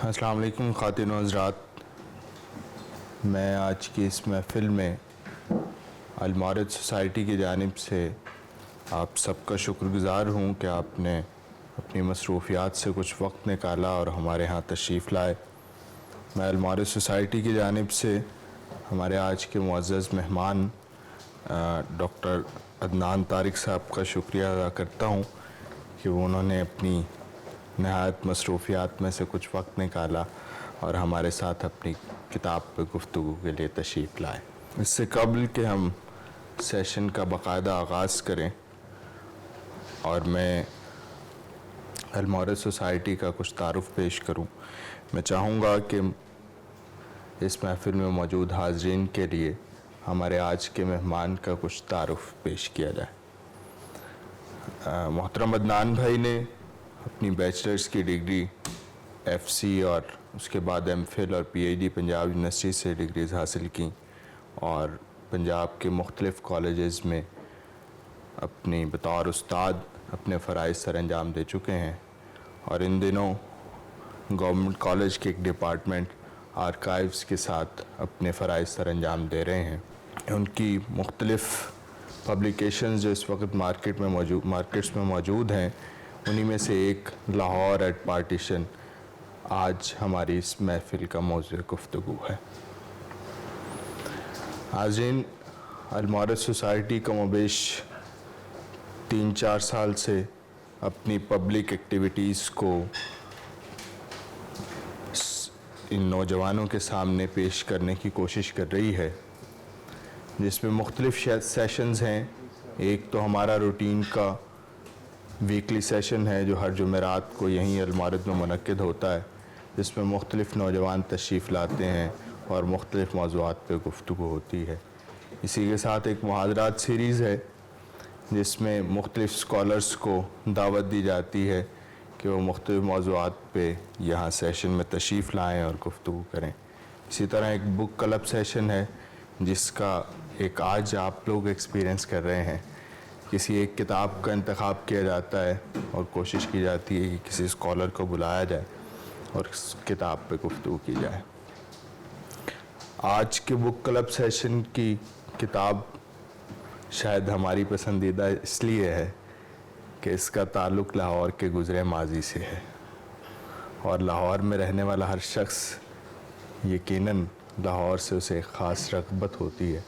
السلام علیکم خواتین و حضرات، میں آج کی اس محفل میں المعرض سوسائٹی کی جانب سے آپ سب کا شکر گزار ہوں کہ آپ نے اپنی مصروفیات سے کچھ وقت نکالا اور ہمارے ہاں تشریف لائے۔ میں المعرض سوسائٹی کی جانب سے ہمارے آج کے معزز مہمان ڈاکٹر عدنان طارق صاحب کا شکریہ ادا کرتا ہوں کہ انہوں نے اپنی نہایت مصروفیات میں سے کچھ وقت نکالا اور ہمارے ساتھ اپنی کتاب پہ گفتگو کے لیے تشریف لائے۔ اس سے قبل کہ ہم سیشن کا باقاعدہ آغاز کریں اور میں المعرض سوسائٹی کا کچھ تعارف پیش کروں، میں چاہوں گا کہ اس محفل میں موجود حاضرین کے لیے ہمارے آج کے مہمان کا کچھ تعارف پیش کیا جائے۔ محترم عدنان بھائی نے اپنی بیچلرز کی ڈگری ایف سی اور اس کے بعد ایم فل اور P H D Punjab university سے ڈگریز حاصل کیں اور پنجاب کے مختلف کالجز میں اپنی بطور استاد اپنے فرائض سر انجام دے چکے ہیں اور ان دنوں گورنمنٹ کالج کے ایک ڈپارٹمنٹ آرکائیوز کے ساتھ اپنے فرائض سر انجام دے رہے ہیں۔ ان کی مختلف پبلیکیشنز جو اس وقت مارکیٹس میں موجود ہیں، انہی میں سے ایک لاہور ایٹ پارٹیشن آج ہماری اس محفل کا موضوع گفتگو ہے۔ حاضرین، المعرض سوسائٹی کم و بیش 3-4 سال سے اپنی پبلک ایکٹیویٹیز کو ان نوجوانوں کے سامنے پیش کرنے کی کوشش کر رہی ہے، جس میں مختلف سیشنز ہیں۔ ایک تو ہمارا روٹین کا ویکلی سیشن ہے جو ہر جمعرات کو یہیں المعرض میں منعقد ہوتا ہے، جس میں مختلف نوجوان تشریف لاتے ہیں اور مختلف موضوعات پہ گفتگو ہوتی ہے۔ اسی کے ساتھ ایک محاضرات سیریز ہے جس میں مختلف اسکالرس کو دعوت دی جاتی ہے کہ وہ مختلف موضوعات پہ یہاں سیشن میں تشریف لائیں اور گفتگو کریں۔ اسی طرح ایک بک کلب سیشن ہے جس کا ایک آج آپ لوگ ایکسپیرینس کر رہے ہیں۔ کسی ایک کتاب کا انتخاب کیا جاتا ہے اور کوشش کی جاتی ہے کہ کسی اسکالر کو بلایا جائے اور اس کتاب پہ گفتگو کی جائے۔ آج کے بک کلب سیشن کی کتاب شاید ہماری پسندیدہ اس لیے ہے کہ اس کا تعلق لاہور کے گزرے ماضی سے ہے، اور لاہور میں رہنے والا ہر شخص یقیناً لاہور سے اسے ایک خاص رغبت ہوتی ہے،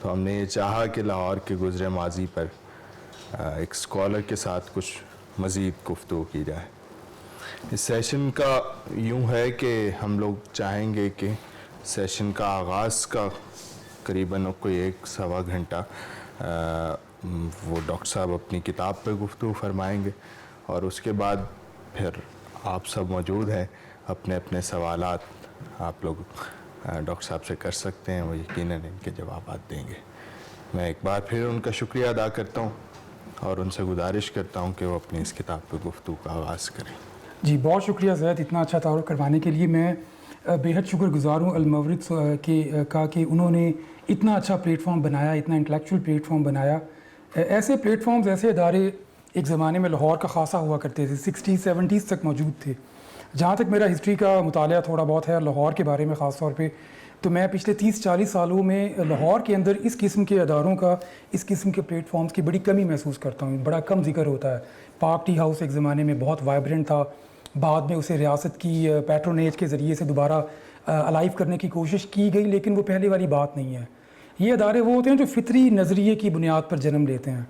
تو ہم نے یہ چاہا کہ لاہور کے گزرے ماضی پر ایک اسکالر کے ساتھ کچھ مزید گفتگو کی جائے۔ اس سیشن کا یوں ہے کہ ہم لوگ چاہیں گے کہ سیشن کا آغاز کا قریباً کوئی 1-1.25 گھنٹہ وہ ڈاکٹر صاحب اپنی کتاب پہ گفتگو فرمائیں گے، اور اس کے بعد پھر آپ سب موجود ہیں، اپنے اپنے سوالات آپ لوگ ڈاکٹر صاحب سے کر سکتے ہیں، وہ یقیناً ان کے جوابات دیں گے۔ میں ایک بار پھر ان کا شکریہ ادا کرتا ہوں اور ان سے گزارش کرتا ہوں کہ وہ اپنی اس کتاب پہ گفتگو کا آغاز کریں۔ جی بہت شکریہ زید، اتنا اچھا تعارف کروانے کے لیے۔ میں بے حد شکر گزار ہوں المعرض کا کہ انہوں نے اتنا اچھا پلیٹ فارم بنایا، اتنا انٹلیکچوئل پلیٹ فارم بنایا۔ ایسے پلیٹ فارمز، ایسے ادارے ایک زمانے میں لاہور کا خاصا ہوا کرتے تھے، 60-70s تک موجود تھے۔ جہاں تک میرا ہسٹری کا مطالعہ تھوڑا بہت ہے لاہور کے بارے میں خاص طور پہ، تو میں پچھلے 30-40 سالوں میں لاہور کے اندر اس قسم کے اداروں کا، اس قسم کے پلیٹ فارمز کی بڑی کمی محسوس کرتا ہوں، بڑا کم ذکر ہوتا ہے۔ پاک ٹی ہاؤس ایک زمانے میں بہت وائبرنٹ تھا، بعد میں اسے ریاست کی پیٹرونیج کے ذریعے سے دوبارہ الائیو کرنے کی کوشش کی گئی، لیکن وہ پہلے والی بات نہیں ہے۔ یہ ادارے وہ ہوتے ہیں جو فطری نظریے کی بنیاد پر جنم لیتے ہیں،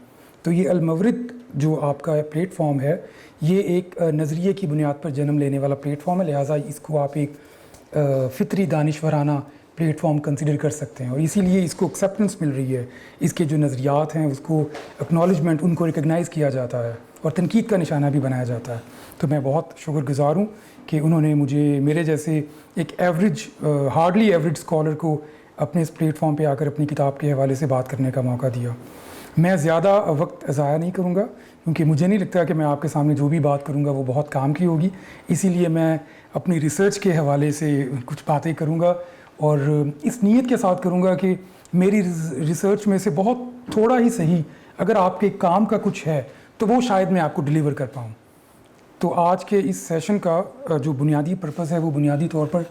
تو یہ المعرض جو آپ کا پلیٹ فارم ہے، یہ ایک نظریے کی بنیاد پر جنم لینے والا پلیٹ فارم ہے، لہٰذا اس کو آپ ایک فطری دانشورانہ پلیٹ فارم کنسیڈر کر سکتے ہیں، اور اسی لیے اس کو ایکسیپٹنس مل رہی ہے۔ اس کے جو نظریات ہیں اس کو اکنالجمنٹ، ان کو ریکگنائز کیا جاتا ہے اور تنقید کا نشانہ بھی بنایا جاتا ہے۔ تو میں بہت شکر گزار ہوں کہ انہوں نے مجھے، میرے جیسے ایک ہارڈلی ایوریج اسکالر کو اپنے اس پلیٹ فارم پہ آ کر اپنی کتاب کے حوالے سے بات کرنے کا موقع دیا۔ میں زیادہ وقت ضائع نہیں کروں گا کیونکہ مجھے نہیں لگتا کہ میں آپ کے سامنے جو بھی بات کروں گا وہ بہت کام کی ہوگی، اسی لیے میں اپنی ریسرچ کے حوالے سے کچھ باتیں کروں گا، اور اس نیت کے ساتھ کروں گا کہ میری ریسرچ میں سے بہت تھوڑا ہی صحیح اگر آپ کے کام کا کچھ ہے تو وہ شاید میں آپ کو ڈیلیور کر پاؤں۔ تو آج کے اس سیشن کا جو بنیادی پرپس ہے وہ بنیادی طور پر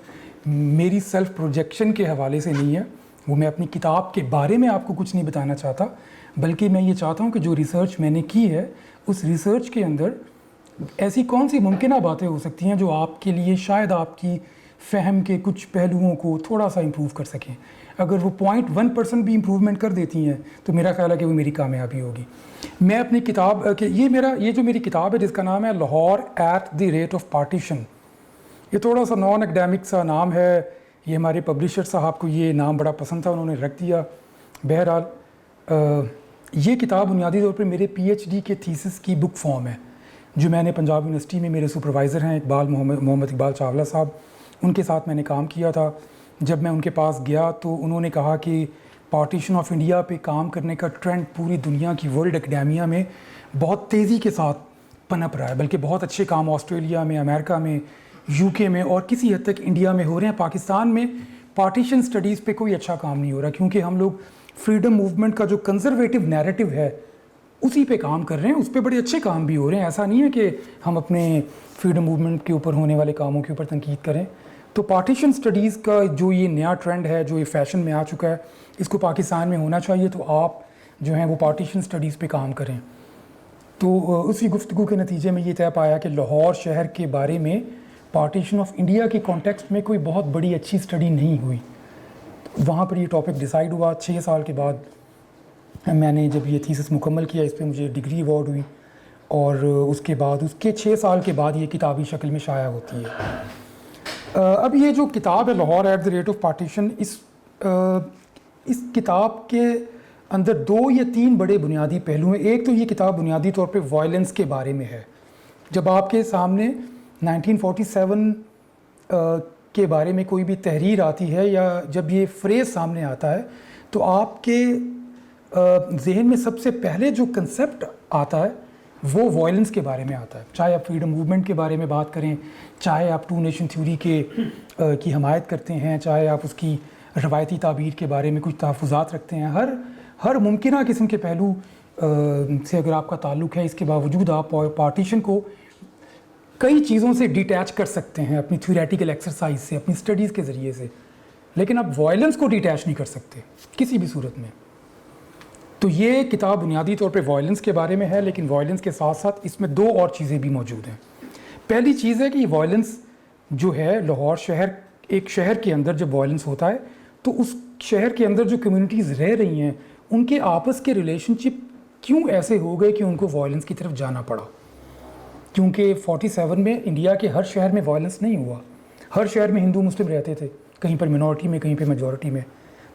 میری سیلف پروجیکشن کے حوالے سے نہیں ہے. وہ میں اپنی کتاب کے بارے میں آپ کو کچھ نہیں بتانا چاہتا, بلکہ میں یہ چاہتا ہوں کہ جو ریسرچ میں نے کی ہے اس ریسرچ کے اندر ایسی کون سی ممکنہ باتیں ہو سکتی ہیں جو آپ کے لیے شاید آپ کی فہم کے کچھ پہلوؤں کو تھوڑا سا امپروو کر سکیں. اگر وہ 0.1% بھی امپروومنٹ کر دیتی ہیں تو میرا خیال ہے کہ وہ میری کامیابی ہوگی. میں اپنی کتاب کہ یہ جو میری کتاب ہے جس کا نام ہے Lahore at the rate of partition, یہ تھوڑا سا نان اکیڈیمک سا نام ہے. یہ ہمارے پبلشر صاحب کو یہ نام بڑا پسند تھا, انہوں نے رکھ دیا. بہرحال یہ کتاب بنیادی طور پر میرے PhD کے تھیسس کی بک فارم ہے, جو میں نے پنجاب یونیورسٹی میں میرے سپروائزر ہیں محمد اقبال چاولہ صاحب, ان کے ساتھ میں نے کام کیا تھا. جب میں ان کے پاس گیا تو انہوں نے کہا کہ پارٹیشن آف انڈیا پہ کام کرنے کا ٹرینڈ پوری دنیا کی ورلڈ اکیڈیمیا میں بہت تیزی کے ساتھ پنپ رہا ہے, بلکہ بہت اچھے کام آسٹریلیا میں, امریکہ میں, UK میں اور کسی حد تک انڈیا میں ہو رہے ہیں. پاکستان میں پارٹیشن سٹڈیز پہ کوئی اچھا کام نہیں ہو رہا, کیونکہ ہم لوگ فریڈم موومنٹ کا جو کنزرویٹو نیریٹو ہے اسی پہ کام کر رہے ہیں. اس پہ بڑے اچھے کام بھی ہو رہے ہیں, ایسا نہیں ہے کہ ہم اپنے فریڈم موومنٹ کے اوپر ہونے والے کاموں کے اوپر تنقید کریں. تو پارٹیشن سٹڈیز کا جو یہ نیا ٹرینڈ ہے, جو یہ فیشن میں آ چکا ہے, اس کو پاکستان میں ہونا چاہیے. تو آپ جو ہیں وہ پارٹیشن سٹڈیز پہ کام کریں. تو اسی گفتگو کے نتیجے میں یہ طے پایا کہ لاہور شہر کے بارے میں پارٹیشن آف انڈیا کے کانٹیکسٹ میں کوئی بہت بڑی اچھی سٹڈی نہیں ہوئی. وہاں پر یہ ٹاپک ڈیسائیڈ ہوا. 6 سال کے بعد میں نے جب یہ تھیسس مکمل کیا, اس پہ مجھے ڈگری ایوارڈ ہوئی, اور اس کے بعد اس کے 6 سال کے بعد یہ کتابی شکل میں شائع ہوتی ہے. اب یہ جو کتاب ہے Lahore at the rate of partition, اس کتاب کے اندر 2 یا 3 بڑے بنیادی پہلو ہیں. ایک تو یہ کتاب بنیادی طور پہ وائلنس کے بارے میں ہے. جب آپ کے سامنے 1947 کے بارے میں کوئی بھی تحریر آتی ہے یا جب یہ فریز سامنے آتا ہے تو آپ کے ذہن میں سب سے پہلے جو کنسیپٹ آتا ہے وہ وائلنس کے بارے میں آتا ہے. چاہے آپ فریڈم موومنٹ کے بارے میں بات کریں, چاہے آپ 2 نیشن تھیوری کی حمایت کرتے ہیں, چاہے آپ اس کی روایتی تعبیر کے بارے میں کچھ تحفظات رکھتے ہیں, ہر ممکنہ قسم کے پہلو سے اگر آپ کا تعلق ہے, اس کے باوجود آپ پارٹیشن کو کئی چیزوں سے ڈیٹیچ کر سکتے ہیں اپنی تھیوریٹیکل ایکسرسائز سے, اپنی سٹڈیز کے ذریعے سے, لیکن آپ وائلنس کو ڈیٹیچ نہیں کر سکتے کسی بھی صورت میں. تو یہ کتاب بنیادی طور پہ وائلنس کے بارے میں ہے, لیکن وائلنس کے ساتھ ساتھ اس میں 2 اور چیزیں بھی موجود ہیں. پہلی چیز ہے کہ یہ وائلنس جو ہے لاہور شہر, ایک شہر کے اندر جب وائلنس ہوتا ہے تو اس شہر کے اندر جو کمیونٹیز رہ رہی ہیں ان کے آپس کے ریلیشن شپ کیوں ایسے ہو گئے کہ ان کو وائلنس کی طرف جانا پڑا. کیونکہ 47 میں انڈیا کے ہر شہر میں وائلنس نہیں ہوا. ہر شہر میں ہندو مسلم رہتے تھے, کہیں پر منورٹی میں, کہیں پہ میجورٹی میں.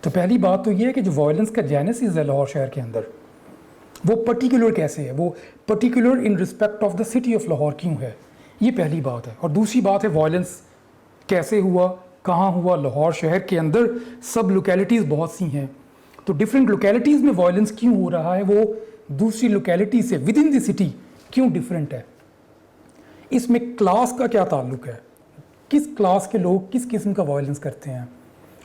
تو پہلی بات تو یہ ہے کہ جو وائلنس کا جینیسس ہے لاہور شہر کے اندر, وہ پرٹیکولر کیسے ہے, وہ particular in respect of the city of Lahore کیوں ہے, یہ پہلی بات ہے. اور دوسری بات ہے وائلنس کیسے ہوا, کہاں ہوا. لاہور شہر کے اندر سب لوکیلٹیز بہت سی ہیں, تو ڈفرینٹ لوکیلٹیز میں وائلنس کیوں ہو رہا ہے, وہ دوسری لوکیلٹی سے ود ان دی سٹی کیوں ڈفرینٹ ہے. اس میں کلاس کا کیا تعلق ہے, کس کلاس کے لوگ کس قسم کا وائلنس کرتے ہیں,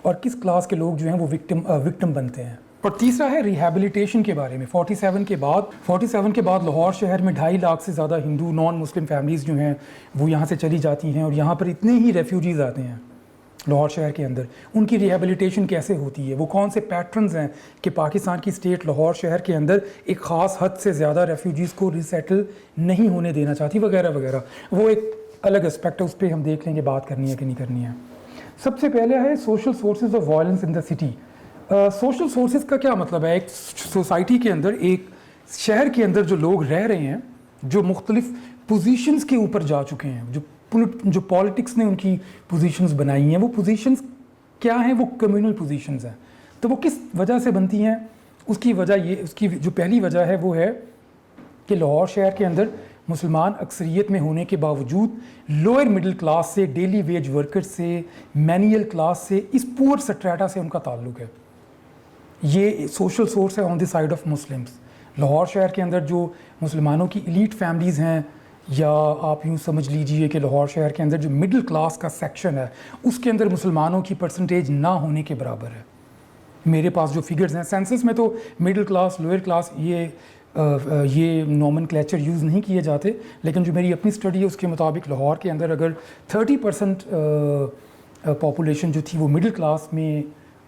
اور کس کلاس کے لوگ جو ہیں وہ وکٹم بنتے ہیں. اور تیسرا ہے ریہیبلیٹیشن کے بارے میں. 47 کے بعد لاہور شہر میں 2.5 لاکھ سے زیادہ ہندو نان مسلم فیملیز جو ہیں وہ یہاں سے چلی جاتی ہیں, اور یہاں پر اتنے ہی ریفیوجیز آتے ہیں لاہور شہر کے اندر. ان کی ریہیبلیٹیشن کیسے ہوتی ہے, وہ کون سے پیٹرنز ہیں کہ پاکستان کی اسٹیٹ لاہور شہر کے اندر ایک خاص حد سے زیادہ ریفیوجیز کو ریسیٹل نہیں ہونے دینا چاہتی, وغیرہ وغیرہ. وہ ایک الگ اسپیکٹ ہے, اس پہ ہم دیکھ لیں گے بات کرنی ہے کہ نہیں کرنی ہے. سب سے پہلے ہے social sources of violence in the city. Social sources کا کیا مطلب ہے؟ ایک سوسائٹی کے اندر, ایک شہر کے اندر جو لوگ رہ رہے ہیں, جو مختلف پوزیشنز کے اوپر جا چکے ہیں, جو پالیٹکس نے ان کی پوزیشنز بنائی ہیں, وہ پوزیشنز کیا ہیں؟ وہ کمیونل پوزیشنز ہیں. تو وہ کس وجہ سے بنتی ہیں؟ اس کی جو پہلی وجہ ہے وہ ہے کہ لاہور شہر کے اندر مسلمان اکثریت میں ہونے کے باوجود لوئر مڈل کلاس سے, ڈیلی ویج ورکر سے, مینیل کلاس سے, اس پور سٹریٹا سے ان کا تعلق ہے. یہ سوشل سورس ہے on the side of Muslims. Lahore شہر کے اندر جو مسلمانوں کی ایلیٹ فیملیز ہیں, یا آپ یوں سمجھ لیجئے کہ لاہور شہر کے اندر جو مڈل کلاس کا سیکشن ہے, اس کے اندر مسلمانوں کی پرسنٹیج نہ ہونے کے برابر ہے. میرے پاس جو فگرز ہیں سینسس میں, تو مڈل کلاس, لوئر کلاس, یہ یہ نومن کلیچر یوز نہیں کیے جاتے، لیکن جو میری اپنی اسٹڈی ہے اس کے مطابق لاہور کے اندر اگر 30% پاپولیشن جو تھی وہ مڈل کلاس میں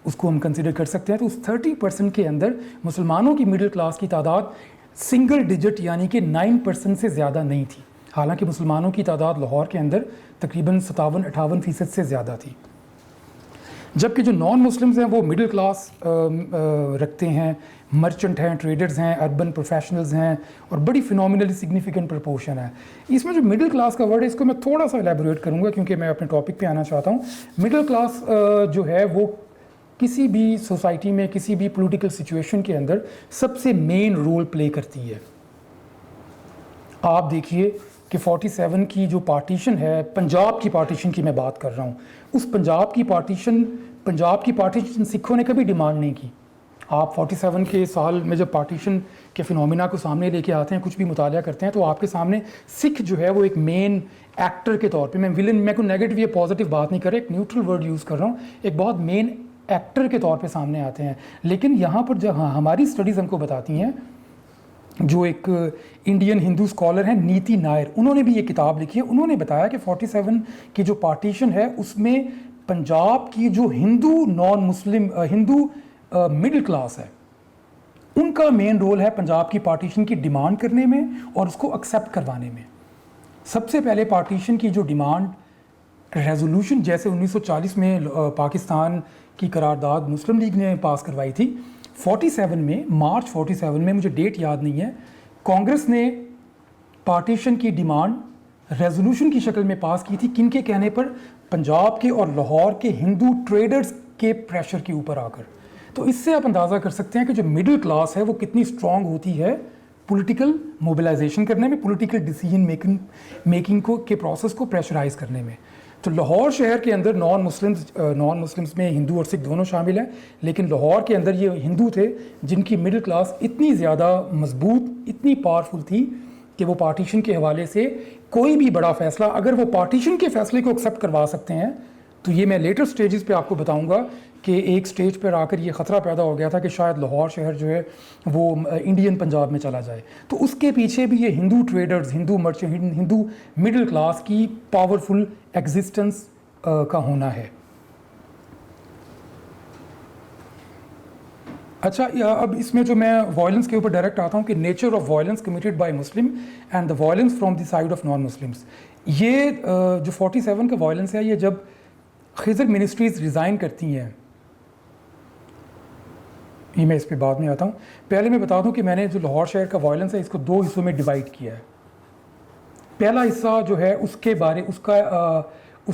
اس کو ہم کنسیڈر کر سکتے ہیں، تو اس 30% کے اندر مسلمانوں کی مڈل کلاس کی تعداد سنگل ڈیجٹ یعنی کہ 9% سے زیادہ نہیں تھی، حالانکہ مسلمانوں کی تعداد لاہور کے اندر تقریباً 57-58% سے زیادہ تھی، جبکہ جو نان مسلمز ہیں وہ مڈل کلاس رکھتے ہیں، مرچنٹ ہیں، ٹریڈرز ہیں، اربن پروفیشنلز ہیں، اور بڑی فینومینلی سگنیفیکنٹ پرپورشن ہے۔ اس میں جو مڈل کلاس کا ورڈ ہے اس کو میں تھوڑا سا الیبوریٹ کروں گا کیونکہ میں اپنے ٹاپک پہ آنا چاہتا ہوں۔ مڈل کلاس جو ہے وہ کسی بھی سوسائٹی میں کسی بھی پولیٹیکل سچویشن کے اندر سب سے مین رول پلے کرتی ہے۔ آپ دیکھیے کہ 47 کی جو پارٹیشن ہے، پنجاب کی پارٹیشن کی میں بات کر رہا ہوں، اس پنجاب کی پارٹیشن سکھوں نے کبھی ڈیمانڈ نہیں کی۔ آپ 47 کے سال میں جب پارٹیشن کے فینومینا کو سامنے لے کے آتے ہیں، کچھ بھی مطالعہ کرتے ہیں، تو آپ کے سامنے سکھ جو ہے وہ ایک مین ایکٹر کے طور پہ، میں ویلن میں کوئی نیگیٹو یا پازیٹیو بات نہیں کر رہا، ایک نیوٹرل ورڈ یوز کر رہا ہوں، ایک بہت مین ایکٹر کے طور پہ سامنے آتے ہیں۔ لیکن یہاں پر جو ہماری اسٹڈیز ہم کو بتاتی ہیں، جو ایک انڈین ہندو اسکالر ہیں نیتی نائر، انہوں نے بھی یہ کتاب لکھی ہے، انہوں نے بتایا کہ 47 کی جو پارٹیشن ہے اس میں پنجاب کی جو ہندو مڈل کلاس ہے ان کا مین رول ہے پنجاب کی پارٹیشن کی ڈیمانڈ کرنے میں اور اس کو ایکسیپٹ کروانے میں۔ سب سے پہلے پارٹیشن کی جو ڈیمانڈ ریزولوشن جیسے 1940 میں پاکستان کی قرارداد مسلم لیگ نے پاس کروائی تھی، 47 میں مارچ 47 میں، مجھے ڈیٹ یاد نہیں ہے، کانگریس نے پارٹیشن کی ڈیمانڈ ریزولوشن کی شکل میں پاس کی تھی، کن کے کہنے پر؟ پنجاب کے اور لاہور کے ہندو ٹریڈرز کے پریشر کے اوپر آ کر۔ تو اس سے آپ اندازہ کر سکتے ہیں کہ جو مڈل کلاس ہے وہ کتنی اسٹرانگ ہوتی ہے پولیٹیکل موبلائزیشن کرنے میں، پولیٹیکل ڈیسیجن میکنگ کے پروسیس کو پریشرائز کرنے میں۔ تو لاہور شہر کے اندر نان مسلمز میں ہندو اور سکھ دونوں شامل ہیں، لیکن لاہور کے اندر یہ ہندو تھے جن کی مڈل کلاس اتنی زیادہ مضبوط، اتنی پاورفل تھی کہ وہ پارٹیشن کے حوالے سے کوئی بھی بڑا فیصلہ، اگر وہ پارٹیشن کے فیصلے کو ایکسیپٹ کروا سکتے ہیں، تو یہ میں لیٹر سٹیجز پہ آپ کو بتاؤں گا کہ ایک سٹیج پر آ کر یہ خطرہ پیدا ہو گیا تھا کہ شاید لاہور شہر جو ہے وہ انڈین پنجاب میں چلا جائے۔ تو اس کے پیچھے بھی یہ ہندو ٹریڈرز، ہندو مرچنٹ، ہندو مڈل کلاس کی پاورفل ایگزسٹنس کا ہونا ہے۔ اچھا، اب اس میں جو میں وائلنس کے اوپر ڈائریکٹ آتا ہوں کہ nature of violence committed by Muslim and the violence from the side of non Muslims. یہ جو 47 کا وائلنس ہے، یہ جب خضر منسٹریز ریزائن کرتی ہیں، یہ میں اس پہ بعد میں آتا ہوں، پہلے میں بتا دوں کہ میں نے جو لاہور شہر کا وائلنس ہے اس کو 2 حصوں میں ڈیوائڈ کیا ہے۔ پہلا حصہ جو ہے اس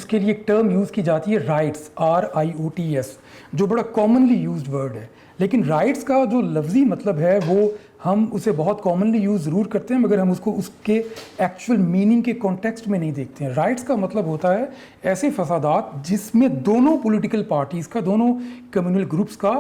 کے لیے ایک ٹرم یوز کی جاتی ہے رائٹس، RIOTS، جو بڑا کامنلی یوزڈ ورڈ ہے، لیکن رائٹس کا جو لفظی مطلب ہے وہ ہم اسے بہت کامنلی یوز ضرور کرتے ہیں، مگر ہم اس کو اس کے ایکچوئل میننگ کے کانٹیکسٹ میں نہیں دیکھتے ہیں۔ رائٹس کا مطلب ہوتا ہے ایسے فسادات جس میں دونوں پولیٹیکل پارٹیز کا، دونوں کمیونل گروپس کا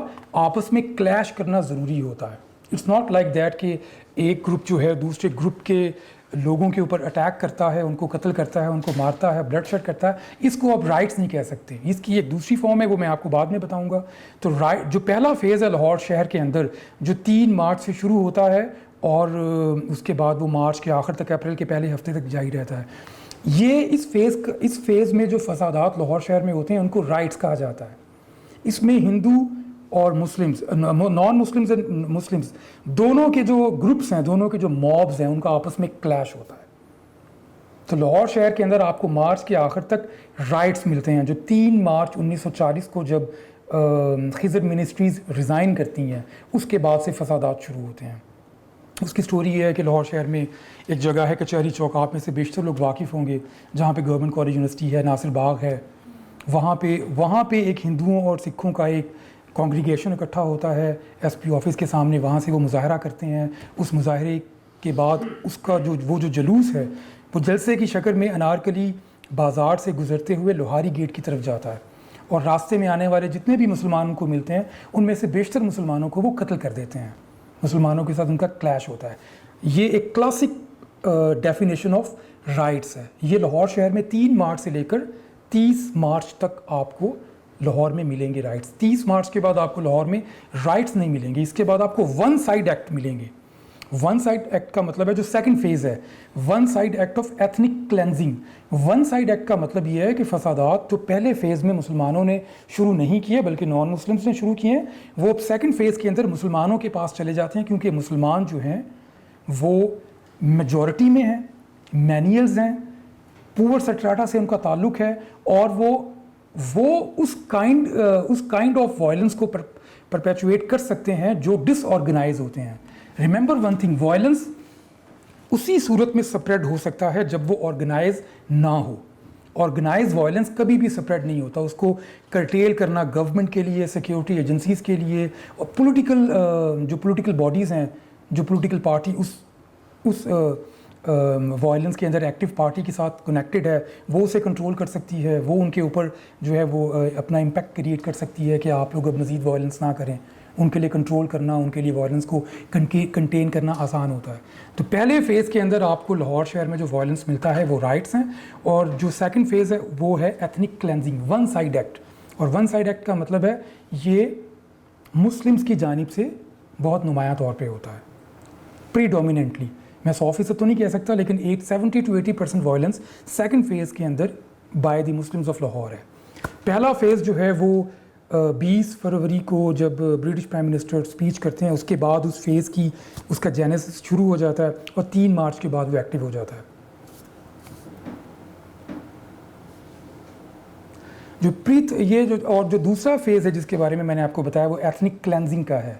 آپس میں کلیش کرنا ضروری ہوتا ہے۔ اٹس ناٹ لائک دیٹ کہ ایک گروپ جو ہے دوسرے گروپ کے لوگوں کے اوپر اٹیک کرتا ہے، ان کو قتل کرتا ہے، ان کو مارتا ہے، بلڈ شیڈ کرتا ہے، اس کو آپ رائٹس نہیں کہہ سکتے۔ اس کی ایک دوسری فارم ہے، وہ میں آپ کو بعد میں بتاؤں گا۔ تو جو پہلا فیز ہے لاہور شہر کے اندر، جو 3 مارچ سے شروع ہوتا ہے اور اس کے بعد وہ مارچ کے آخر تک، اپریل کے پہلے ہفتے تک جاری رہتا ہے، یہ اس فیز میں جو فسادات لاہور شہر میں ہوتے ہیں ان کو رائٹس کہا جاتا ہے۔ اس میں ہندو اور Muslims, non Muslims and Muslims دونوں کے جو گروپس ہیں، دونوں کے جو مابز ہیں، ان کا آپس میں کلیش ہوتا ہے۔ تو لاہور شہر کے اندر آپ کو مارچ کے آخر تک رائٹس ملتے ہیں، جو 3 مارچ 1940 کو جب خضر منسٹریز ریزائن کرتی ہیں، اس کے بعد سے فسادات شروع ہوتے ہیں۔ اس کی سٹوری یہ ہے کہ لاہور شہر میں ایک جگہ ہے کچہری چوک، آپ میں سے بیشتر لوگ واقف ہوں گے، جہاں پہ گورنمنٹ کالج یونیورسٹی ہے، ناصر باغ ہے، وہاں پہ ایک ہندوؤں اور سکھوں کا ایک کانگریگیشن اکٹھا ہوتا ہے ایس پی آفس کے سامنے، وہاں سے وہ مظاہرہ کرتے ہیں۔ اس مظاہرے کے بعد اس کا جو جلوس ہے وہ جلسے کی شکل میں انارکلی بازار سے گزرتے ہوئے لوہاری گیٹ کی طرف جاتا ہے، اور راستے میں آنے والے جتنے بھی مسلمانوں کو ملتے ہیں ان میں سے بیشتر مسلمانوں کو وہ قتل کر دیتے ہیں، مسلمانوں کے ساتھ ان کا کلیش ہوتا ہے۔ یہ ایک کلاسک ڈیفینیشن آف رائٹس ہے۔ یہ لاہور شہر میں 3 مارچ سے لے کر 30 مارچ تک آپ کو لاہور میں ملیں گے رائٹس۔ 30 مارچ کے بعد آپ کو لاہور میں رائٹس نہیں ملیں گے، اس کے بعد آپ کو ون سائڈ ایکٹ ملیں گے۔ ون سائڈ ایکٹ کا مطلب ہے جو سیکنڈ فیز ہے one side act of ethnic cleansing. One side act کا مطلب یہ ہے کہ فسادات جو پہلے فیز میں مسلمانوں نے شروع نہیں کیے بلکہ نان مسلمس نے شروع کیے ہیں وہ اب سیکنڈ فیز کے اندر مسلمانوں کے پاس چلے جاتے ہیں کیونکہ مسلمان جو ہیں وہ میجورٹی میں ہیں, مینیلز ہیں, پور سٹراٹا سے ان کا تعلق ہے اور وہ اس کائنڈ آف وائلنس کو پرپیچویٹ کر سکتے ہیں جو ڈس آرگنائز ہوتے ہیں. ریممبر ون تھنگ, وائلنس اسی صورت میں سپریڈ ہو سکتا ہے جب وہ آرگنائز نہ ہو. آرگنائز وائلنس کبھی بھی سپریڈ نہیں ہوتا, اس کو کرٹیل کرنا گورنمنٹ کے لیے, سیکیورٹی ایجنسیز کے لیے اور پولیٹیکل باڈیز ہیں, جو پولیٹیکل پارٹی اس وائلنس کے اندر ایکٹیو پارٹی کے ساتھ کنیکٹڈ ہے وہ اسے کنٹرول کر سکتی ہے, وہ ان کے اوپر جو ہے وہ اپنا امپیکٹ کریٹ کر سکتی ہے کہ آپ لوگ اب مزید وائلنس نہ کریں. ان کے لیے کنٹرول کرنا, ان کے لیے وائلنس کو کنٹین کرنا آسان ہوتا ہے. تو پہلے فیز کے اندر آپ کو لاہور شہر میں جو وائلنس ملتا ہے وہ رائٹس ہیں, اور جو سیکنڈ فیز ہے وہ ہے ethnic cleansing, one side act. اور ون سائڈ ایکٹ کا مطلب ہے یہ مسلمس کی جانب سے بہت نمایاں طور پہ ہوتا ہے, پریڈومیننٹلی. میں 100% تو نہیں کہہ سکتا لیکن 70 to 80% وائلنس سیکنڈ فیز کے اندر by the Muslims of Lahore ہے. پہلا فیز جو ہے وہ 20 فروری کو جب برٹش پرائم منسٹر اسپیچ کرتے ہیں اس کے بعد اس فیز کی اس کا جینیسس شروع ہو جاتا ہے اور 3 مارچ کے بعد وہ ایکٹیو ہو جاتا ہے. جو دوسرا فیز ہے جس کے بارے میں نے آپ کو بتایا وہ ایتھنک کلینزنگ کا ہے.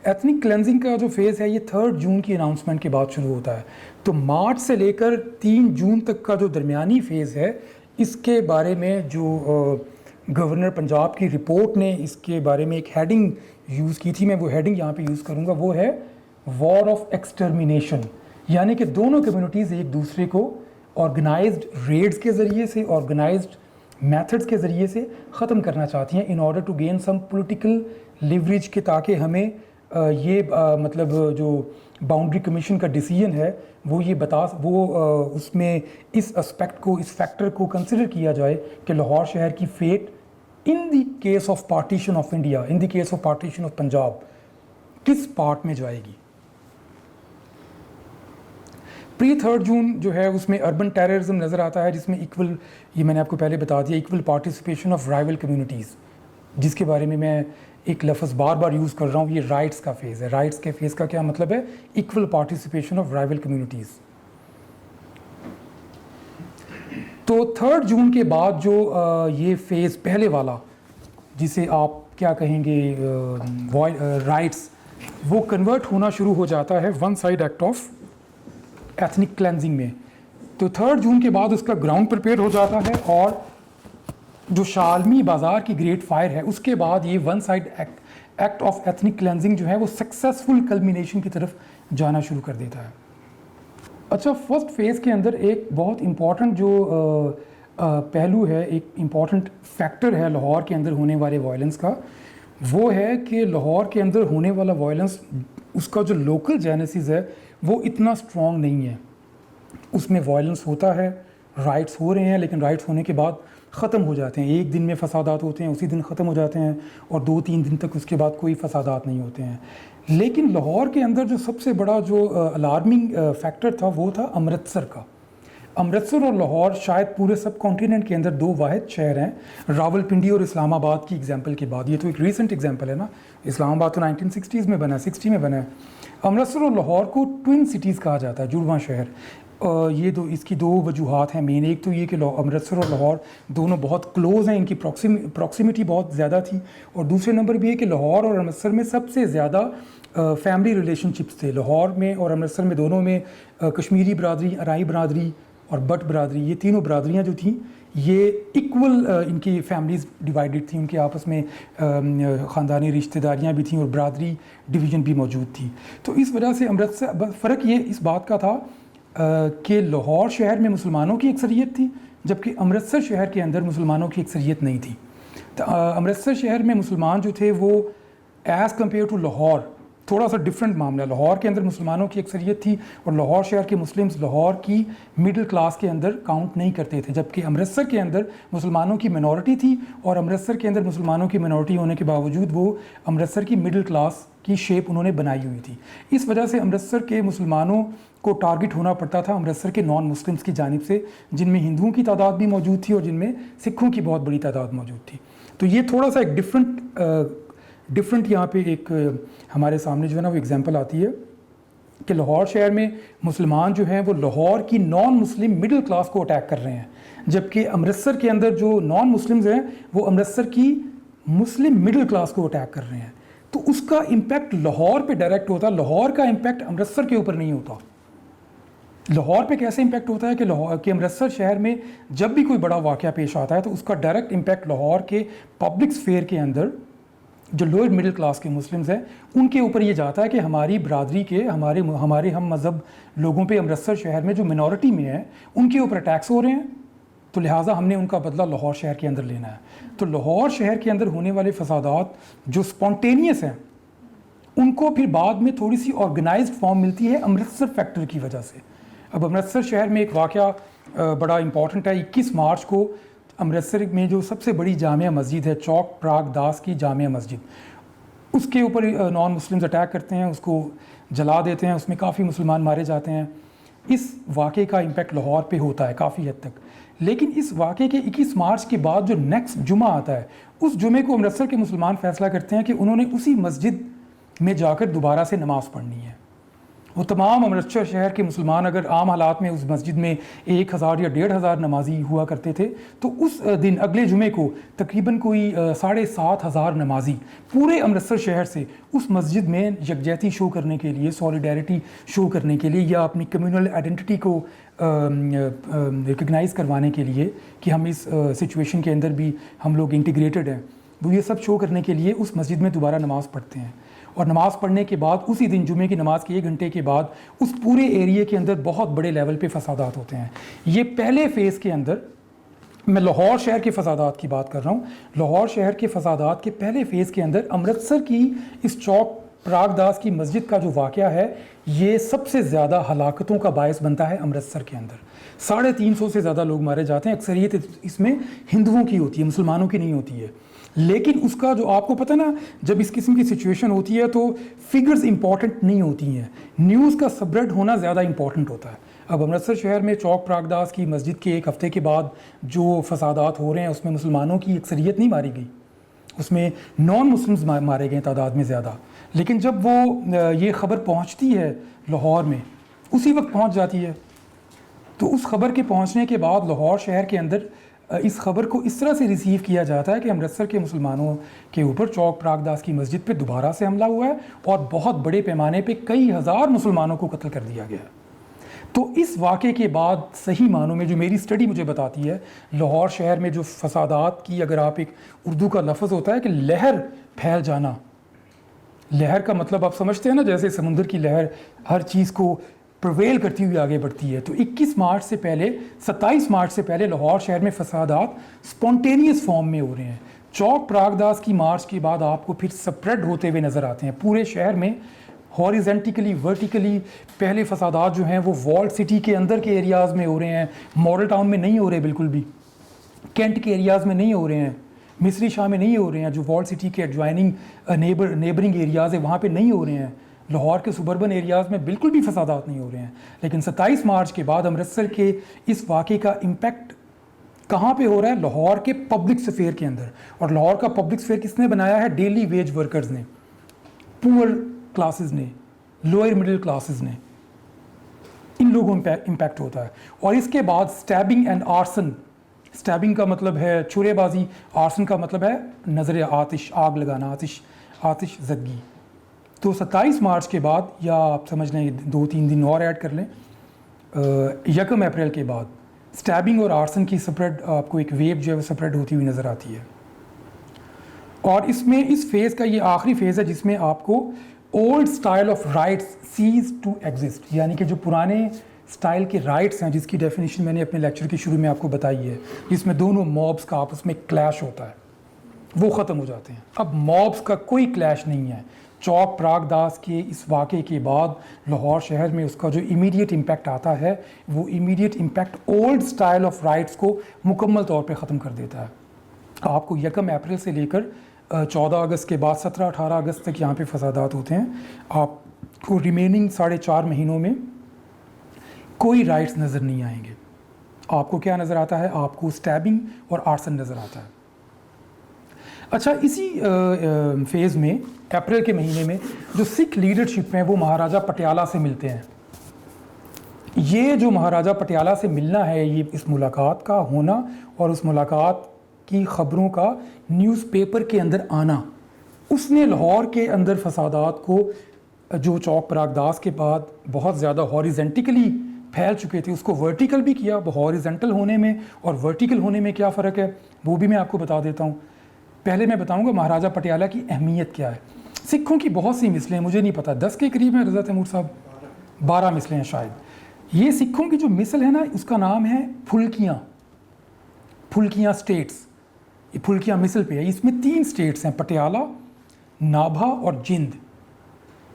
ایتھنک کلینزنگ کا جو فیز ہے یہ 3 جون کی اناؤنسمنٹ کے بعد شروع ہوتا ہے. تو مارچ سے لے کر 3 جون تک کا جو درمیانی فیز ہے اس کے بارے میں جو گورنر پنجاب کی رپورٹ نے اس کے بارے میں ایک ہیڈنگ یوز کی تھی, میں وہ ہیڈنگ یہاں پہ یوز کروں گا, وہ ہے وار آف ایکسٹرمینیشن. یعنی کہ دونوں کمیونٹیز ایک دوسرے کو آرگنائزڈ ریڈز کے ذریعے سے, آرگنائزڈ میتھڈز کے ذریعے سے ختم کرنا چاہتی ہیں in order to gain some political leverage کے, تاکہ ہمیں یہ مطلب جو باؤنڈری کمیشن کا ڈیسیجن ہے وہ اس میں اس اسپیکٹ کو, اس فیکٹر کو کنسیڈر کیا جائے کہ لاہور شہر کی fate in the case of partition of India, in the case of partition of Punjab کس پارٹ میں جائے گی. پری 3 جون جو ہے اس میں اربن ٹیررزم نظر آتا ہے جس میں ایکول, یہ میں نے آپ کو پہلے بتا دیا, equal participation of rival communities, جس کے بارے میں ایک لفظ بار بار یوز کر رہا ہوں, یہ رائٹس کا فیز ہے. رائٹس کے فیز کا کیا مطلب ہے؟ Equal participation of rival communities. تو 3 جون کے بعد جو یہ فیز پہلے والا جسے آپ کیا کہیں گے رائٹس, وہ کنورٹ ہونا شروع ہو جاتا ہے one side act of ethnic cleansing میں. تو 3 جون کے بعد اس کا گراؤنڈ پریپیئر ہو جاتا ہے اور جو شالمی بازار کی گریٹ فائر ہے اس کے بعد یہ one side act of ethnic cleansing جو ہے وہ سکسیزفل کلمینیشن کی طرف جانا شروع کر دیتا ہے. اچھا, فرسٹ فیز کے اندر ایک بہت امپورٹنٹ جو پہلو ہے, ایک امپورٹنٹ فیکٹر ہے لاہور کے اندر ہونے والے وائلنس کا, وہ ہے کہ لاہور کے اندر ہونے والا وائلنس اس کا جو لوکل جینیسس ہے وہ اتنا اسٹرانگ نہیں ہے. اس میں وائلنس ہوتا ہے, رائٹس ہو رہے ہیں لیکن رائٹس ہونے کے بعد ختم ہو جاتے ہیں. ایک دن میں فسادات ہوتے ہیں, اسی دن ختم ہو جاتے ہیں, اور 2-3 دن تک اس کے بعد کوئی فسادات نہیں ہوتے ہیں. لیکن لاہور کے اندر جو سب سے بڑا جو الارمنگ فیکٹر تھا وہ تھا امرتسر کا. امرتسر اور لاہور شاید پورے سب کانٹیننٹ کے اندر 2 واحد شہر ہیں, راول پنڈی اور اسلام آباد کی ایگزامپل کے بعد. یہ تو ایک ریسنٹ ایگزامپل ہے نا, اسلام آباد تو 1960s میں بنا ہے, 60 میں بنا ہے. امرتسر اور لاہور کو ٹوئن سٹیز کہا جاتا ہے, جڑواں شہر. یہ اس کی 2 وجوہات ہیں مین. ایک تو یہ کہ امرتسر اور لاہور دونوں بہت کلوز ہیں, ان کی پراکسیمیٹی بہت زیادہ تھی, اور دوسرے نمبر بھی یہ کہ لاہور اور امرتسر میں سب سے زیادہ فیملی ریلیشن شپس تھے. لاہور میں اور امرتسر میں دونوں میں کشمیری برادری, ارائی برادری اور بٹ برادری, یہ تینوں برادریاں جو تھیں یہ ایکول ان کی فیملیز ڈیوائیڈڈ تھیں, ان کے آپس میں خاندانی رشتہ داریاں بھی تھیں اور برادری ڈویژن بھی موجود تھی. تو اس وجہ سے امرتسر فرق یہ اس بات کا تھا کہ لاہور شہر میں مسلمانوں کی اکثریت تھی جبکہ امرتسر شہر کے اندر مسلمانوں کی اکثریت نہیں تھی. تو امرتسر شہر میں مسلمان جو تھے وہ ایز کمپیئر ٹو لاہور تھوڑا سا ڈفرینٹ معاملہ. لاہور کے اندر مسلمانوں کی اکثریت تھی اور لاہور شہر کے مسلمز لاہور کی مڈل کلاس کے اندر کاؤنٹ نہیں کرتے تھے, جبکہ امرتسر کے اندر مسلمانوں کی منورٹی تھی, اور امرتسر کے اندر مسلمانوں کی منورٹی ہونے کے باوجود وہ امرتسر کی مڈل کلاس کی شیپ انہوں نے بنائی ہوئی تھی. اس وجہ سے امرتسر کے مسلمانوں کو ٹارگٹ ہونا پڑتا تھا امرتسر کے نان مسلمس کی جانب سے, جن میں ہندوؤں کی تعداد بھی موجود تھی اور جن میں سکھوں کی بہت بڑی تعداد موجود تھی. تو یہ تھوڑا سا ایک ڈفرینٹ یہاں پہ ایک ہمارے سامنے جو ہے نا وہ ایگزامپل آتی ہے کہ لاہور شہر میں مسلمان جو ہیں وہ لاہور کی نان مسلم مڈل کلاس کو اٹیک کر رہے ہیں, جبکہ امرتسر کے اندر جو نان مسلمز ہیں وہ امرتسر کی مسلم مڈل کلاس کو اٹیک کر رہے ہیں. تو اس کا امپیکٹ لاہور پہ ڈائریکٹ ہوتا ہے, لاہور کا امپیکٹ امرتسر کے اوپر نہیں ہوتا. لاہور پہ کیسے امپیکٹ ہوتا ہے کہ امرتسر شہر میں جب بھی کوئی بڑا واقعہ پیش آتا ہے تو اس کا ڈائریکٹ امپیکٹ لاہور کے پبلک سفیئر کے اندر جو لوئر مڈل کلاس کے مسلمز ہیں ان کے اوپر یہ جاتا ہے کہ ہماری برادری کے ہمارے ہم مذہب لوگوں پہ امرتسر شہر میں جو منورٹی میں ہیں ان کے اوپر اٹیکس ہو رہے ہیں, تو لہٰذا ہم نے ان کا بدلہ لاہور شہر کے اندر لینا ہے. تو لاہور شہر کے اندر ہونے والے فسادات جو سپونٹینیس ہیں ان کو پھر بعد میں تھوڑی سی آرگنائزڈ فارم ملتی ہے امرتسر فیکٹر کی وجہ سے. اب امرتسر شہر میں ایک واقعہ بڑا امپورٹنٹ ہے. 21 مارچ کو امرتسر میں جو سب سے بڑی جامع مسجد ہے چوک پراگ داس کی جامع مسجد, اس کے اوپر نان مسلمز اٹیک کرتے ہیں, اس کو جلا دیتے ہیں, اس میں کافی مسلمان مارے جاتے ہیں. اس واقعے کا امپیکٹ لاہور پہ ہوتا ہے کافی حد تک, لیکن اس واقعے کے 21 مارچ کے بعد جو نیکسٹ جمعہ آتا ہے اس جمعے کو امرتسر کے مسلمان فیصلہ کرتے ہیں کہ انہوں نے اسی مسجد میں جا کر دوبارہ سے نماز پڑھنی ہے. وہ تمام امرتسر شہر کے مسلمان اگر عام حالات میں اس مسجد میں 1000 یا 1500 نمازی ہوا کرتے تھے, تو اس دن اگلے جمعے کو تقریباً کوئی 7500 نمازی پورے امرتسر شہر سے اس مسجد میں یکجہتی شو کرنے کے لیے, سولیڈیرٹی شو کرنے کے لیے, یا اپنی کمیونل آئیڈینٹی کو ریکگنائز کروانے کے لیے کہ ہم اس سچویشن کے اندر بھی ہم لوگ انٹیگریٹڈ ہیں, وہ یہ سب شو کرنے کے لیے اس مسجد میں دوبارہ نماز پڑھتے ہیں. اور نماز پڑھنے کے بعد اسی دن جمعے کی نماز کے 1 گھنٹے کے بعد اس پورے ایریے کے اندر بہت بڑے لیول پہ فسادات ہوتے ہیں. یہ پہلے فیز کے اندر, میں لاہور شہر کے فسادات کی بات کر رہا ہوں, لاہور شہر کے فسادات کے پہلے فیز کے اندر امرتسر کی اس چوک پراگ داس کی مسجد کا جو واقعہ ہے یہ سب سے زیادہ ہلاکتوں کا باعث بنتا ہے امرتسر کے اندر. 350 سے زیادہ لوگ مارے جاتے ہیں, اکثریت اس میں ہندوؤں کی ہوتی ہے, مسلمانوں کی نہیں ہوتی ہے. لیکن اس کا جو آپ کو پتہ نا, جب اس قسم کی سچویشن ہوتی ہے تو فگرز امپورٹنٹ نہیں ہوتی ہیں, نیوز کا سپریڈ ہونا زیادہ امپورٹنٹ ہوتا ہے. اب امرتسر شہر میں چوک پراگ داس کی مسجد کے 1 ہفتے کے بعد جو فسادات ہو رہے ہیں اس میں مسلمانوں کی اکثریت نہیں ماری گئی, اس میں نان مسلمز مارے گئے تعداد میں زیادہ. لیکن جب وہ یہ خبر پہنچتی ہے لاہور میں, اسی وقت پہنچ جاتی ہے, تو اس خبر کے پہنچنے کے بعد لاہور شہر کے اندر اس خبر کو اس طرح سے ریسیو کیا جاتا ہے کہ امرتسر کے مسلمانوں کے اوپر چوک پراگ داس کی مسجد پہ دوبارہ سے حملہ ہوا ہے اور بہت بڑے پیمانے پہ کئی ہزار مسلمانوں کو قتل کر دیا گیا ہے. تو اس واقعے کے بعد صحیح معنوں میں جو میری اسٹڈی مجھے بتاتی ہے, لاہور شہر میں جو فسادات کی, اگر آپ ایک اردو کا لفظ ہوتا ہے کہ لہر پھیل جانا, لہر کا مطلب آپ سمجھتے ہیں نا, جیسے سمندر کی لہر ہر چیز کو پرویل کرتی ہوئی آگے بڑھتی ہے. تو 21 مارچ سے پہلے 27 مارچ سے پہلے لاہور شہر میں فسادات سپونٹینیس فارم میں ہو رہے ہیں. چوک پراگ داس کی مارچ کے بعد آپ کو پھر سپریڈ ہوتے ہوئے نظر آتے ہیں پورے شہر میں, ہاریزنٹیکلی ورٹیکلی. پہلے فسادات جو ہیں وہ والڈ سٹی کے اندر کے ایریاز میں ہو رہے ہیں, ماڈل ٹاؤن میں نہیں ہو رہے بالکل بھی, کینٹ کے ایریاز میں نہیں ہو رہے ہیں, مصری شاہ میں نہیں ہو رہے ہیں, جو والڈ سٹی کے ایڈجوائننگ نیبرنگ ایریاز ہیں وہاں پہ نہیں ہو رہے ہیں. لاہور کے سبربن ایریاز میں بالکل بھی فسادات نہیں ہو رہے ہیں. لیکن 27 مارچ کے بعد امرتسر کے اس واقعے کا امپیکٹ کہاں پہ ہو رہا ہے؟ لاہور کے پبلک سفیئر کے اندر. اور لاہور کا پبلک سفیئر کس نے بنایا ہے؟ ڈیلی ویج ورکرز نے, پور کلاسز نے, لوئر مڈل کلاسز نے, ان لوگوں میں امپیکٹ ہوتا ہے. اور اس کے بعد سٹیبنگ اینڈ آرسن. سٹیبنگ کا مطلب ہے چھرے بازی, آرسن کا مطلب ہے نظر آتش, آگ لگانا, آتش زدگی. تو 27 مارچ کے بعد, یا آپ سمجھ لیں 2-3 دن اور ایڈ کر لیں, 1 اپریل کے بعد سٹیبنگ اور آرسن کی سپریڈ آپ کو ایک ویو جو ہے وہ سپریڈ ہوتی ہوئی نظر آتی ہے. اور اس میں اس فیز کا یہ آخری فیز ہے جس میں آپ کو old style of rights ceases to exist, یعنی کہ جو پرانے اسٹائل کے رائٹس ہیں جس کی ڈیفینیشن میں نے اپنے لیکچر کے شروع میں آپ کو بتائی ہے, جس میں دونوں مابس کا آپس میں کلیش ہوتا ہے, وہ ختم ہو جاتے ہیں. اب مابس کا کوئی کلیش نہیں ہے. چوک پراگ داس کے اس واقعے کے بعد لاہور شہر میں اس کا جو امیڈیٹ امپیکٹ آتا ہے وہ immediate impact old style of rights کو مکمل طور پہ ختم کر دیتا ہے. آپ کو 1 اپریل سے لے کر 14 اگست کے بعد 17-18 اگست تک یہاں پہ فسادات ہوتے ہیں. آپ کو ریمیننگ 4.5 مہینوں میں کوئی رائٹس نظر نہیں آئیں گے. آپ کو کیا نظر آتا ہے؟ آپ کو اسٹیبنگ اور آرسن نظر آتا ہے. اچھا، اسی فیز میں اپریل کے مہینے میں جو سکھ لیڈرشپ ہیں وہ مہاراجہ پٹیالہ سے ملتے ہیں. یہ جو مہاراجہ پٹیالہ سے ملنا ہے، یہ اس ملاقات کا ہونا اور اس ملاقات کی خبروں کا نیوز پیپر کے اندر آنا، اس نے لاہور کے اندر فسادات کو جو چوک پراگداس کے بعد بہت زیادہ ہاریزنٹیکلی پھیل چکے تھے اس کو ورٹیکل بھی کیا. ہاریزنٹل ہونے میں اور ورٹیکل ہونے میں کیا فرق ہے وہ بھی میں آپ کو بتا دیتا ہوں. پہلے میں بتاؤں گا مہاراجہ پٹیالہ کی اہمیت کیا ہے. سکھوں کی بہت سی مثلیں ہیں، مجھے نہیں پتہ 10 کے قریب ہیں رضا تیمور صاحب، 12 مثلیں ہیں شاید. یہ سکھوں کی جو مثل ہے نا، اس کا نام ہے پھلکیاں. پھلکیاں سٹیٹس، یہ پھلکیاں مثل پہ ہے. اس میں 3 سٹیٹس ہیں، پٹیالہ، نابھا اور جند.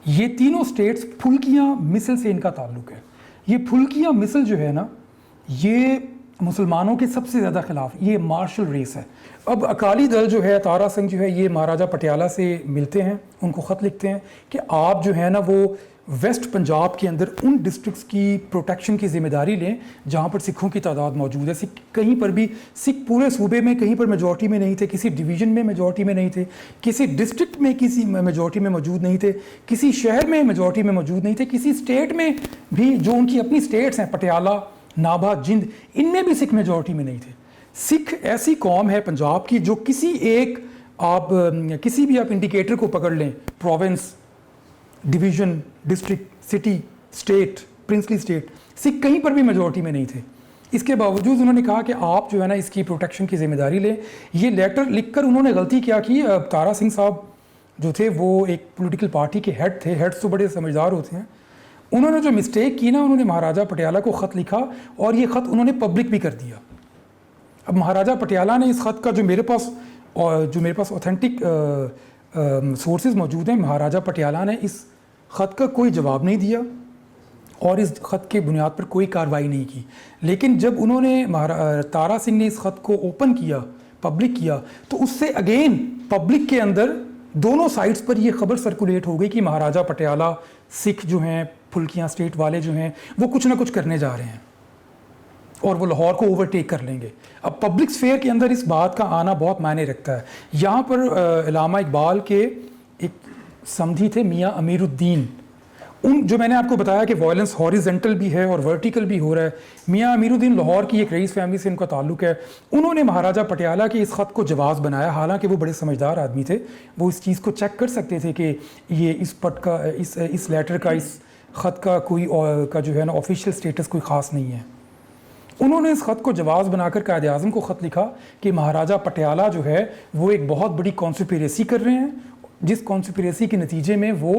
یہ تینوں سٹیٹس پھلکیاں مثل سے ان کا تعلق ہے. یہ پھلکیاں مثل جو ہے نا، یہ مسلمانوں کے سب سے زیادہ خلاف، یہ مارشل ریس ہے. اب اکالی دل جو ہے، تارا سنگھ جو ہے، یہ مہاراجہ پٹیالہ سے ملتے ہیں، ان کو خط لکھتے ہیں کہ آپ جو ہے نا وہ ویسٹ پنجاب کے اندر ان ڈسٹرکٹس کی پروٹیکشن کی ذمہ داری لیں جہاں پر سکھوں کی تعداد موجود ہے. کہیں پر بھی سکھ پورے صوبے میں کہیں پر میجورٹی میں نہیں تھے، کسی ڈویژن میں میجورٹی میں نہیں تھے، کسی ڈسٹرکٹ میں کسی میجورٹی میں موجود نہیں تھے، کسی شہر میں میجورٹی میں موجود نہیں تھے، کسی اسٹیٹ میں بھی جو ان کی اپنی اسٹیٹس ہیں پٹیالہ، نابھا، جند، ان میں بھی سکھ میجورٹی میں نہیں تھے. سکھ ایسی قوم ہے پنجاب کی جو کسی ایک کسی بھی آپ انڈیکیٹر کو پکڑ لیں، province, division, district, city, state, princely state, Sikh کہیں پر بھی میجورٹی میں نہیں تھے. اس کے باوجود انہوں نے کہا کہ آپ جو ہے نا اس کی پروٹیکشن کی ذمہ داری لیں. یہ لیٹر لکھ کر انہوں نے غلطی کیا کی. تارا سنگھ صاحب جو تھے وہ ایک پولیٹیکل پارٹی کے ہیڈ تھے، ہیڈس تو بڑے سمجھدار ہوتے ہیں. انہوں نے جو مسٹیک کی نا، انہوں نے مہاراجہ پٹیالہ کو خط لکھا اور یہ خط انہوں نے پبلک بھی کر دیا. اب مہاراجہ پٹیالہ نے اس خط کا جو میرے پاس اوتھینٹک سورسز موجود ہیں، مہاراجہ پٹیالہ نے اس خط کا کوئی جواب نہیں دیا اور اس خط کے بنیاد پر کوئی کارروائی نہیں کی. لیکن جب انہوں نے تارا سنگھ نے اس خط کو اوپن کیا، پبلک کیا، تو اس سے اگین پبلک کے اندر دونوں سائٹس پر یہ خبر سرکولیٹ ہو گئی کہ مہاراجہ پٹیالہ سکھ جو ہیں، پھلکیاں سٹیٹ والے جو ہیں، وہ کچھ نہ کچھ کرنے جا رہے ہیں اور وہ لاہور کو اوورٹیک کر لیں گے. اب پبلک سفیئر کے اندر اس بات کا آنا بہت معنی رکھتا ہے. یہاں پر علامہ اقبال کے ایک سمدھی تھے میاں امیر الدین، جو میں نے آپ کو بتایا کہ وائلنس ہاریزنٹل بھی ہے اور ورٹیکل بھی ہو رہا ہے. میاں امیر الدین لاہور کی ایک رئیس فیملی سے ان کا تعلق ہے. انہوں نے مہاراجہ پٹیالہ کے اس خط کو جواز بنایا، حالانکہ وہ بڑے سمجھدار آدمی تھے، وہ اس چیز کو چیک کر سکتے تھے کہ یہ اس لیٹر کا، اس خط کا کوئی کا جو ہے نا آفیشیل سٹیٹس کوئی خاص نہیں ہے. انہوں نے اس خط کو جواز بنا کر قائد اعظم کو خط لکھا کہ مہاراجہ پٹیالہ جو ہے وہ ایک بہت بڑی کانسپیریسی کر رہے ہیں، جس کانسپیریسی کے نتیجے میں وہ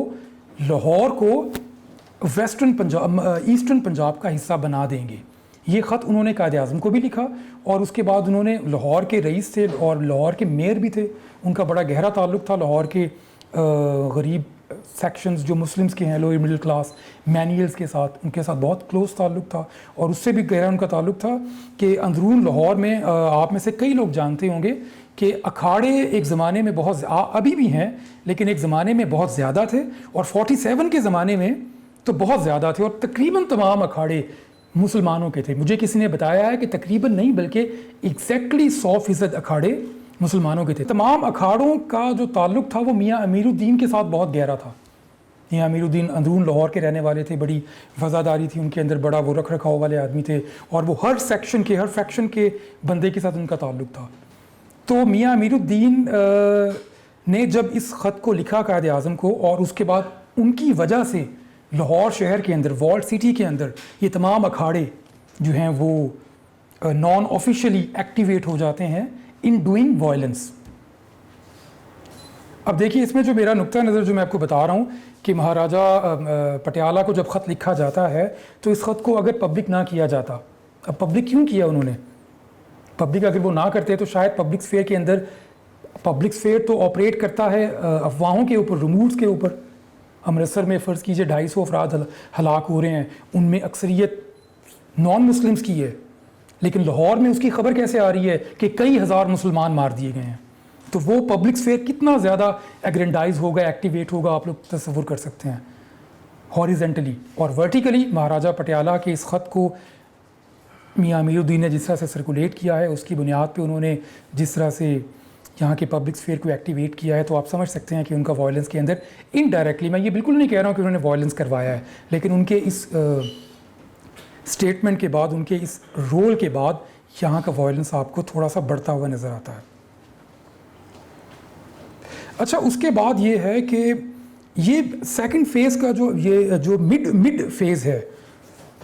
لاہور کو ایسٹرن پنجاب کا حصہ بنا دیں گے. یہ خط انہوں نے قائد اعظم کو بھی لکھا اور اس کے بعد انہوں نے لاہور کے رئیس سے، اور لاہور کے میئر بھی تھے، ان کا بڑا گہرا تعلق تھا لاہور کے غریب سیکشنز جو مسلمز کے ہیں، لوئر مڈل کلاس مینیلز کے ساتھ، ان کے ساتھ بہت کلوز تعلق تھا. اور اس سے بھی گہرا ان کا تعلق تھا کہ اندرون لاہور میں آپ میں سے کئی لوگ جانتے ہوں گے کہ اکھاڑے ایک زمانے میں بہت ابھی بھی ہیں، لیکن ایک زمانے میں بہت زیادہ تھے، اور 47 کے زمانے میں تو بہت زیادہ تھے، اور تقریباً تمام اکھاڑے مسلمانوں کے تھے. مجھے کسی نے بتایا ہے کہ تقریباً نہیں بلکہ ایگزیکٹلی 100% اکھاڑے مسلمانوں کے تھے. تمام اکھاڑوں کا جو تعلق تھا وہ میاں امیر الدین کے ساتھ بہت گہرا تھا. میاں امیر الدین اندرون لاہور کے رہنے والے تھے، بڑی وفاداری تھی ان کے اندر، بڑا وہ رکھ رکھاؤ والے آدمی تھے، اور وہ ہر سیکشن کے، ہر فیکشن کے بندے کے ساتھ ان کا تعلق تھا. تو میاں امیر الدین نے جب اس خط کو لکھا قائد اعظم کو، اور اس کے بعد ان کی وجہ سے لاہور شہر کے اندر، والڈ سٹی کے اندر، یہ تمام اکھاڑے جو ہیں وہ نان آفیشلی ایکٹیویٹ ہو جاتے ہیں ان ڈوئنگ وائلنس. اب دیکھیے اس میں جو میرا نقطہ نظر جو میں آپ کو بتا رہا ہوں کہ مہاراجہ پٹیالہ کو جب خط لکھا جاتا ہے تو اس خط کو اگر پبلک نہ کیا جاتا، اب پبلک کیوں کیا انہوں نے؟ پبلک اگر وہ نہ کرتے تو شاید پبلک سفیئر کے اندر، پبلک سفیئر تو آپریٹ کرتا ہے افواہوں کے اوپر، رومورز کے اوپر. امرتسر میں فرض کیجئے 250 افراد ہلاک ہو رہے ہیں، ان میں اکثریت نان مسلمز کی ہے، لیکن لاہور میں اس کی خبر کیسے آ رہی ہے کہ کئی ہزار مسلمان مار دیے گئے ہیں؟ تو وہ پبلک اسفیئر کتنا زیادہ ایگرینڈائز ہوگا, ایکٹیویٹ ہوگا, آپ لوگ تصور کر سکتے ہیں ہاریزنٹلی. اور ورٹیکلی مہاراجہ پٹیالہ کے اس خط کو میاں امیر الدین نے جس طرح سے سرکولیٹ کیا ہے, اس کی بنیاد پہ انہوں نے جس طرح سے یہاں کے پبلک اسفیئر کو ایکٹیویٹ کیا ہے, تو آپ سمجھ سکتے ہیں کہ ان کا وائلنس کے اندر انڈائریکٹلی, میں یہ بالکل نہیں کہہ رہا ہوں کہ انہوں نے وائلنس کروایا ہے, لیکن ان کے اس اسٹیٹمنٹ کے بعد, ان کے اس رول کے بعد یہاں کا وائلنس آپ کو تھوڑا سا بڑھتا ہوا نظر آتا ہے. اچھا, اس کے بعد یہ ہے کہ یہ سیکنڈ فیز کا جو مڈ فیز ہے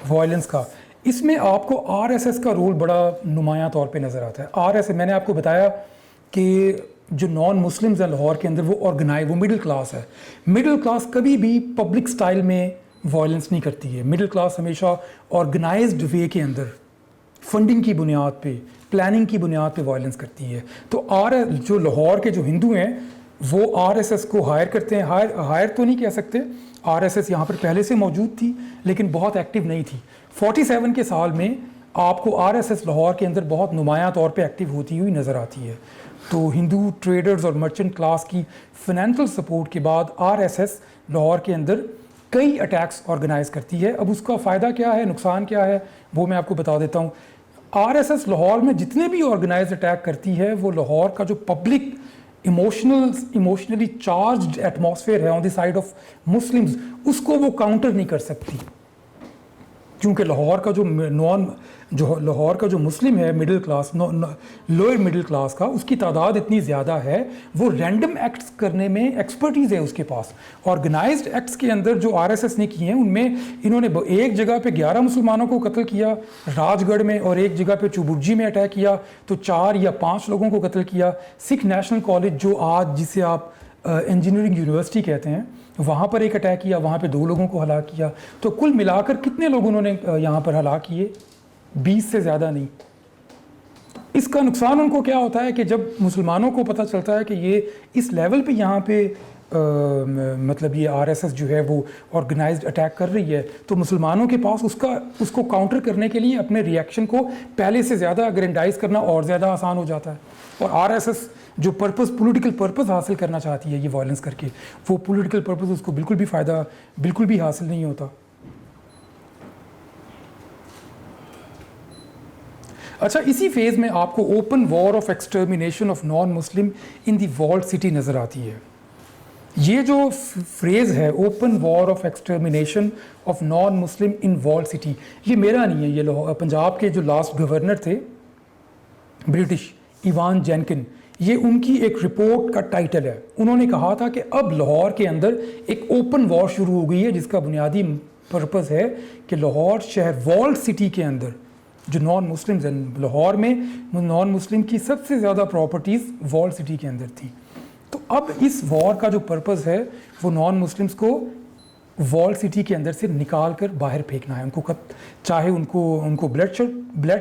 وائلنس کا, اس میں آپ کو آر ایس ایس کا رول بڑا نمایاں طور پہ نظر آتا ہے. آر ایس ایس, میں نے آپ کو بتایا کہ جو نان مسلمز ہیں لاہور کے اندر وہ وہ مڈل کلاس ہے. مڈل کلاس کبھی بھی پبلک سٹائل میں وائلنس نہیں کرتی ہے. مڈل کلاس ہمیشہ آرگنائزڈ وے کے اندر فنڈنگ کی بنیاد پہ, پلاننگ کی بنیاد پہ وائلنس کرتی ہے. تو جو لاہور کے جو ہندو ہیں وہ آر ایس ایس کو ہائر کرتے ہیں. ہائر تو نہیں کہہ سکتے, آر ایس ایس یہاں پر پہلے سے موجود تھی لیکن بہت ایکٹیو نہیں تھی. 47 کے سال میں آپ کو آر ایس ایس لاہور کے اندر بہت نمایاں طور پہ ایکٹیو ہوتی ہوئی نظر آتی ہے. تو ہندو ٹریڈرز اور مرچنٹ کلاس کی فائنینشل سپورٹ کے بعد آر ایس ایس لاہور کے اندر کئی اٹیکس آرگنائز کرتی ہے. اب اس کا فائدہ کیا ہے, نقصان کیا ہے, وہ میں آپ کو بتا دیتا ہوں. آر ایس ایس لاہور میں جتنے بھی آرگنائز اٹیک کرتی ہے وہ لاہور کا جو پبلک ایموشنلی چارجڈ ایٹماسفیئر ہے on the side of Muslims, اس کو وہ کاؤنٹر نہیں کر سکتی, کیونکہ لاہور کا جو مسلم ہے middle class, lower middle class کا, اس کی تعداد اتنی زیادہ ہے, وہ رینڈم ایکٹس کرنے میں ایکسپرٹیز ہے اس کے پاس. آرگنائزڈ ایکٹس کے اندر جو آر ایس ایس نے کیے ہیں ان میں انہوں نے ایک جگہ پہ 11 مسلمانوں کو قتل کیا راج گڑھ میں, اور ایک جگہ پہ چوبرجی میں اٹیک کیا تو 4 یا 5 لوگوں کو قتل کیا. سکھ نیشنل کالج جو آج جسے آپ انجینئرنگ یونیورسٹی کہتے ہیں, وہاں پر ایک اٹیک کیا, وہاں پہ 2 لوگوں کو ہلاک کیا. تو کل ملا کر کتنے لوگ انہوں نے یہاں پر ہلاک کیے, 20 سے زیادہ نہیں. اس کا نقصان ان کو کیا ہوتا ہے کہ جب مسلمانوں کو پتہ چلتا ہے کہ یہ اس لیول پہ یہاں پہ مطلب یہ آر ایس ایس جو ہے وہ آرگنائزڈ اٹیک کر رہی ہے, تو مسلمانوں کے پاس اس کو کاؤنٹر کرنے کے لیے اپنے ریئیکشن کو پہلے سے زیادہ اگرینڈائز کرنا اور زیادہ آسان ہو جاتا ہے. اور آر ایس ایس جو پولیٹیکل پرپز حاصل کرنا چاہتی ہے یہ وائلنس کر کے, وہ پولیٹیکل پرپز اس کو بالکل بھی حاصل نہیں ہوتا. اچھا, اسی فیز میں آپ کو open war of extermination of non Muslim in the walled city نظر آتی ہے. یہ جو فریز ہے open war of extermination of non Muslim in walled city, یہ میرا نہیں ہے, یہ پنجاب کے جو لاسٹ گورنر تھے برٹش, ایوان جینکن, یہ ان کی ایک رپورٹ کا ٹائٹل ہے. انہوں نے کہا تھا کہ اب لاہور کے اندر ایک اوپن وار شروع ہو گئی ہے جس کا بنیادی پرپز ہے کہ لاہور شہر والڈ سٹی کے اندر جو نان مسلمز ہیں, لاہور میں نان مسلم کی سب سے زیادہ پراپرٹیز والڈ سٹی کے اندر تھیں. تو اب اس وار کا جو پرپز ہے وہ نان مسلمز کو والڈ سٹی کے اندر سے نکال کر باہر پھینکنا ہے. ان کو چاہے ان کو بلڈ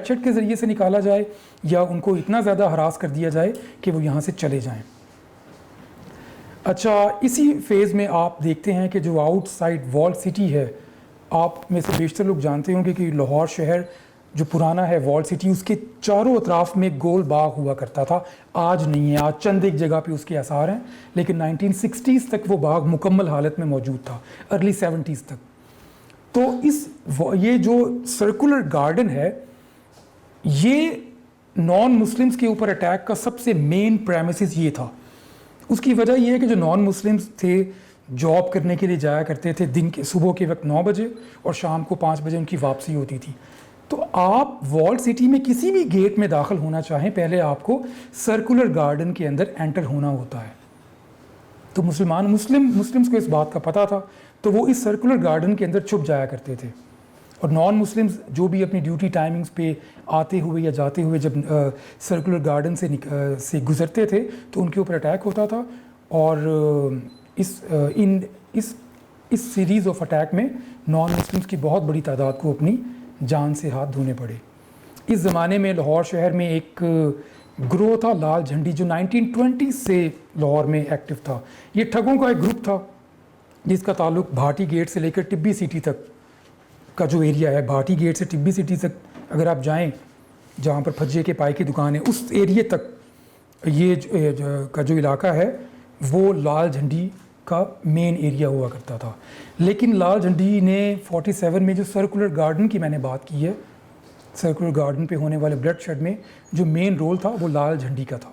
شیڈ کے ذریعے سے نکالا جائے یا ان کو اتنا زیادہ ہراس کر دیا جائے کہ وہ یہاں سے چلے جائیں. اچھا, اسی فیز میں آپ دیکھتے ہیں کہ جو آؤٹ سائڈ والڈ سٹی ہے, آپ میں سے بیشتر لوگ جانتے ہوں گے کہ لاہور شہر جو پرانا ہے والڈ سٹی, اس کے چاروں اطراف میں گول باغ ہوا کرتا تھا. آج نہیں ہے, آج چند ایک جگہ پہ اس کے آثار ہیں, لیکن 1960s تک وہ باغ مکمل حالت میں موجود تھا, ارلی 70s تک. تو یہ جو سرکولر گارڈن ہے یہ نان مسلمز کے اوپر اٹیک کا سب سے مین پریمیسز یہ تھا. اس کی وجہ یہ ہے کہ جو نان مسلمز تھے جاب کرنے کے لیے جایا کرتے تھے دن کے صبح کے وقت 9 بجے اور شام کو 5 بجے ان کی واپسی ہوتی تھی. تو آپ والڈ سٹی میں کسی بھی گیٹ میں داخل ہونا چاہیں پہلے آپ کو سرکولر گارڈن کے اندر انٹر ہونا ہوتا ہے. تو مسلمز کو اس بات کا پتہ تھا, تو وہ اس سرکولر گارڈن کے اندر چھپ جایا کرتے تھے. اور نان مسلمز جو بھی اپنی ڈیوٹی ٹائمنگز پہ آتے ہوئے یا جاتے ہوئے جب سرکولر گارڈن سے گزرتے تھے تو ان کے اوپر اٹیک ہوتا تھا. اور اس سیریز آف اٹیک میں نان مسلمز کی بہت بڑی تعداد کو اپنی جان سے ہاتھ دھونے پڑے. اس زمانے میں لاہور شہر میں ایک گروہ تھا لال جھنڈی جو 1920 سے لاہور میں ایکٹیو تھا. یہ ٹھگوں کا ایک گروپ تھا جس کا تعلق بھاٹی گیٹ سے لے کر ٹبی سٹی تک کا جو ایریا ہے, بھاٹی گیٹ سے ٹبی سٹی تک اگر آپ جائیں جہاں پر پھجے کے پائے کی دکان ہے, اس ایریے تک یہ جو علاقہ ہے وہ لال جھنڈی کا مین ایریا ہوا کرتا تھا. لیکن لال جھنڈی نے 47 میں جو سرکولر گارڈن کی میں نے بات کی ہے, سرکولر گارڈن پہ ہونے والے بلڈ شیڈ میں جو مین رول تھا وہ لال جھنڈی کا تھا.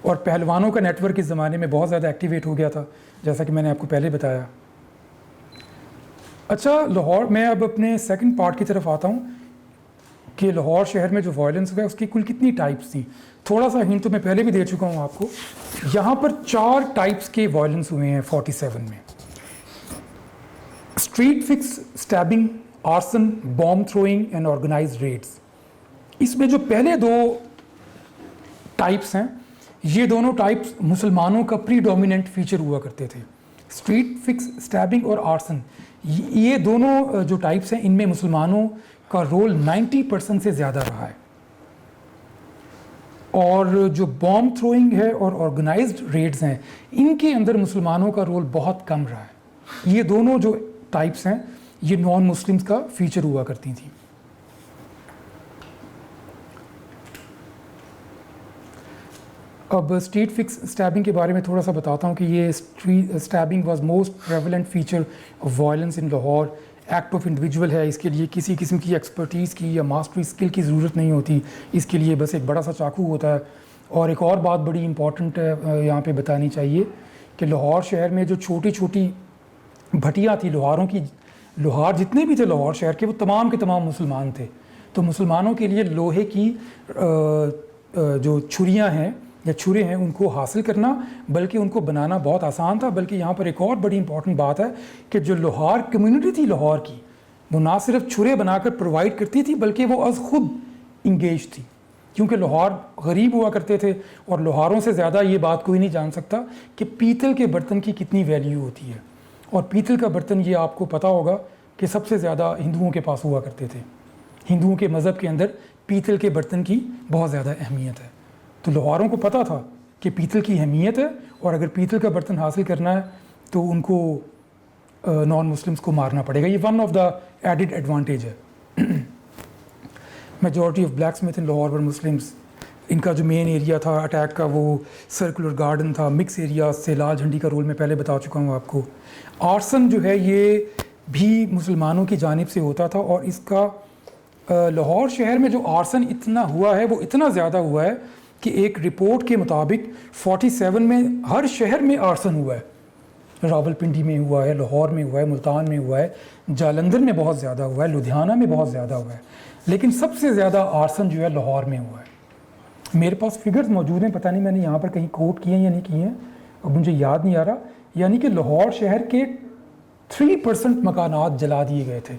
اور پہلوانوں کا نیٹ ورک اس زمانے میں بہت زیادہ ایکٹیویٹ ہو گیا تھا, جیسا کہ میں نے آپ کو پہلے بتایا. اچھا, لاہور میں اب اپنے سیکنڈ پارٹ کی طرف آتا ہوں کہ لاہور شہر میں جو وائلنس ہوا ہے اس کی کل کتنی ٹائپس تھیں. تھوڑا سا ہنٹ تو میں پہلے بھی دے چکا ہوں آپ کو. یہاں پر 4 ٹائپس کے وائلنس ہوئے ہیں 47 میں. Street fights stabbing, arson, bomb throwing and organised raids. اس میں جو پہلے 2 ٹائپس ہیں, یہ دونوں ٹائپس مسلمانوں کا پری ڈومیننٹ فیچر ہوا کرتے تھے. اسٹریٹ فکس اسٹیبنگ اور آرسن, یہ دونوں جو ٹائپس ہیں ان میں مسلمانوں کا رول 90% سے زیادہ رہا ہے. اور جو بامب تھروئنگ ہے اور آرگنائزڈ ریڈز ہیں ان کے اندر مسلمانوں کا رول بہت کم رہا ہے. یہ دونوں جو ٹائپس ہیں یہ نان مسلمز کا فیچر ہوا کرتی تھیں. اب اسٹریٹ فکس اسٹیبنگ کے بارے میں تھوڑا سا بتاتا ہوں کہ یہ stabbing was most prevalent feature of violence in Lahore. Act of individual ہے, اس کے لیے کسی قسم کی ایکسپرٹیز کی یا ماسٹری اسکل کی ضرورت نہیں ہوتی, اس کے لیے بس ایک بڑا سا چاقو ہوتا ہے. اور ایک اور بات بڑی امپورٹنٹ یہاں پہ بتانی چاہیے کہ لاہور شہر میں جو چھوٹی چھوٹی بھٹیاں تھیں لوہاروں کی, لوہار جتنے بھی تھے لاہور شہر کے وہ تمام کے تمام مسلمان تھے. تو مسلمانوں کے لیے لوہے کی جو چھریاں ہیں یا چھرے ہیں ان کو حاصل کرنا بلکہ ان کو بنانا بہت آسان تھا. بلکہ یہاں پر ایک اور بڑی امپورٹنٹ بات ہے کہ جو لوہار کمیونٹی تھی لاہور کی, وہ نہ صرف چھرے بنا کر پرووائڈ کرتی تھی بلکہ وہ از خود انگیج تھی, کیونکہ لاہور غریب ہوا کرتے تھے. اور لوہاروں سے زیادہ یہ بات کوئی نہیں جان سکتا کہ پیتل کے برتن کی کتنی ویلیو ہوتی ہے. اور پیتل کا برتن یہ آپ کو پتہ ہوگا کہ سب سے زیادہ ہندوؤں کے پاس ہوا کرتے تھے. ہندوؤں کے مذہب کے اندر پیتل کے برتن کی بہت زیادہ اہمیت ہے. تو لوہاروں کو پتہ تھا کہ پیتل کی اہمیت ہے, اور اگر پیتل کا برتن حاصل کرنا ہے تو ان کو نان مسلمس کو مارنا پڑے گا. یہ one of the added advantage ہے. Majority of blacksmith in Lahore were Muslims. ان کا جو مین ایریا تھا اٹیک کا وہ سرکولر گارڈن تھا. مکس ایریا سے لال جھنڈی کا رول میں پہلے بتا چکا ہوں آپ کو. آرسن جو ہے یہ بھی مسلمانوں کی جانب سے ہوتا تھا, اور اس کا لاہور شہر میں جو آرسن اتنا ہوا ہے وہ اتنا زیادہ ہوا ہے کہ ایک رپورٹ کے مطابق 47 میں ہر شہر میں آرسن ہوا ہے. راولپنڈی میں ہوا ہے, لاہور میں ہوا ہے, ملتان میں ہوا ہے, جالندھر میں بہت زیادہ ہوا ہے, لدھیانہ میں بہت زیادہ ہوا ہے. لیکن سب سے زیادہ آرسن جو ہے لاہور میں ہوا ہے. میرے پاس فگرز موجود ہیں, پتہ نہیں میں نے یہاں پر کہیں کوٹ کیے ہیں یا نہیں کیے ہیں, اب مجھے یاد نہیں آ رہا. یعنی کہ لاہور شہر کے 3% مکانات جلا دیے گئے تھے,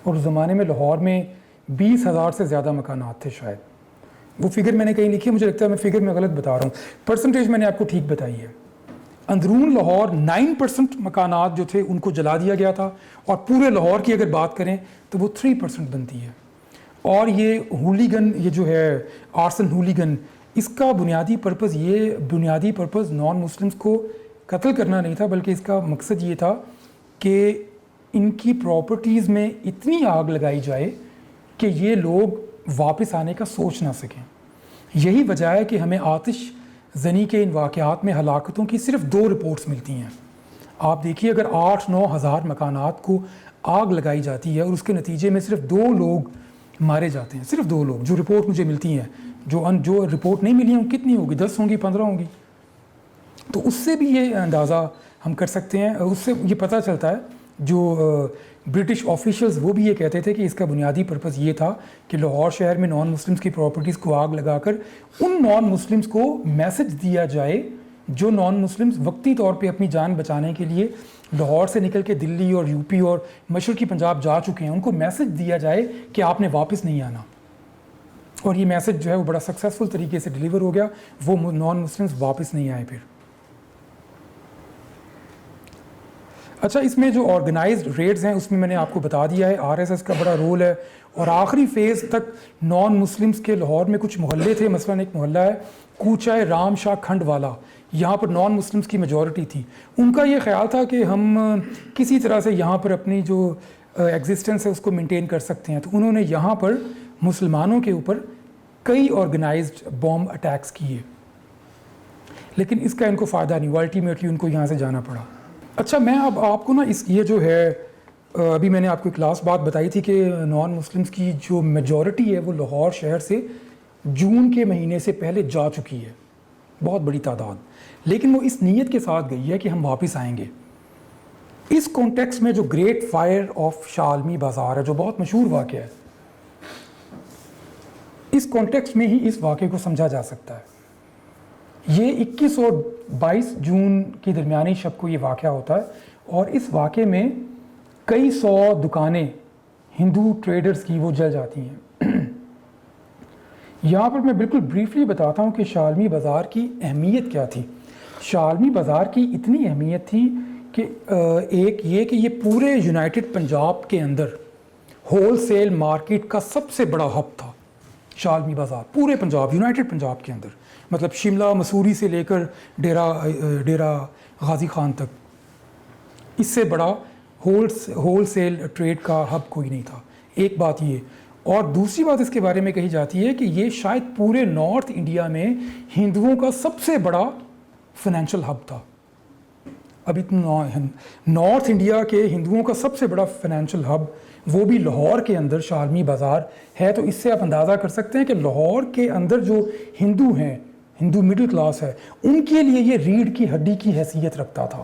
اور اس زمانے میں لاہور میں 20,000 سے زیادہ مکانات تھے شاید. وہ فگر میں نے کہیں لکھی ہے, مجھے لگتا ہے میں فگر میں غلط بتا رہا ہوں. پرسنٹیج میں نے آپ کو ٹھیک بتائی ہے. اندرون لاہور 9% مکانات جو تھے ان کو جلا دیا گیا تھا, اور پورے لاہور کی اگر بات کریں تو وہ 3% بنتی ہے. اور یہ ہولیگن, یہ جو ہے آرسن ہولیگن, اس کا بنیادی پرپز نان مسلمس کو قتل کرنا نہیں تھا, بلکہ اس کا مقصد یہ تھا کہ ان کی پراپرٹیز میں اتنی آگ لگائی جائے کہ یہ لوگ واپس آنے کا سوچ نہ سکیں. یہی وجہ ہے کہ ہمیں آتش زنی کے ان واقعات میں ہلاکتوں کی صرف 2 رپورٹس ملتی ہیں. آپ دیکھیے اگر 8-9 ہزار مکانات کو آگ لگائی جاتی ہے اور اس کے نتیجے میں صرف 2 لوگ مارے جاتے ہیں, صرف 2 لوگ, جو رپورٹ مجھے ملتی ہیں. جو رپورٹ نہیں ملی ہیں کتنی ہوگی, 10 ہوں گی, 15 ہوں گی. تو اس سے بھی یہ اندازہ ہم کر سکتے ہیں, اس سے یہ پتہ چلتا ہے. جو برٹش آفیشلز وہ بھی یہ کہتے تھے کہ اس کا بنیادی پرپز یہ تھا کہ لاہور شہر میں نان مسلمس کی پراپرٹیز کو آگ لگا کر ان نان مسلمس کو میسج دیا جائے جو نان مسلمس وقتی طور پہ اپنی جان بچانے کے لیے لاہور سے نکل کے دلی اور یو پی اور مشرقی پنجاب جا چکے ہیں, ان کو میسج دیا جائے کہ آپ نے واپس نہیں آنا. اور یہ میسج جو ہے وہ بڑا سکسیزفل طریقے سے ڈیلیور ہو گیا, وہ نان مسلمس واپس نہیں آئے پھر. اچھا, اس میں جو آرگنائزڈ ریڈز ہیں اس میں نے آپ کو بتا دیا ہے RSS کا بڑا رول ہے. اور آخری فیز تک نان مسلمس کے لاہور میں کچھ محلے تھے, مثلاً ایک محلہ ہے کوچہ رام شاہ کھنڈ والا, یہاں پر نان مسلمس کی میجورٹی تھی. ان کا یہ خیال تھا کہ ہم کسی طرح سے یہاں پر اپنی جو ایگزسٹنس ہے اس کو مینٹین کر سکتے ہیں. تو انہوں نے یہاں پر مسلمانوں کے اوپر کئی آرگنائزڈ بوم اٹیکس کیے، لیکن اس کا ان کو فائدہ نہیں ہوا، الٹیمیٹلی ان کو یہاں سے جانا پڑا۔ اچھا میں اب آپ کو نا یہ جو ہے ابھی میں نے آپ کو ایک لاسٹ بات بتائی تھی کہ نان مسلمس کی جو میجورٹی ہے وہ لاہور شہر سے جون کے مہینے سے پہلے جا چکی ہے، بہت بڑی تعداد، لیکن وہ اس نیت کے ساتھ گئی ہے کہ ہم واپس آئیں گے۔ اس کانٹیکس میں جو گریٹ فائر آف شالمی بازار ہے جو بہت مشہور واقعہ ہے، اس کانٹیکس میں ہی اس واقعے کو سمجھا جا سکتا ہے۔ یہ 21 اور 22 جون کی درمیانی شب کو یہ واقعہ ہوتا ہے، اور اس واقعے میں کئی سو دکانیں ہندو ٹریڈرز کی وہ جل جاتی ہیں۔ یہاں پر میں بالکل بریفلی بتاتا ہوں کہ شالمی بازار کی اہمیت کیا تھی۔ شالمی بازار کی اتنی اہمیت تھی کہ ایک یہ کہ یہ پورے یونائٹڈ پنجاب کے اندر ہول سیل مارکیٹ کا سب سے بڑا ہب تھا۔ شالمی بازار پورے پنجاب، یونائٹڈ پنجاب کے اندر، مطلب شملہ مسوری سے لے کر ڈیرہ غازی خان تک، اس سے بڑا ہول سیل ٹریڈ کا ہب کوئی نہیں تھا۔ ایک بات یہ، اور دوسری بات اس کے بارے میں کہی جاتی ہے کہ یہ شاید پورے نارتھ انڈیا میں ہندوؤں کا سب سے بڑا فائنینشیل ہب تھا۔ ابھی نارتھ انڈیا کے ہندوؤں کا سب سے بڑا فائنینشیل ہب وہ بھی لاہور کے اندر شالمی بازار ہے، تو اس سے آپ اندازہ کر سکتے ہیں کہ لاہور کے اندر جو ہندو ہیں، ہندو مڈل کلاس ہے، ان کے لیے یہ ریڑھ کی ہڈی کی حیثیت رکھتا تھا۔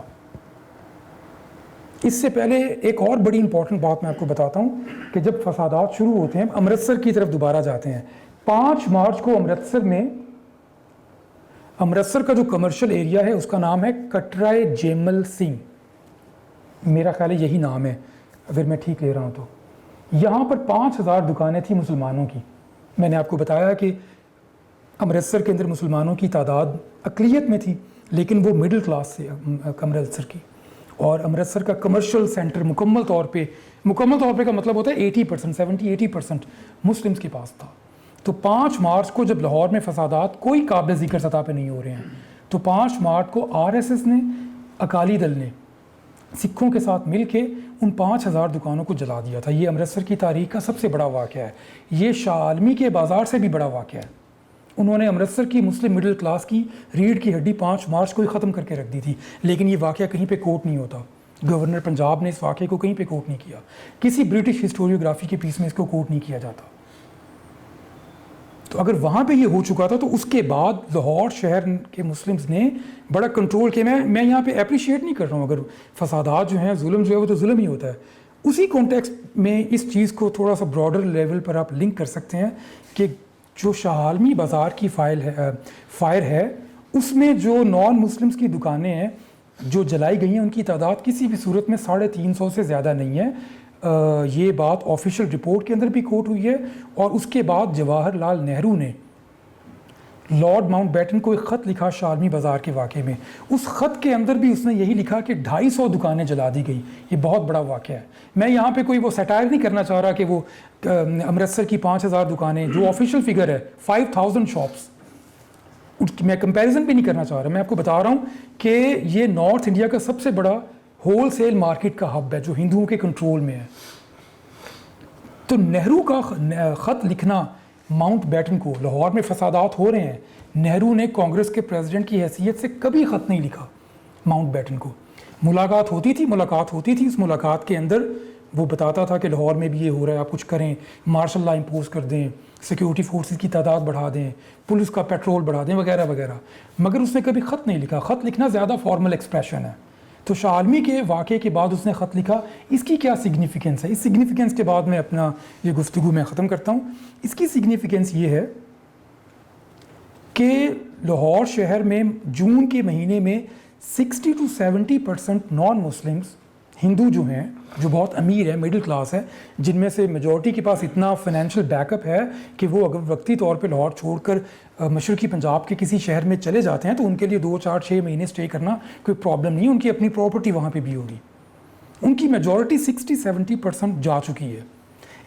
اس سے پہلے ایک اور بڑی امپورٹنٹ بات میں آپ کو بتاتا ہوں کہ جب فسادات شروع ہوتے ہیں، امرتسر کی طرف دوبارہ جاتے ہیں۔ 5 مارچ کو امرتسر کا جو کمرشل ایریا ہے اس کا نام ہے کٹرائے جیمل سنگھ، میرا خیال ہے یہی نام ہے اگر میں ٹھیک لے رہا ہوں تو۔ یہاں پر 5000 دکانیں تھیں مسلمانوں کی۔ میں نے آپ کو بتایا کہ امرتسر کے اندر مسلمانوں کی تعداد اقلیت میں تھی، لیکن وہ مڈل کلاس سے امرتسر کی، اور امرتسر کا کمرشل سینٹر مکمل طور پہ کا مطلب ہوتا ہے 80%، 70-80% مسلمس کے پاس تھا۔ تو 5 مارچ کو جب لاہور میں فسادات کوئی قابل ذکر سطح پہ نہیں ہو رہے ہیں، تو 5 مارچ کو RSS نے، اکالی دل نے سکھوں کے ساتھ مل کے ان 5000 دکانوں کو جلا دیا تھا۔ یہ امرتسر کی تاریخ کا سب سے بڑا واقعہ ہے۔ یہ شالمی کے بازار سے بھی بڑا واقعہ ہے۔ انہوں نے امرتسر کی مسلم مڈل کلاس کی ریڑھ کی ہڈی 5 مارچ کو ہی ختم کر کے رکھ دی تھی، لیکن یہ واقعہ کہیں پہ کوٹ نہیں ہوتا۔ گورنر پنجاب نے اس واقعے کو کہیں پہ کوٹ نہیں کیا، کسی برٹش ہسٹوریوگرافی کے پیس میں اس کو کوٹ نہیں کیا جاتا۔ تو اگر وہاں پہ یہ ہو چکا تھا تو اس کے بعد لاہور شہر کے مسلمز نے بڑا کنٹرول کیا۔ میں یہاں پہ اپریشیٹ نہیں کر رہا ہوں، اگر فسادات جو ہیں، ظلم جو ہے وہ تو ظلم ہی ہوتا ہے۔ اسی کانٹیکسٹ میں اس چیز کو تھوڑا سا براڈر لیول پر آپ لنک کر سکتے ہیں کہ جو شالمی بازار کی فائر ہے اس میں جو نان مسلمز کی دکانیں ہیں جو جلائی گئی ہیں، ان کی تعداد کسی بھی صورت میں 350 سے زیادہ نہیں ہے۔ یہ بات آفیشیل رپورٹ کے اندر بھی کوٹ ہوئی ہے، اور اس کے بعد جواہر لال نہرو نے لارڈ ماؤنٹ بیٹن کو ایک خط لکھا شالمی بازار کے واقعے میں۔ اس خط کے اندر بھی اس نے یہی لکھا کہ 250 دکانیں جلا دی گئی۔ یہ بہت بڑا واقعہ ہے۔ میں یہاں پہ کوئی وہ سیٹائر نہیں کرنا چاہ رہا کہ وہ امرتسر کی 5000 دکانیں، جو آفیشیل فگر ہے 5000 شاپس، میں کمپیریزن بھی نہیں کرنا چاہ رہا۔ میں آپ کو بتا رہا ہوں کہ یہ نارتھ انڈیا کا سب سے بڑا ہول سیل مارکیٹ کا ہب ہے جو ہندوؤں کے کنٹرول میں ہے۔ تو نہرو کا خط لکھنا ماؤنٹ بیٹن کو، لاہور میں فسادات ہو رہے ہیں، نہرو نے کانگریس کے پریزیڈنٹ کی حیثیت سے کبھی خط نہیں لکھا ماؤنٹ بیٹن کو۔ ملاقات ہوتی تھی، اس ملاقات کے اندر وہ بتاتا تھا کہ لاہور میں بھی یہ ہو رہا ہے، آپ کچھ کریں، مارشل لا امپوز کر دیں، سیکیورٹی فورسز کی تعداد بڑھا دیں، پولیس کا پیٹرول بڑھا دیں، وغیرہ وغیرہ، مگر اس نے کبھی خط نہیں لکھا۔ خط لکھنا زیادہ فارمل ایکسپریشن ہے۔ تو شالمی کے واقعے کے بعد اس نے خط لکھا۔ اس کی کیا سگنیفیکنس ہے؟ اس سگنیفیکنس کے بعد میں اپنا یہ گفتگو میں ختم کرتا ہوں۔ اس کی سگنیفیکنس یہ ہے کہ لاہور شہر میں جون کے مہینے میں 60 to 70% نان مسلمس، ہندو جو ہیں، جو بہت امیر ہیں، مڈل کلاس ہیں، جن میں سے میجورٹی کے پاس اتنا فائنینشیل بیک اپ ہے کہ وہ اگر وقتی طور پہ لاہور چھوڑ کر مشرقی پنجاب کے کسی شہر میں چلے جاتے ہیں تو ان کے لیے 2, 4, 6 مہینے سٹے کرنا کوئی پرابلم نہیں، ان کی اپنی پراپرٹی وہاں پہ بھی ہوگی۔ ان کی میجورٹی 60-70% جا چکی ہے،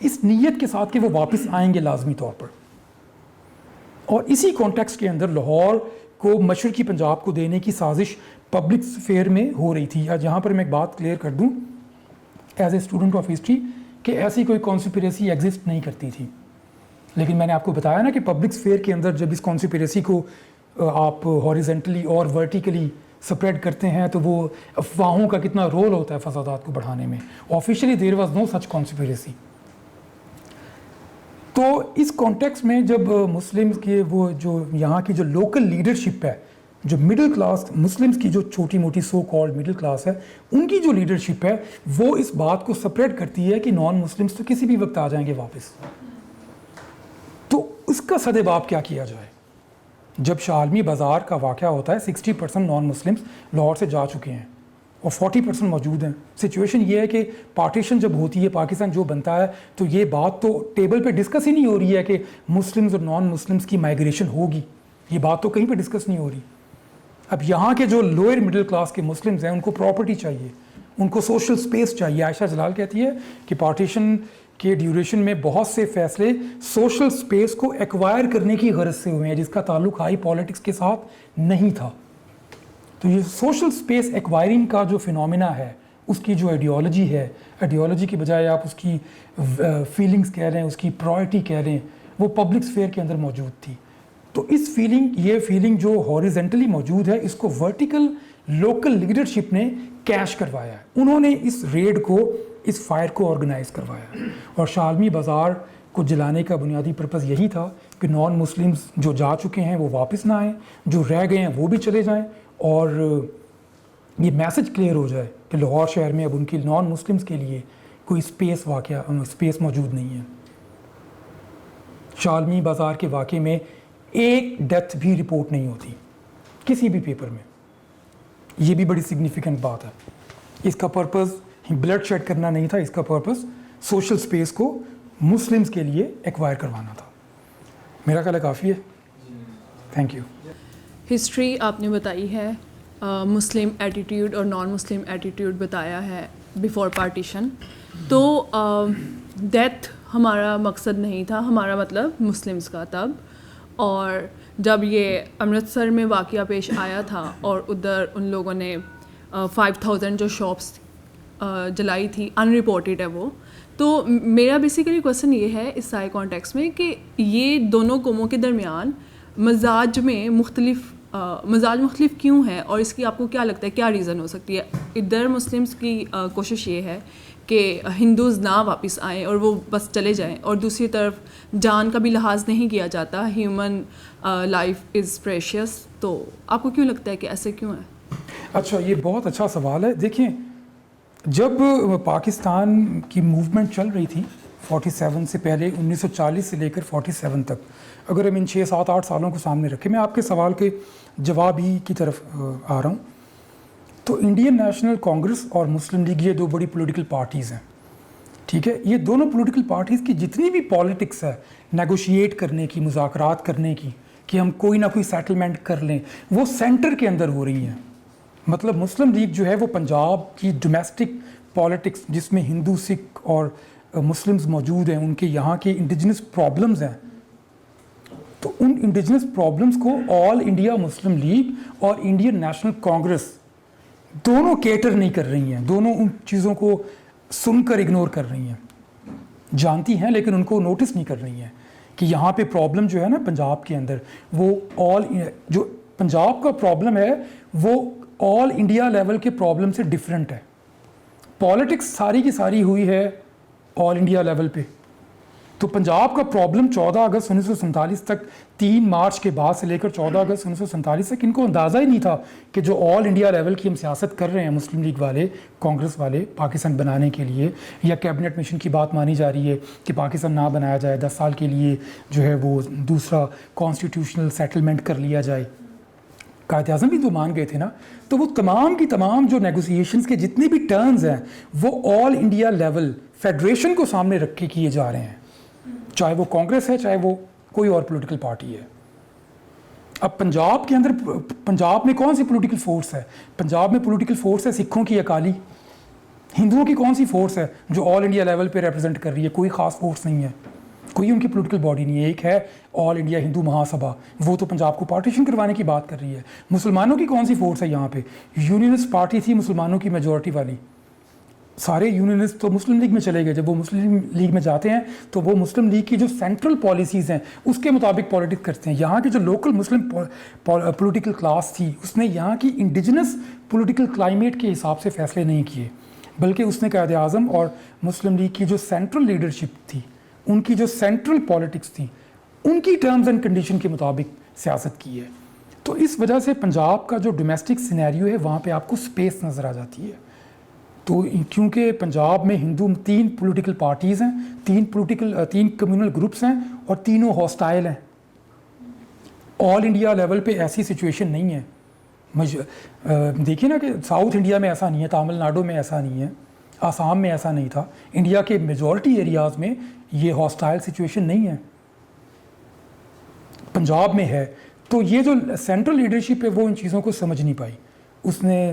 اس نیت کے ساتھ کہ وہ واپس آئیں گے لازمی طور پر۔ اور اسی کانٹیکسٹ کے اندر لاہور کو مشرقی پنجاب کو دینے کی سازش پبلک سفیئر میں ہو رہی تھی۔ جہاں پر میں ایک بات کلیئر کر دوں as a student of history کہ ایسی کوئی کانسپریسی ایگزسٹ نہیں کرتی تھی۔ لیکن میں نے آپ کو بتایا نا کہ پبلک اسفیئر کے اندر جب اس کانسپریسی کو آپ ہاریزنٹلی اور ورٹیکلی سپریڈ کرتے ہیں تو وہ افواہوں کا کتنا رول ہوتا ہے فسادات کو بڑھانے میں. Officially there was no such conspiracy. تو اس کانٹیکس میں جب مسلمس کے وہ جو یہاں کی جو لوکل لیڈرشپ ہے, جو مڈل کلاس مسلمس کی جو چھوٹی موٹی سو کالڈ مڈل کلاس ہے, ان کی جو لیڈرشپ ہے وہ اس بات کو سپریڈ کرتی ہے کہ نان مسلمس تو کسی بھی وقت آ جائیں گے واپس. تو اس کا سدباب کیا کیا جائے؟ جب شاہ عالمی بازار کا واقعہ ہوتا ہے 60% نان مسلمس لاہور سے جا چکے ہیں اور 40% موجود ہیں. سچویشن یہ ہے کہ پارٹیشن جب ہوتی ہے, پاکستان جو بنتا ہے, تو یہ بات تو ٹیبل پہ ڈسکس ہی نہیں ہو رہی ہے کہ مسلمز اور نان مسلمس کی مائگریشن ہوگی. یہ بات تو کہیں پہ ڈسکس نہیں ہو رہی. اب یہاں کے جو لوئر مڈل کلاس کے مسلمز ہیں ان کو پراپرٹی چاہیے, ان کو سوشل سپیس چاہیے. عائشہ جلال کہتی ہے کہ پارٹیشن کے ڈیوریشن میں بہت سے فیصلے سوشل سپیس کو ایکوائر کرنے کی غرض سے ہوئے ہیں, جس کا تعلق ہائی پالیٹکس کے ساتھ نہیں تھا. تو یہ سوشل سپیس ایکوائرنگ کا جو فینومینا ہے, اس کی جو آئیڈیالوجی ہے, آئیڈیالوجی کی بجائے آپ اس کی فیلنگز کہہ رہے ہیں, اس کی پرائرٹی کہہ رہے ہیں, وہ پبلک اسفیئر کے اندر موجود تھی. تو یہ فیلنگ جو ہاریزنٹلی موجود ہے, اس کو ورٹیکل لوکل لیڈرشپ نے کیش کروایا ہے. انہوں نے اس ریڈ کو, اس فائر کو آرگنائز کروایا. اور شاہ عالمی بازار کو جلانے کا بنیادی پرپز یہی تھا کہ نان مسلمز جو جا چکے ہیں وہ واپس نہ آئیں, جو رہ گئے ہیں وہ بھی چلے جائیں, اور یہ میسج کلیئر ہو جائے کہ لاہور شہر میں اب ان کی نان مسلمز کے لیے کوئی اسپیس موجود نہیں ہے. شاہ عالمی بازار کے واقعے میں ایک ڈیتھ بھی رپورٹ نہیں ہوتی کسی بھی پیپر میں. یہ بھی بڑی سگنیفیکنٹ بات ہے. اس کا پرپز بلڈ شیڈ کرنا نہیں تھا, اس کا پرپز سوشل سپیس کو مسلمز کے لیے ایکوائر کروانا تھا. میرا خیال کافی ہے. Thank you. ہسٹری آپ نے بتائی ہے, مسلم ایٹیٹیوڈ اور نان مسلم ایٹیٹیوڈ بتایا ہے بیفور پارٹیشن. تو ڈیتھ ہمارا مقصد نہیں تھا, ہمارا مطلب مسلمز کا تب. اور جب یہ امرتسر میں واقعہ پیش آیا تھا اور ادھر ان لوگوں نے 5000 جو شاپس جلائی تھی, ان رپورٹڈ ہے وہ. تو میرا بیسیکلی کویشچن یہ ہے اس سارے کانٹیکس میں کہ یہ دونوں قوموں کے درمیان مزاج مختلف کیوں ہے, اور اس کی آپ کو کیا لگتا ہے کیا ریزن ہو سکتی ہے؟ ادھر مسلمس کی کوشش یہ ہے کہ ہندوز نہ واپس آئیں اور وہ بس چلے جائیں, اور دوسری طرف جان کا بھی لحاظ نہیں کیا جاتا, ہیومن لائف از پریشیس. تو آپ کو کیوں لگتا ہے کہ ایسے کیوں ہے؟ اچھا, یہ بہت اچھا سوال ہے. دیکھیں, جب پاکستان کی موومنٹ چل رہی تھی 47 سے پہلے, 1940 سے لے کر 47 تک, اگر ہم ان 6, 7, 8 سالوں کو سامنے رکھیں, میں آپ کے سوال کے جواب ہی کی طرف آ رہا ہوں. تو انڈین نیشنل کانگریس اور مسلم لیگ یہ دو بڑی پولیٹیکل پارٹیز ہیں, ٹھیک ہے. یہ دونوں پولیٹیکل پارٹیز کی جتنی بھی پالیٹکس ہے نیگوشیٹ کرنے کی, مذاکرات کرنے کی, کہ ہم کوئی نہ کوئی سیٹلمنٹ کر لیں, وہ سینٹر کے اندر ہو رہی ہیں. مطلب مسلم لیگ جو ہے وہ پنجاب کی ڈومیسٹک پالیٹکس, جس میں ہندو, سکھ اور مسلمز موجود ہیں, ان کے یہاں کے انڈیجنس پرابلمز ہیں, تو ان انڈیجنس پرابلمز کو آل انڈیا مسلم لیگ اور انڈین نیشنل کانگریس دونوں کیٹر نہیں کر رہی ہیں. دونوں ان چیزوں کو سن کر اگنور کر رہی ہیں, جانتی ہیں لیکن ان کو نوٹس نہیں کر رہی ہیں کہ یہاں پہ پرابلم جو ہے نا پنجاب کے اندر, وہ جو پنجاب کا پرابلم ہے وہ آل انڈیا لیول کے پرابلم سے ڈفرینٹ ہے. پالیٹکس ساری کی ساری ہوئی ہے آل انڈیا لیول پہ. تو پنجاب کا پرابلم 14 اگست 1947 تک, 3 مارچ کے بعد سے لے کر 14 اگست 1947 تک ان کو اندازہ ہی نہیں تھا کہ جو آل انڈیا لیول کی ہم سیاست کر رہے ہیں مسلم لیگ والے, کانگریس والے, پاکستان بنانے کے لیے, یا کیبنٹ مشن کی بات مانی جا رہی ہے کہ پاکستان نہ بنایا جائے, 10 سال کے لیے جو ہے وہ دوسرا کانسٹیٹیوشنل سیٹلمنٹ کر لیا جائے. قائد اعظم بھی تو مان گئے تھے نا. تو وہ تمام کی تمام جو نیگوسیشنز کے جتنے بھی ٹرنز ہیں وہ آل انڈیا لیول فیڈریشن کو سامنے رکھ کے کیے جا رہے ہیں, چاہے وہ کانگریس ہے چاہے وہ کوئی اور پولیٹیکل پارٹی ہے. اب پنجاب کے اندر, پنجاب میں کون سی پولیٹیکل فورس ہے؟ پنجاب میں پولیٹیکل فورس ہے سکھوں کی اکالی. ہندوؤں کی کون سی فورس ہے جو آل انڈیا لیول پہ ریپرزینٹ کر رہی ہے؟ کوئی خاص فورس نہیں ہے, کوئی ان کی پولیٹیکل باڈی نہیں ہے. ایک ہے آل انڈیا ہندو مہا سبھا, وہ تو پنجاب کو پارٹیشن کروانے کی بات کر رہی ہے. مسلمانوں کی کون سی فورس ہے یہاں پہ؟ یونینسٹ پارٹی تھی مسلمانوں کی میجورٹی والی, سارے یونینسٹ تو مسلم لیگ میں چلے گئے. جب وہ مسلم لیگ میں جاتے ہیں تو وہ مسلم لیگ کی جو سینٹرل پالیسیز ہیں اس کے مطابق پالیٹکس کرتے ہیں. یہاں کی جو لوکل مسلم پولیٹیکل کلاس تھی اس نے یہاں کی انڈیجنس پولیٹیکل کلائمیٹ کے حساب سے فیصلے نہیں کیے, بلکہ اس نے قائد اعظم اور مسلم لیگ کی جو سینٹرل لیڈرشپ تھی, ان کی جو سینٹرل پالیٹکس تھی, ان کی ٹرمز اینڈ کنڈیشن کے مطابق سیاست کی ہے. تو اس وجہ سے پنجاب کا جو ڈومیسٹک سینیریو ہے وہاں پہ آپ کو سپیس نظر آ جاتی ہے. تو کیونکہ پنجاب میں ہندو 3 پولیٹیکل پارٹیز ہیں, 3 کمیونل گروپس ہیں اور تینوں ہاسٹائل ہیں. آل انڈیا لیول پہ ایسی سچویشن نہیں ہے. دیکھیے نا کہ ساؤتھ انڈیا میں ایسا نہیں ہے, تامل ناڈو میں ایسا نہیں ہے, آسام میں ایسا نہیں تھا. انڈیا کے میجورٹی ایریاز میں یہ ہاسٹائل سچویشن نہیں ہے, پنجاب میں ہے. تو یہ جو سینٹرل لیڈرشپ ہے وہ ان چیزوں کو سمجھ نہیں پائی. اس نے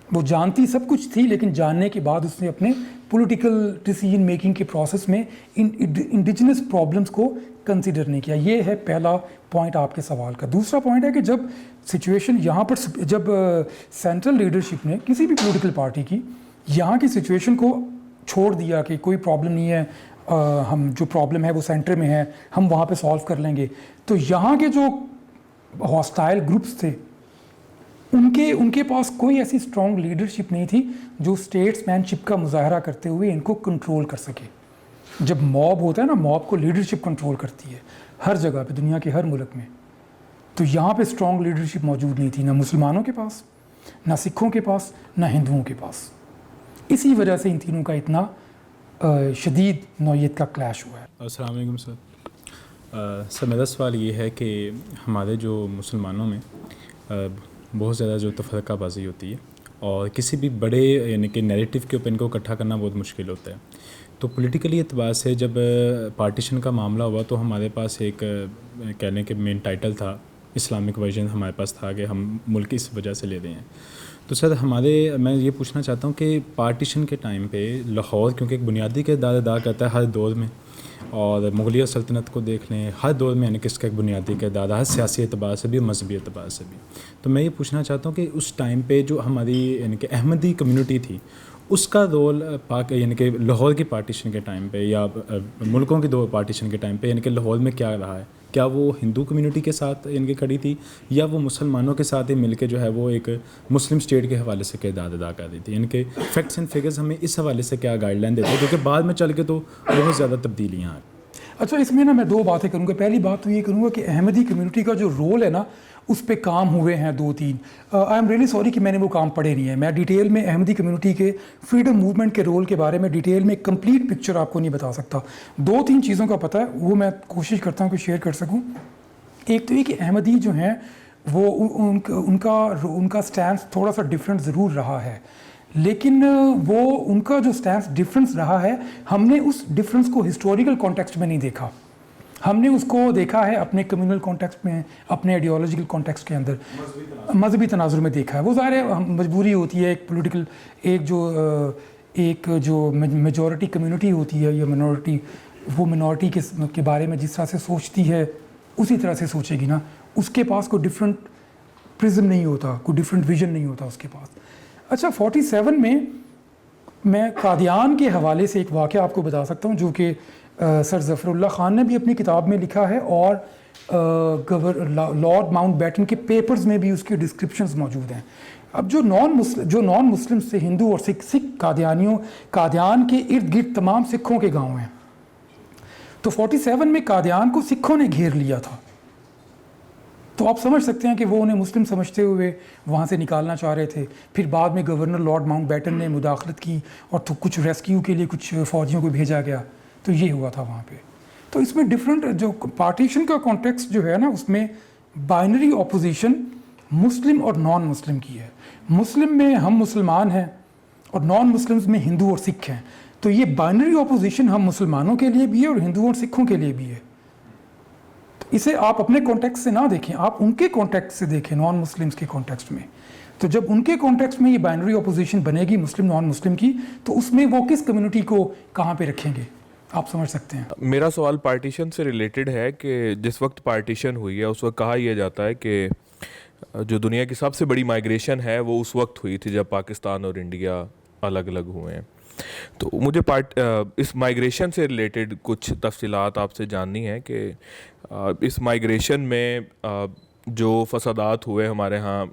وہ جانتی سب کچھ تھی, لیکن جاننے کے بعد اس نے اپنے پولیٹیکل ڈیسیجن میکنگ کے پروسیس میں انڈیجنس پرابلمس کو کنسیڈر نہیں کیا. یہ ہے پہلا پوائنٹ آپ کے سوال کا. دوسرا پوائنٹ ہے کہ جب سچویشن یہاں پر جب سینٹرل لیڈرشپ نے کسی بھی پولیٹیکل پارٹی کی یہاں کی سچویشن کو چھوڑ دیا کہ کوئی پرابلم نہیں ہے, ہم جو پرابلم ہے وہ سینٹر میں ہے, ہم وہاں پہ سالو کر لیں گے, تو یہاں کے جو ہاسٹائل گروپس تھے ان کے پاس کوئی ایسی اسٹرانگ لیڈرشپ نہیں تھی جو اسٹیٹس مین شپ کا مظاہرہ کرتے ہوئے ان کو کنٹرول کر سکے. جب موب ہوتا ہے نا, موب کو لیڈرشپ کنٹرول کرتی ہے ہر جگہ پہ, دنیا کے ہر ملک میں. تو یہاں پہ اسٹرانگ لیڈرشپ موجود نہیں تھی, نہ مسلمانوں کے پاس, نہ سکھوں کے پاس, نہ ہندوؤں کے پاس. اسی وجہ سے ان تینوں کا اتنا شدید نوعیت کا کلیش ہوا ہے. السلام علیکم سر. سر میرا سوال یہ ہے کہ ہمارے جو مسلمانوں میں بہت زیادہ جو تفرقہ بازی ہوتی ہے اور کسی بھی بڑے یعنی کہ نیریٹو کے اوپر ان کو اکٹھا کرنا بہت مشکل ہوتا ہے. تو پولیٹیکلی اعتبار سے جب پارٹیشن کا معاملہ ہوا تو ہمارے پاس ایک کہہ لیں کہ مین ٹائٹل تھا, اسلامک ورژن ہمارے پاس تھا کہ ہم ملک اس وجہ سے لے رہے ہیں. تو سر میں یہ پوچھنا چاہتا ہوں کہ پارٹیشن کے ٹائم پہ لاہور کیونکہ ایک بنیادی کردار ادا کرتا ہے ہر دور میں, اور مغلیہ سلطنت کو دیکھ لیں ہر دور میں یعنی کہ اس کا ایک بنیادی کردار ہر سیاسی اعتبار سے بھی, مذہبی اعتبار سے بھی. تو میں یہ پوچھنا چاہتا ہوں کہ اس ٹائم پہ جو ہماری یعنی کہ احمدی کمیونٹی تھی اس کا رول یعنی کہ لاہور کی پارٹیشن کے ٹائم پہ یا ملکوں کی دو پارٹیشن کے ٹائم پہ یعنی کہ لاہور میں کیا رہا ہے؟ کیا وہ ہندو کمیونٹی کے ساتھ ان کی کھڑی تھی یا وہ مسلمانوں کے ساتھ ہی مل کے جو ہے وہ ایک مسلم اسٹیٹ کے حوالے سے کردار ادا کر رہی تھی؟ یعنی کہ فیکٹس اینڈ فگرز ہمیں اس حوالے سے کیا گائیڈ لائن دیتے ہیں, کیونکہ بعد میں چل کے تو بہت زیادہ تبدیلیاں آئیں. اچھا, اس میں نا میں 2 باتیں کروں گا. پہلی بات تو یہ کروں گا کہ احمدی کمیونٹی کا جو رول ہے نا اس پہ کام ہوئے ہیں 2-3. آئی ایم ریئلی سوری کہ میں نے وہ کام پڑھے نہیں ہیں. میں ڈیٹیل میں احمدی کمیونٹی کے فریڈم موومنٹ کے رول کے بارے میں ڈیٹیل میں کمپلیٹ پکچر آپ کو نہیں بتا سکتا. 2-3 چیزوں کا پتہ ہے, وہ میں کوشش کرتا ہوں کہ شیئر کر سکوں. ایک تو یہ کہ احمدی جو ہیں وہ ان کا سٹینس تھوڑا سا ڈفرینٹ ضرور رہا ہے, لیکن وہ ان کا جو سٹینس ڈفرینس رہا ہے ہم نے اس ڈفرینس کو ہسٹوریکل کانٹیکسٹ میں نہیں دیکھا. ہم نے اس کو دیکھا ہے اپنے کمیونل کانٹیکسٹ میں, اپنے آئیڈیالوجیکل کانٹیکسٹ کے اندر, مذہبی تناظر میں دیکھا ہے. وہ ظاہر ہے مجبوری ہوتی ہے ایک پولیٹیکل, ایک جو میجورٹی کمیونٹی ہوتی ہے یا منورٹی, وہ منورٹی کے بارے میں جس طرح سے سوچتی ہے اسی طرح سے سوچے گی نا. اس کے پاس کوئی ڈفرینٹ پرزم نہیں ہوتا, کوئی ڈفرینٹ ویژن نہیں ہوتا اس کے پاس. اچھا, 47 میں قادیان کے حوالے سے ایک واقعہ آپ کو بتا سکتا ہوں جو کہ سر ظفر اللہ خان نے بھی اپنی کتاب میں لکھا ہے, اور لارڈ ماؤنٹ بیٹن کے پیپرز میں بھی اس کے ڈسکرپشنز موجود ہیں. اب جو نان مسلم سے ہندو اور سکھ قادیان کے ارد گرد تمام سکھوں کے گاؤں ہیں. تو 47 میں قادیان کو سکھوں نے گھیر لیا تھا. تو آپ سمجھ سکتے ہیں کہ وہ انہیں مسلم سمجھتے ہوئے وہاں سے نکالنا چاہ رہے تھے. پھر بعد میں گورنر لارڈ ماؤنٹ بیٹن نے مداخلت کی اور تو کچھ ریسکیو کے لیے کچھ فوجیوں کو بھیجا گیا. تو یہ ہوا تھا وہاں پہ. تو اس میں ڈفرینٹ جو پارٹیشن کا کانٹیکسٹ جو ہے نا اس میں بائنری اپوزیشن مسلم اور نان مسلم کی ہے. مسلم میں ہم مسلمان ہیں اور نان مسلمز میں ہندو اور سکھ ہیں. تو یہ بائنری اپوزیشن ہم مسلمانوں کے لیے بھی ہے اور ہندوؤں اور سکھوں کے لیے بھی ہے. اسے آپ اپنے کانٹیکسٹ سے نہ دیکھیں, آپ ان کے کانٹیکسٹ سے دیکھیں, نان مسلمس کے کانٹیکسٹ میں. تو جب ان کے کانٹیکسٹ میں یہ بائنری اپوزیشن بنے گی مسلم نان مسلم کی, تو اس میں وہ کس کمیونٹی کو کہاں پہ رکھیں گے, آپ سمجھ سکتے ہیں. میرا سوال پارٹیشن سے ریلیٹڈ ہے کہ جس وقت پارٹیشن ہوئی ہے اس وقت کہا یہ جاتا ہے کہ جو دنیا کی سب سے بڑی مائیگریشن ہے وہ اس وقت ہوئی تھی جب پاکستان اور انڈیا الگ الگ ہوئے ہیں. تو مجھے اس مائگریشن سے ریلیٹڈ کچھ تفصیلات آپ سے جاننی ہے کہ اس مائگریشن میں جو فسادات ہوئے ہمارے ہاں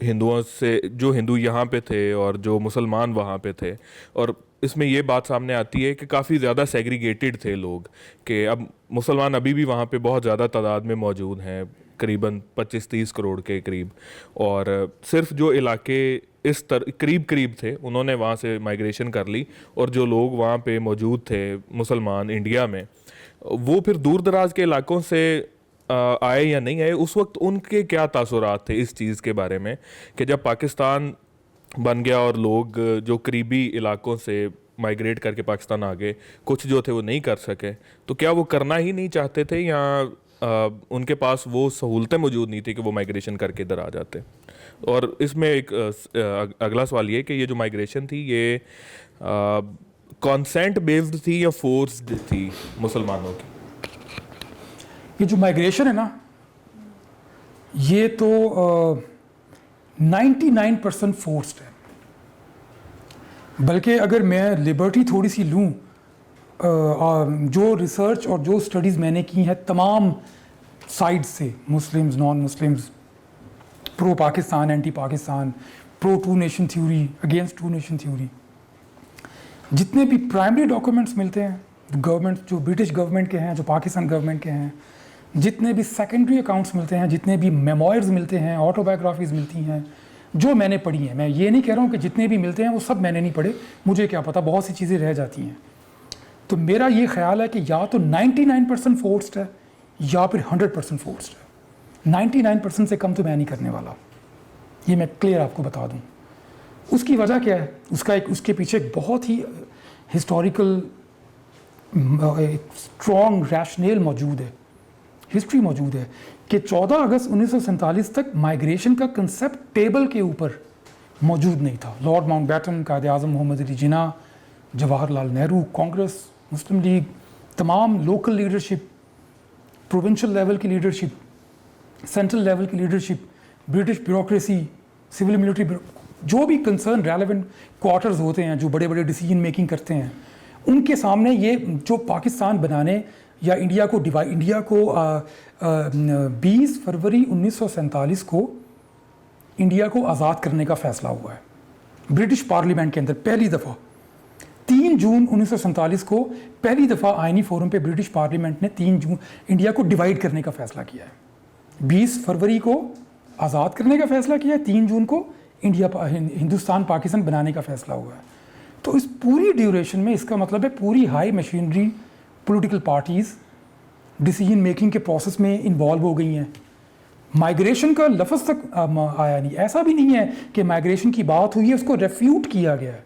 ہندوؤں سے، جو ہندو یہاں پہ تھے اور جو مسلمان وہاں پہ تھے، اور اس میں یہ بات سامنے آتی ہے کہ کافی زیادہ سیگریگیٹڈ تھے لوگ، کہ اب مسلمان ابھی بھی وہاں پہ بہت زیادہ تعداد میں موجود ہیں، قریباً 25-30 کروڑ کے قریب، اور صرف جو علاقے اس قریب تھے انہوں نے وہاں سے مائگریشن کر لی، اور جو لوگ وہاں پہ موجود تھے مسلمان انڈیا میں، وہ پھر دور دراز کے علاقوں سے آئے یا نہیں آئے، اس وقت ان کے کیا تاثرات تھے اس چیز کے بارے میں کہ جب پاکستان بن گیا اور لوگ جو قریبی علاقوں سے مائگریٹ کر کے پاکستان آ گئے، کچھ جو تھے وہ نہیں کر سکے، تو کیا وہ کرنا ہی نہیں چاہتے تھے یا ان کے پاس وہ سہولتیں موجود نہیں تھی کہ وہ مائگریشن کر کے ادھر آ جاتے؟ اور اس میں ایک اگلا سوال یہ کہ یہ جو مائگریشن تھی یہ کانسینٹ بیسڈ تھی یا فورسڈ تھی مسلمانوں کی؟ یہ جو مائگریشن ہے نا، یہ تو 99% فورسڈ ہے، بلکہ اگر میں لبرٹی تھوڑی سی لوں، جو ریسرچ اور جو اسٹڈیز میں نے کی ہیں تمام سائڈ سے، Muslims, non Muslims, pro Pakistan, anti Pakistan, pro two nation theory, against two nation theory, جتنے بھی پرائمری ڈاکومنٹس ملتے ہیں گورنمنٹ، جو برٹش گورنمنٹ کے ہیں، جو پاکستان گورنمنٹ کے ہیں، جتنے بھی سیکنڈری اکاؤنٹس ملتے ہیں، جتنے بھی میموائرز ملتے ہیں، آٹو بایوگرافیز ملتی ہیں جو میں نے پڑھی ہیں، میں یہ نہیں کہہ رہا ہوں کہ جتنے بھی ملتے ہیں وہ سب میں نے نہیں پڑھے، مجھے کیا پتہ، بہت سی چیزیں رہ جاتی ہیں، تو میرا یہ خیال ہے کہ یا تو 99% فورسڈ ہے یا پھر 100% فورسڈ ہے، 99% سے کم تو میں نہیں کرنے والا، یہ میں کلیئر آپ کو بتا دوں۔ اس کی وجہ کیا ہے؟ اس کے پیچھے ایک بہت ہی ہسٹوریکل اسٹرانگ ریشنیل موجود ہے، ہسٹری موجود ہے کہ 14 اگست 1947 تک مائگریشن کا کنسیپٹ ٹیبل کے اوپر موجود نہیں تھا۔ Lord Mount beaten, Quaid Azam محمد علی جناح، جواہر لال نہرو، کانگریس، مسلم لیگ، تمام لوکل لیڈرشپ، پروونشل لیول کی لیڈرشپ، سینٹرل لیول کی leadership, British bureaucracy, civil military, جو بھی کنسرن ریلیونٹ کوارٹرز ہوتے ہیں جو بڑے بڑے ڈیسیجن میکنگ کرتے ہیں، ان کے سامنے یہ جو پاکستان بنانے یا انڈیا کو 20 فروری 1947 کو انڈیا کو آزاد کرنے کا فیصلہ ہوا ہے برٹش پارلیمنٹ کے اندر پہلی دفعہ۔ 3 جون 1947 کو پہلی دفعہ آئینی فورم پہ برٹش پارلیمنٹ نے 3 جون انڈیا کو ڈیوائڈ کرنے کا فیصلہ کیا ہے، 20 فروری کو آزاد کرنے کا فیصلہ کیا ہے، 3 جون کو ہندوستان پاکستان بنانے کا فیصلہ ہوا ہے۔ تو اس پوری ڈیوریشن میں اس کا مطلب ہے پوری high machinery political parties decision making کے پروسیس میں انوالو ہو گئی ہیں۔ مائگریشن کا لفظ تک آیا نہیں، ایسا بھی نہیں ہے کہ مائگریشن کی بات ہوئی ہے اس کو ریفیوٹ کیا گیا ہے،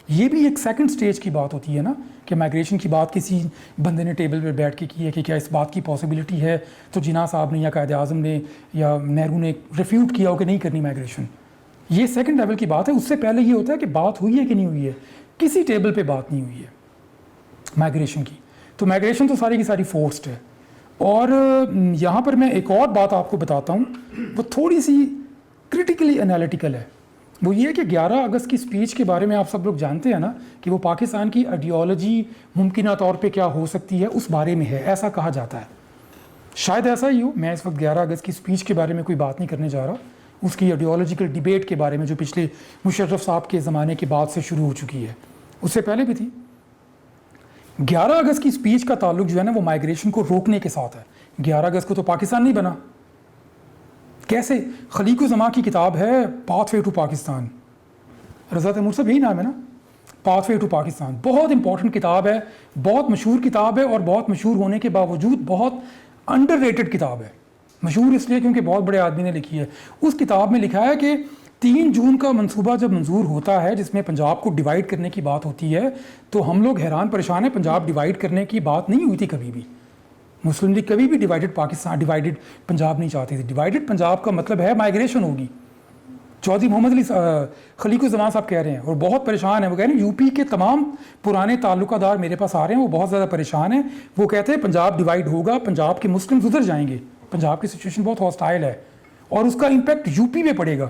یہ بھی ایک سیکنڈ سٹیج کی بات ہوتی ہے نا، کہ مائگریشن کی بات کسی بندے نے ٹیبل پہ بیٹھ کے کی ہے کہ کیا اس بات کی پاسبلٹی ہے، تو جناح صاحب نے یا قائد اعظم نے یا نہرو نے ریفیوٹ کیا ہو کہ نہیں کرنی مائگریشن، یہ سیکنڈ لیول کی بات ہے۔ اس سے پہلے یہ ہوتا ہے کہ بات ہوئی ہے کہ نہیں ہوئی ہے، کسی ٹیبل پہ بات نہیں ہوئی ہے مائگریشن کی، تو مائگریشن تو ساری کی ساری فورسڈ ہے۔ اور یہاں پر میں ایک اور بات آپ کو بتاتا ہوں، وہ تھوڑی سی کرٹیکلی انالیٹیکل ہے، وہ یہ ہے کہ 11 اگست کی سپیچ کے بارے میں آپ سب لوگ جانتے ہیں نا کہ وہ پاکستان کی آئیڈیالوجی ممکنہ طور پہ کیا ہو سکتی ہے اس بارے میں ہے، ایسا کہا جاتا ہے، شاید ایسا ہی ہو۔ میں اس وقت 11 اگست کی سپیچ کے بارے میں کوئی بات نہیں کرنے جا رہا، اس کی آئیڈیالوجیکل ڈیبیٹ کے بارے میں جو پچھلے مشرف صاحب کے زمانے کے بعد سے شروع ہو چکی ہے، اس سے پہلے بھی تھی۔ 11 اگست کی سپیچ کا تعلق جو ہے نا وہ مائگریشن کو روکنے کے ساتھ ہے۔ 11 اگست کو تو پاکستان نہیں بنا، کیسے؟ خلیق الزماں کی کتاب ہے pathway to Pakistan, Raza Taimur صاحب یہی نام ہے نا، پاتھ وے ٹو پاکستان، بہت امپورٹنٹ کتاب ہے، بہت مشہور کتاب ہے، اور بہت مشہور ہونے کے باوجود بہت انڈر ریٹڈ کتاب ہے۔ مشہور اس لیے کیونکہ بہت بڑے آدمی نے لکھی ہے۔ اس کتاب میں لکھا ہے کہ 3 جون کا منصوبہ جب منظور ہوتا ہے جس میں پنجاب کو ڈیوائڈ کرنے کی بات ہوتی ہے، تو ہم لوگ حیران پریشان ہیں، پنجاب ڈیوائڈ کرنے کی بات نہیں ہوئی تھی کبھی بھی، مسلم لیگ کبھی بھی ڈیوائڈڈ پاکستان، ڈیوائڈڈ پنجاب نہیں چاہتی تھی۔ ڈیوائڈڈ پنجاب کا مطلب ہے مائگریشن ہوگی۔ چودھری محمد علی خلیق الزمان صاحب کہہ رہے ہیں اور بہت پریشان ہیں، وہ کہہ رہے ہیں یو پی کے تمام پرانے تعلقہ دار میرے پاس آ رہے ہیں، وہ بہت زیادہ پریشان ہیں، وہ کہتے ہیں پنجاب ڈیوائڈ ہوگا، پنجاب کے مسلم ادھر جائیں گے، پنجاب کی سچویشن بہت ہاسٹائل ہے اور اس کا امپیکٹ یو پی میں پڑے گا۔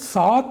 7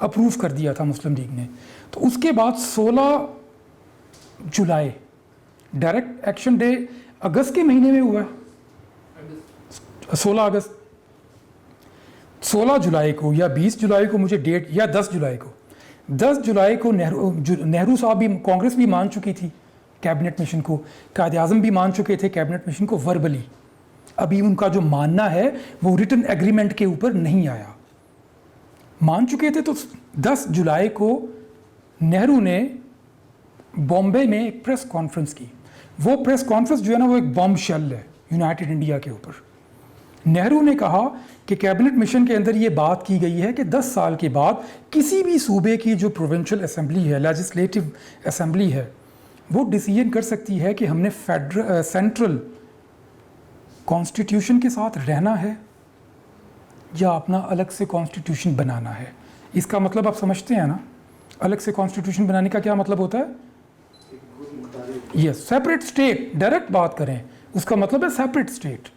اپروو کر دیا تھا مسلم لیگ نے. تو اس کے بعد 16 جولائی ڈائریکٹ ایکشن ڈے اگست کے مہینے میں ہوا ہے, 16 اگست, 16 جولائی کو یا 20 جولائی کو مجھے ڈیٹ, یا 10 جولائی کو, 10 جولائی کو نہرو صاحب بھی, کانگریس بھی مان چکی تھی کیبنٹ مشن کو, قائد اعظم بھی مان چکے تھے کیبنٹ مشن کو وربلی. ابھی ان کا جو ماننا ہے وہ ریٹن ایگریمنٹ کے اوپر نہیں آیا, مان چکے تھے. تو 10 جولائی کو نہرو نے بامبے میں ایک پریس کانفرنس کی. وہ پریس کانفرنس جو ہے نا وہ ایک بم شیل ہے یونائٹڈ انڈیا کے اوپر. نہرو نے کہا کہ کیبنٹ مشن کے اندر یہ بات کی گئی ہے کہ 10 سال کے بعد کسی بھی صوبے کی جو پروونشل اسمبلی ہے, لیجسلیٹو اسمبلی ہے, وہ ڈیسیژن کر سکتی ہے کہ ہم نے سینٹرل کانسٹیٹیوشن کے ساتھ رہنا ہے یا اپنا الگ سے کانسٹیٹیوشن بنانا ہے. اس کا مطلب آپ سمجھتے ہیں نا, الگ سے کانسٹیٹیوشن بنانے کا کیا مطلب ہوتا ہے؟ یس, سیپریٹ اسٹیٹ. ڈائریکٹ بات کریں, اس کا مطلب ہے سیپریٹ اسٹیٹ.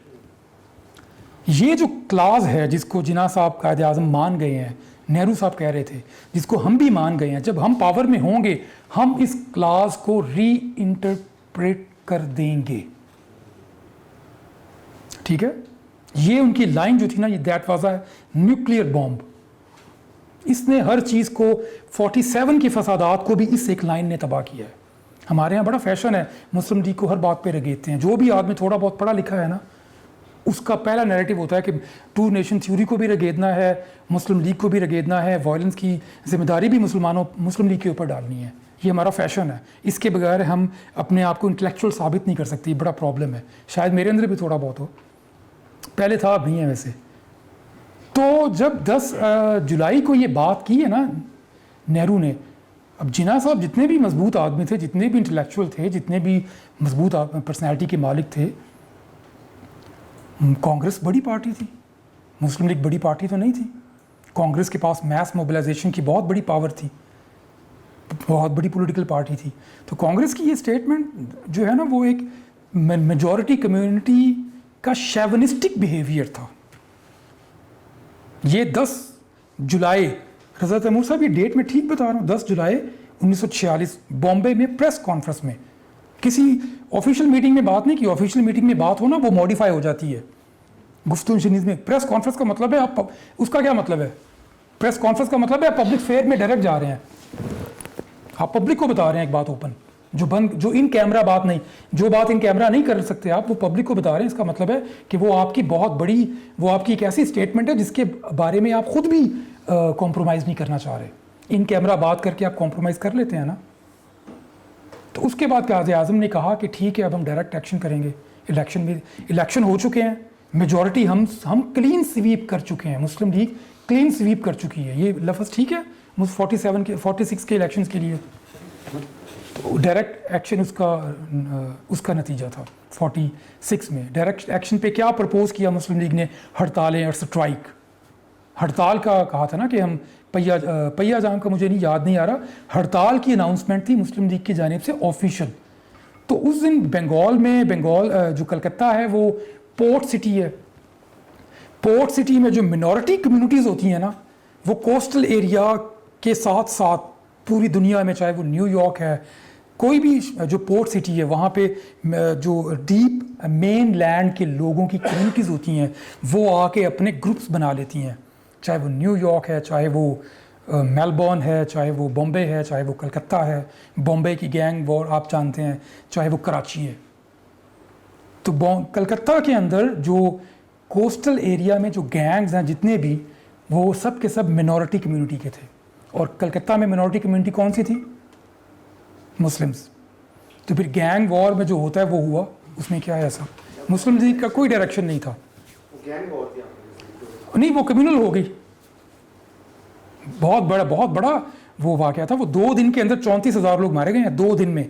یہ جو کلاز ہے جس کو جناح صاحب قائد اعظم مان گئے ہیں, نہرو صاحب کہہ رہے تھے, جس کو ہم بھی مان گئے ہیں, جب ہم پاور میں ہوں گے ہم اس کلاز کو ری انٹرپریٹ کر دیں گے. ٹھیک ہے, یہ ان کی لائن جو تھی نا, یہ that was a nuclear bomb. اس نے ہر چیز کو 47 کے فسادات کو بھی اس ایک لائن نے تباہ کیا ہے. ہمارے یہاں بڑا فیشن ہے مسلم لیگ کو ہر بات پہ رگیتے ہیں. جو بھی آدمی تھوڑا بہت پڑھا لکھا ہے نا, اس کا پہلا نیریٹو ہوتا ہے کہ ٹو نیشن تھیوری کو بھی رگیدنا ہے, مسلم لیگ کو بھی رگیدنا ہے, وائلنس کی ذمہ داری بھی مسلم لیگ کے اوپر ڈالنی ہے. یہ ہمارا فیشن ہے. اس کے بغیر ہم اپنے آپ کو انٹلیکچوئل ثابت نہیں کر سکتے. بڑا پرابلم ہے. شاید میرے اندر بھی تھوڑا بہت ہو, پہلے تھا, اب نہیں ہے ویسے. تو جب 10 جولائی کو یہ بات کی ہے نا نہرو نے, اب جناح صاحب جتنے بھی مضبوط آدمی تھے, جتنے بھی انٹلیکچوئل تھے, جتنے بھی مضبوط پرسنالٹی کے مالک تھے, کانگریس بڑی پارٹی تھی, مسلم لیگ بڑی پارٹی تو نہیں تھی. کانگریس کے پاس میس موبلائزیشن کی بہت بڑی پاور تھی, بہت بڑی پولیٹیکل پارٹی تھی. تو کانگریس کی یہ اسٹیٹمنٹ جو ہے نا وہ ایک میجورٹی کمیونٹی کا شیونسٹک بیہیویئر تھا. یہ 10 جولائی, رضا تیمور صاحب یہ ڈیٹ میں ٹھیک بتا رہا ہوں, 10 جولائی 1946 بامبے میں پریس کانفرنس میں, کسی آفیشیل میٹنگ میں بات نہیں کی. آفیشیل میٹنگ میں بات ہونا وہ ماڈیفائی ہو جاتی ہے گفتگو شنیز میں. پریس کانفرنس کا مطلب ہے آپ, اس کا کیا مطلب ہے؟ پریس کانفرنس کا مطلب ہے آپ پبلک فیئر میں ڈائریکٹ جا رہے ہیں, آپ پبلک کو بتا رہے ہیں ایک بات اوپن, جو ان کیمرہ بات نہیں, جو بات ان کیمرہ نہیں کر سکتے آپ, وہ پبلک کو بتا رہے ہیں. اس کا مطلب ہے کہ وہ آپ کی بہت بڑی, وہ آپ کی ایک ایسی اسٹیٹمنٹ ہے جس کے بارے میں آپ خود بھی کمپرومائز نہیں کرنا چاہ رہے. ان کیمرہ بات کر کے آپ کمپرومائز کر لیتے ہیں نا. تو اس کے بعد قائد اعظم نے کہا کہ ٹھیک ہے اب ہم ڈائریکٹ ایکشن کریں گے. الیکشن میں الیکشن ہو چکے ہیں, میجورٹی ہم کلین سویپ کر چکے ہیں, مسلم لیگ کلین سویپ کر چکی ہے. یہ لفظ ٹھیک ہے 46 کے الیکشنز کے لیے. ڈائریکٹ ایکشن اس کا نتیجہ تھا 46 میں. ڈائریکٹ ایکشن پہ کیا پرپوز کیا مسلم لیگ نے؟ ہڑتالیں اور سٹرائک. ہڑتال کا کہا تھا نا کہ ہم پہیا جام کا مجھے یاد نہیں آ رہا, ہڑتال کی اناؤنسمنٹ تھی مسلم لیگ کی جانب سے آفیشیل. تو اس دن بنگال جو کلکتہ ہے وہ پورٹ سٹی ہے. پورٹ سٹی میں جو منورٹی کمیونٹیز ہوتی ہیں نا, وہ کوسٹل ایریا کے ساتھ ساتھ پوری دنیا میں, چاہے وہ نیو یارک ہے, کوئی بھی جو پورٹ سٹی ہے, وہاں پہ جو ڈیپ مین لینڈ کے لوگوں کی کمیونٹیز ہوتی ہیں وہ آ کے اپنے گروپس بنا لیتی ہیں, چاہے وہ نیو یارک ہے, چاہے وہ میلبورن ہے, چاہے وہ بامبے ہے, چاہے وہ کلکتہ ہے. بامبے کی گینگ وار آپ جانتے ہیں, چاہے وہ کراچی ہے. تو کلکتہ کے اندر جو کوسٹل ایریا میں جو گینگز ہیں جتنے بھی, وہ سب کے سب منورٹی کمیونٹی کے تھے. اور کلکتہ میں منورٹی کمیونٹی کون سی تھی؟ مسلمز. تو پھر گینگ وار میں جو ہوتا ہے وہ ہوا, اس میں کیا ہے ایسا؟ مسلم لیگ کا کوئی ڈائریکشن نہیں تھا. نہیں, وہ کمیونل ہو گئی. بہت بڑا وہ واقعہ تھا. وہ 2 دن کے اندر 34,000 لوگ مارے گئے ہیں 2 دن میں.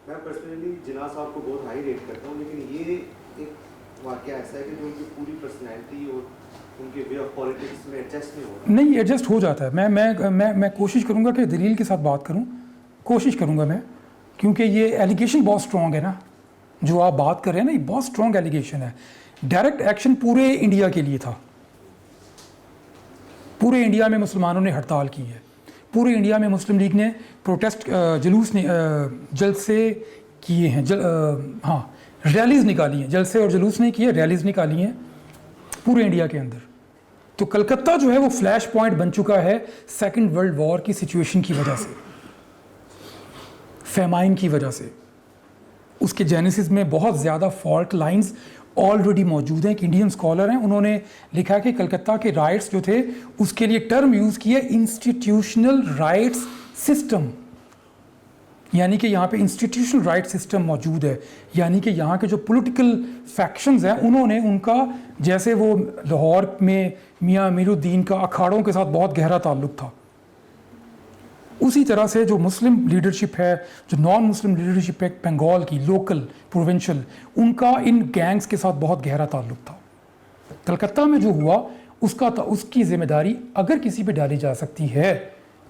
میں پرسنلی جناح صاحب کو بہت ہائی ریٹ کرتا ہوں, لیکن یہ ایک واقعہ ایسا ہے کہ جو ان کی پوری پرسنالٹی اور ان کے وے آف پالیٹکس میں ایڈجسٹ نہیں ہو رہا. نہیں, ایڈجسٹ ہو جاتا ہے. میں کوشش کروں گا کہ دلیل کے ساتھ بات کروں, کوشش کروں گا میں, کیونکہ یہ ایلیگیشن بہت اسٹرانگ ہے نا جو آپ بات کر رہے ہیں نا, یہ بہت اسٹرانگ ایلیگیشن ہے. ڈائریکٹ ایکشن پورے انڈیا کے لیے تھا. پورے انڈیا میں مسلمانوں نے ہڑتال کی ہے, پورے انڈیا میں مسلم لیگ نے پروٹیسٹ جلوس نے جلسے کیے ہیں, ریلیز نکالی ہیں, جلسے اور جلوس نہیں کیے, ریلیز نکالی ہیں پورے انڈیا کے اندر. تو کلکتہ جو ہے وہ فلیش پوائنٹ بن چکا ہے سیکنڈ ورلڈ وار کی سچویشن کی وجہ سے, فیمائن کی وجہ سے. اس کے جینیسس میں بہت زیادہ فالٹ لائنز آلریڈی موجود ہیں. ایک انڈین اسکالر ہیں, انہوں نے لکھا کہ کلکتہ کے رائٹس جو تھے اس کے لیے ٹرم یوز کیا انسٹیٹیوشنل رائٹس سسٹم, یعنی کہ یہاں پہ انسٹیٹیوشنل رائٹ سسٹم موجود ہے, یعنی کہ یہاں کے جو پولیٹیکل فیکشنز ہیں انہوں نے ان کا, جیسے وہ لاہور میں میاں امیر الدین کا اکھاڑوں کے ساتھ بہت گہرا تعلق تھا, اسی طرح سے جو مسلم لیڈرشپ ہے, جو نان مسلم لیڈرشپ ہے بنگال کی لوکل پروونشل, ان کا ان گینگز کے ساتھ بہت گہرا تعلق تھا. کلکتہ میں جو ہوا اس کی ذمہ داری اگر کسی پہ ڈالی جا سکتی ہے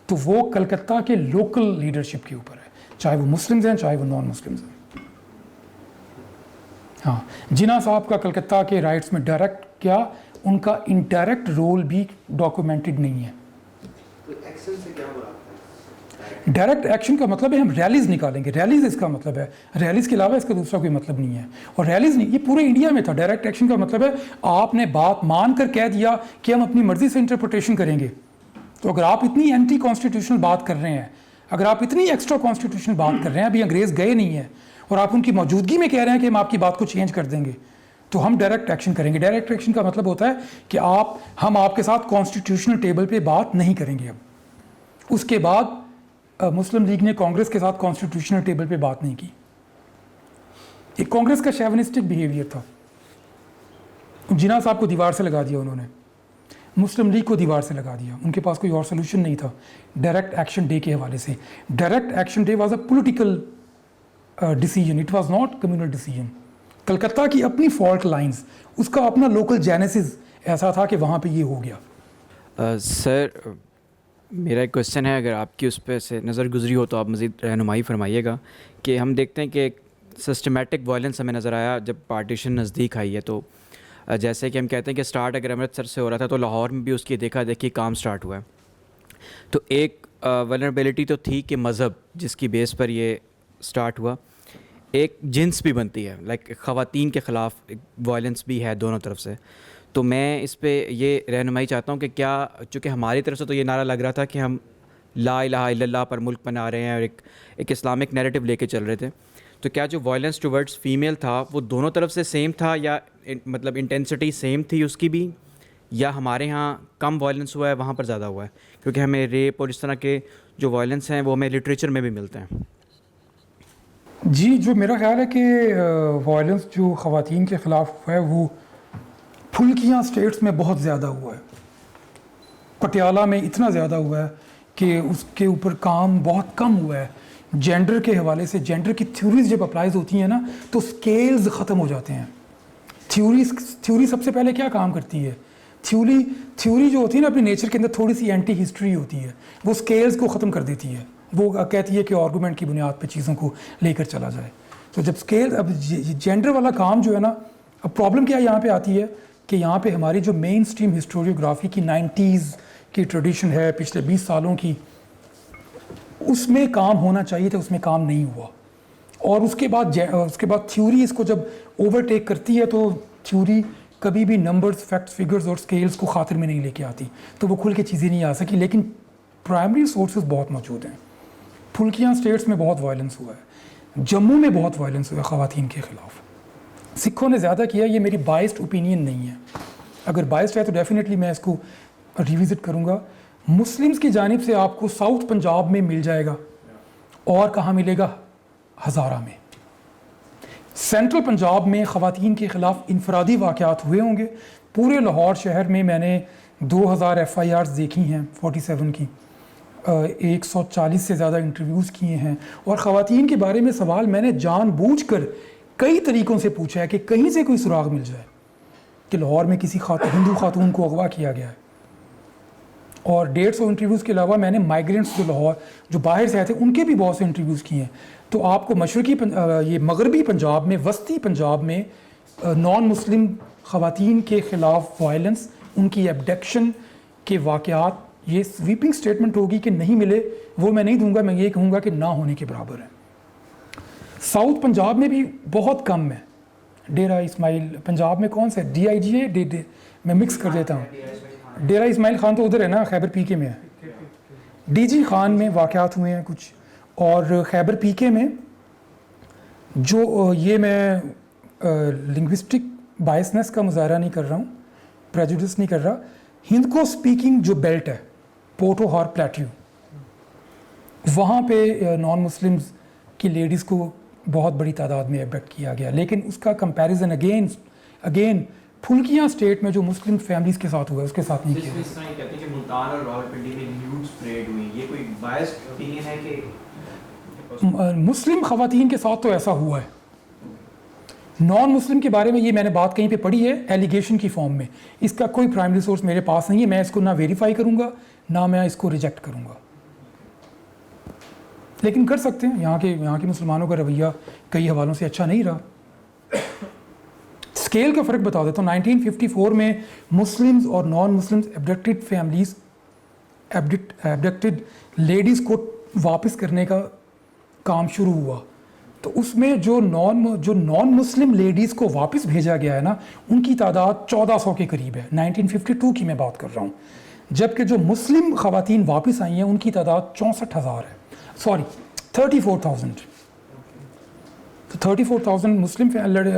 تو وہ کلکتہ کے لوکل لیڈرشپ کے اوپر ہے, چاہے وہ مسلمز ہیں چاہے وہ نان مسلمز ہیں. ہاں, جناح صاحب کا کلکتہ کے رائٹس میں ڈائریکٹ کیا, ان کا انڈائریکٹ رول بھی ڈاکومنٹڈ نہیں ہے. ڈائریکٹ ایکشن کا مطلب ہے ہم ریلیز نکالیں گے, ریلیز اس کا مطلب ہے, ریلیز کے علاوہ اس کا دوسرا کوئی مطلب نہیں ہے. اور ریلیز نہیں, یہ پورے انڈیا میں تھا. ڈائریکٹ ایکشن کا مطلب ہے آپ نے بات مان کر کہہ دیا کہ ہم اپنی مرضی سے انٹرپریٹیشن کریں گے. تو اگر آپ اتنی اینٹی کانسٹیٹیوشنل بات کر رہے ہیں, اگر آپ اتنی ایکسٹرا کانسٹیٹیوشنل بات کر رہے ہیں, ابھی انگریز گئے نہیں ہیں اور آپ ان کی موجودگی میں کہہ رہے ہیں کہ ہم آپ کی بات کو چینج کر دیں گے, تو ہم ڈائریکٹ ایکشن کریں گے. ڈائریکٹ ایکشن کا مطلب ہوتا ہے کہ ہم آپ کے ساتھ کانسٹیٹیوشنل ٹیبل پہ بات نہیں کریں گے. اب اس کے بعد مسلم لیگ نے کانگریس کے ساتھ کانسٹیٹیوشنل ٹیبل پہ بات نہیں کی. ایک کانگریس کا شیونسٹک بیہیویئر تھا. جناح صاحب کو دیوار سے لگا دیا انہوں نے, مسلم لیگ کو دیوار سے لگا دیا. ان کے پاس کوئی اور سولوشن نہیں تھا ڈائریکٹ ایکشن ڈے کے حوالے سے. Direct action day was a political decision, it was not communal decision. Calcutta کی اپنی فالٹ لائنز, اس کا اپنا لوکل جینیسز ایسا تھا کہ وہاں پہ یہ ہو گیا. سر میرا ایک کویشچن ہے, اگر آپ کی اس پہ سے نظر گزری ہو تو آپ مزید رہنمائی فرمائیے گا. کہ ہم دیکھتے ہیں کہ ایک سسٹمیٹک وائلنس ہمیں نظر آیا جب پارٹیشن نزدیک آئی ہے. تو جیسے کہ ہم کہتے ہیں کہ سٹارٹ اگر امرتسر سے ہو رہا تھا تو لاہور میں بھی اس کی دیکھا دیکھی کام سٹارٹ ہوا ہے. تو ایک ولنریبلٹی تو تھی کہ مذہب جس کی بیس پر یہ سٹارٹ ہوا, ایک جنس بھی بنتی ہے, لائک خواتین کے خلاف وائلنس بھی ہے دونوں طرف سے. تو میں اس پہ یہ رہنمائی چاہتا ہوں کہ کیا, چونکہ ہماری طرف سے تو یہ نعرہ لگ رہا تھا کہ ہم لا الہ الا اللہ پر ملک بنا رہے ہیں اور ایک اسلامک نیریٹو لے کے چل رہے تھے, تو کیا جو وائلنس ٹورڈز فیمیل تھا وہ دونوں طرف سے سیم تھا, یا مطلب انٹینسٹی سیم تھی اس کی بھی, یا ہمارے ہاں کم وائلنس ہوا ہے وہاں پر زیادہ ہوا ہے؟ کیونکہ ہمیں ریپ اور اس طرح کے جو وائلنس ہیں وہ ہمیں لٹریچر میں بھی ملتے ہیں. جی, جو میرا خیال ہے کہ وائلنس جو خواتین کے خلاف ہوا ہے وہ پھلکیاں اسٹیٹس میں بہت زیادہ ہوا ہے. پٹیالہ میں اتنا زیادہ ہوا ہے کہ اس کے اوپر کام بہت کم ہوا ہے. جینڈر کے حوالے سے, جینڈر کی تھیوریز جب اپلائز ہوتی ہیں نا تو اسکیلز ختم ہو جاتے ہیں. تھیوری سب سے پہلے کیا کام کرتی ہے, تھیوری جو ہوتی ہے نا اپنے نیچر کے اندر تھوڑی سی اینٹی ہسٹری ہوتی ہے, وہ اسکیلز کو ختم کر دیتی ہے. وہ کہتی ہے کہ آرگومنٹ کی بنیاد پہ چیزوں کو لے کر چلا جائے. تو جب اسکیل, اب جینڈر والا کام جو ہے نا, اب پرابلم کیا یہاں پہ آتی ہے کہ یہاں پہ ہماری جو مین اسٹریم ہسٹوریوگرافی کی 90s کی ٹریڈیشن ہے پچھلے 20 سالوں کی, اس میں کام ہونا چاہیے تھا, اس میں کام نہیں ہوا. اور اس کے بعد تھیوری اس کو جب اوورٹیک کرتی ہے تو تھیوری کبھی بھی نمبرز, فیکٹس, فگرز اور اسکیلز کو خاطر میں نہیں لے کے آتی, تو وہ کھل کے چیزیں نہیں آ سکی. لیکن پرائمری سورسز بہت موجود ہیں. پھلکیاں اسٹیٹس میں بہت وائلنس ہوا ہے, جموں میں بہت وائلنس ہوا ہے خواتین کے خلاف. سکھوں نے زیادہ کیا, یہ میری بائسڈ اوپینین نہیں ہے. اگر بائسڈ ہے تو ڈیفینیٹلی میں اس کو ریوزٹ کروں گا. مسلمز کی جانب سے آپ کو ساؤتھ پنجاب میں مل جائے گا, اور کہاں ملے گا؟ ہزارہ میں. سینٹرل پنجاب میں خواتین کے خلاف انفرادی واقعات ہوئے ہوں گے. پورے لاہور شہر میں میں نے 2000 FIRs دیکھی ہیں 47 کی, 140 سے زیادہ انٹرویوز کیے ہیں, اور خواتین کے بارے میں سوال میں نے جان بوجھ کر کئی طریقوں سے پوچھا ہے کہ کہیں سے کوئی سراغ مل جائے کہ لاہور میں کسی ہندو خاتون کو اغوا کیا گیا ہے. اور 150 انٹرویوز کے علاوہ میں نے مائیگرینٹس جو لاہور جو باہر سے آئے تھے ان کے بھی بہت سے انٹرویوز کیے ہیں. تو آپ کو مشرقی یہ مغربی پنجاب میں, وسطی پنجاب میں نان مسلم خواتین کے خلاف وائلنس, ان کی ایبڈکشن کہ واقعات یہ سویپنگ سٹیٹمنٹ ہوگی کہ نہیں ملے وہ میں نہیں دوں گا, میں یہ کہوں گا کہ نہ ہونے کے برابر ہے. ساؤتھ پنجاب میں بھی بہت کم ہے. ڈیرہ اسماعیل پنجاب میں کون سا ہے, ڈی آئی جی ہے, میں مکس کر دیتا ہوں. ڈیرہ اسماعیل خان تو ادھر ہے نا, خیبر پی کے میں ہے. ڈی جی خان میں واقعات ہوئے ہیں کچھ, اور خیبر پی کے میں جو یہ میں لنگوسٹک بائسنس کا مظاہرہ نہیں کر رہا ہوں, پریجوڈس نہیں کر رہا, ہند کو اسپیکنگ جو بیلٹ ہے پورٹو ہار پلیٹیو, وہاں پہ نان مسلمز کی لیڈیز کو بہت بڑی تعداد میں ابڈکٹ کیا گیا. لیکن اس کا کمپیریزن اگین پھلکیاں اسٹیٹ میں جو مسلم فیملیز کے ساتھ ہوا ہے اس کے ساتھ نہیں کیا. اس طرح کہتے ہیں کہ ملتان اور راولپنڈی میں نیوڈز پریڈ ہوئی, یہ کوئی بائسڈ اوپینین ہے کہ مسلم خواتین کے ساتھ تو ایسا ہوا ہے. نان مسلم کے بارے میں یہ میں نے بات کہیں پہ پڑھی ہے ایلیگیشن کی فارم میں, اس کا کوئی پرائمری سورس میرے پاس نہیں ہے, میں اس کو نہ ویریفائی کروں گا نہ میں اس کو ریجیکٹ کروں گا. لیکن کر سکتے ہیں, یہاں کے مسلمانوں کا رویہ کئی حوالوں سے اچھا نہیں رہا. اسکیل کا فرق بتا دیتا ہوں. 1954 میں مسلمز اور نان مسلمز ایبڈکٹڈ فیملیز ایبڈکٹڈ لیڈیز کو واپس کرنے کا کام شروع ہوا, تو اس میں جو نان مسلم لیڈیز کو واپس بھیجا گیا ہے نا, ان کی تعداد 1400 کے قریب ہے. 1952 کی میں بات کر رہا ہوں. جبکہ جو مسلم خواتین واپس آئی ہیں ان کی تعداد 64,000 ہے, سوری 34,000. تو 34,000 مسلم